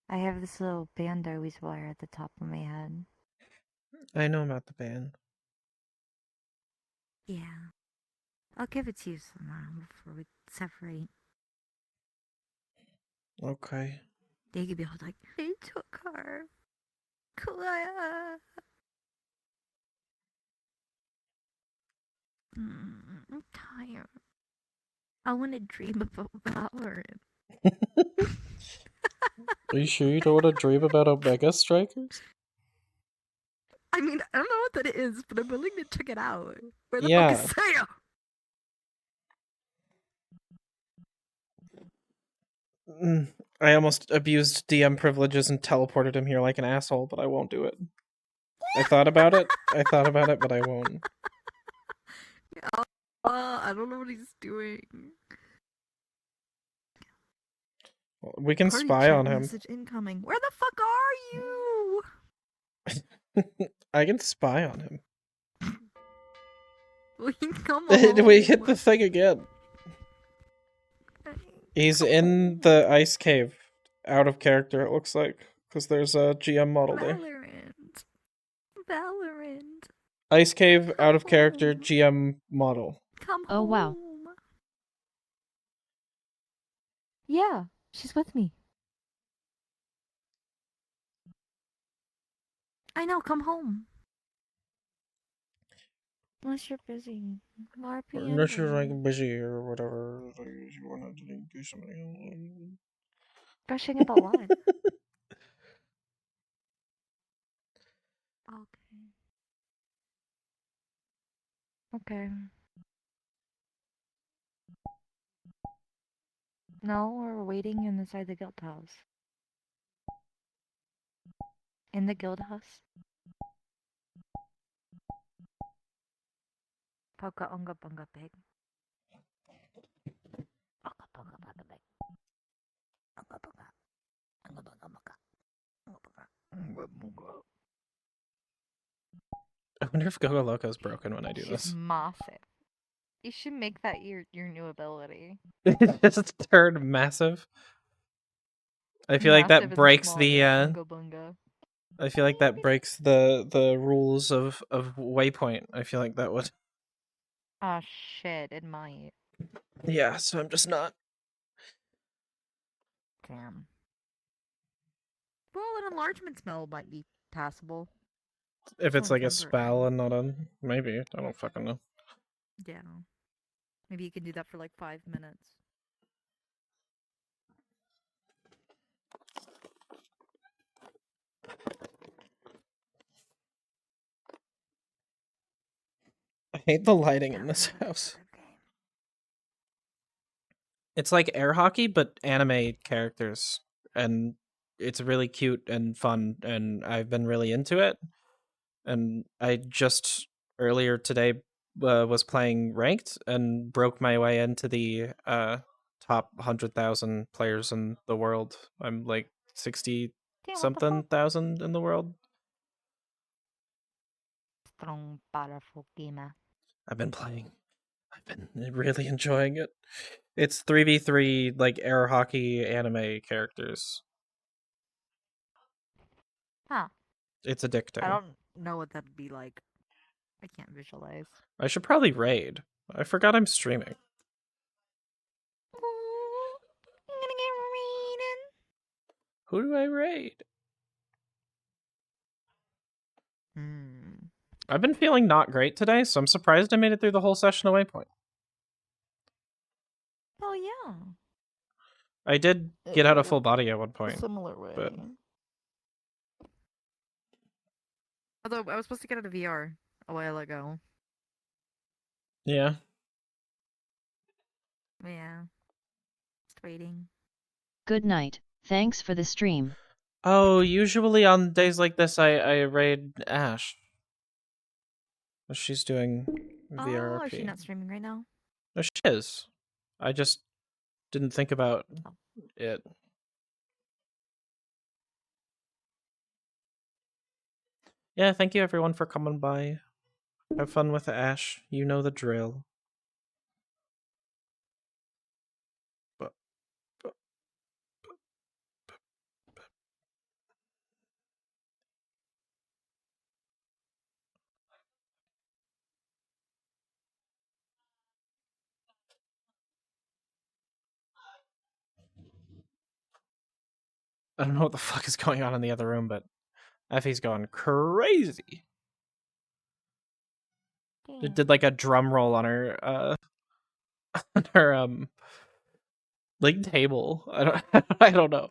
I have this little band I always wear at the top of my head. I know about the band. Yeah. I'll give it to you sometime before we separate. Okay. They could be all like, they took her. Claire. I'm tired. I want to dream about Valorant. Are you sure you don't want to dream about Omega Strikers? I mean, I don't know what that is, but I'm willing to check it out. Where the Yeah. fuck is Saya? I almost abused DM privileges and teleported him here like an asshole, but I won't do it. I thought about it, but I won't. I don't know what he's doing. We can Party spy chat on him. message incoming. Where the fuck are you? I can spy on him. Will you come home? We hit the thing again. He's in the ice cave. Out of character, it looks like. Because there's a GM model there. Valorant. Ice cave, out of character, GM model. Come Oh, wow. Yeah, she's with me. I know, come home. Unless you're busy. Unless you're like busy or whatever. Like, you want to do something else. Gushing about what? Okay. No, we're waiting inside the guild house. In the guild house? Poka unga bunga pig. Unga bunga bunga pig. Unga bunga. Unga bunga bunga. Unga bunga. Unga bunga. I wonder if Gogo Loco's broken when I do She's this. massive. You should make that your new ability. It just turned massive. I feel like that Massive and breaks small, the bunga bunga. I feel like that breaks the rules of Waypoint. I feel like that would. Oh shit, it might. Yeah, so I'm just not. Damn. Well, an enlargement spell might be passable. If it's only like a temporary. spell and not a maybe, I don't fucking know. Yeah. Maybe you can do that for like 5 minutes. I hate the lighting in this house. It's like air hockey, but anime characters, and it's really cute and fun, and I've been really into it. And I just earlier today was playing ranked and broke my way into the top 100,000 players in the world. I'm like 60 something thousand in the world. Strong, powerful gamer. I've been playing. I've been really enjoying it. It's 3v3 like air hockey anime characters. Huh. It's addicting. I don't know what that'd be like. I can't visualize. I should probably raid. I forgot I'm streaming. I'm gonna get raided. Who do I raid? I've been feeling not great today, so I'm surprised I made it through the whole session of Waypoint. Oh yeah. I did get out a full body at one point. Similar way. But Although I was supposed to get out of VR a while ago. yeah. Yeah. Just waiting. Good night. Thanks for the stream. Oh, usually on days like this, I raid Ash. She's doing VRP. Oh, is she not streaming right now? No, she is. I just didn't think about it. Yeah, thank you everyone for coming by. Have fun with Ash. You know the drill. I don't know what the fuck is going on in the other room, but Effie's going crazy. It did like a drum roll on her on her like table. I don't I don't know.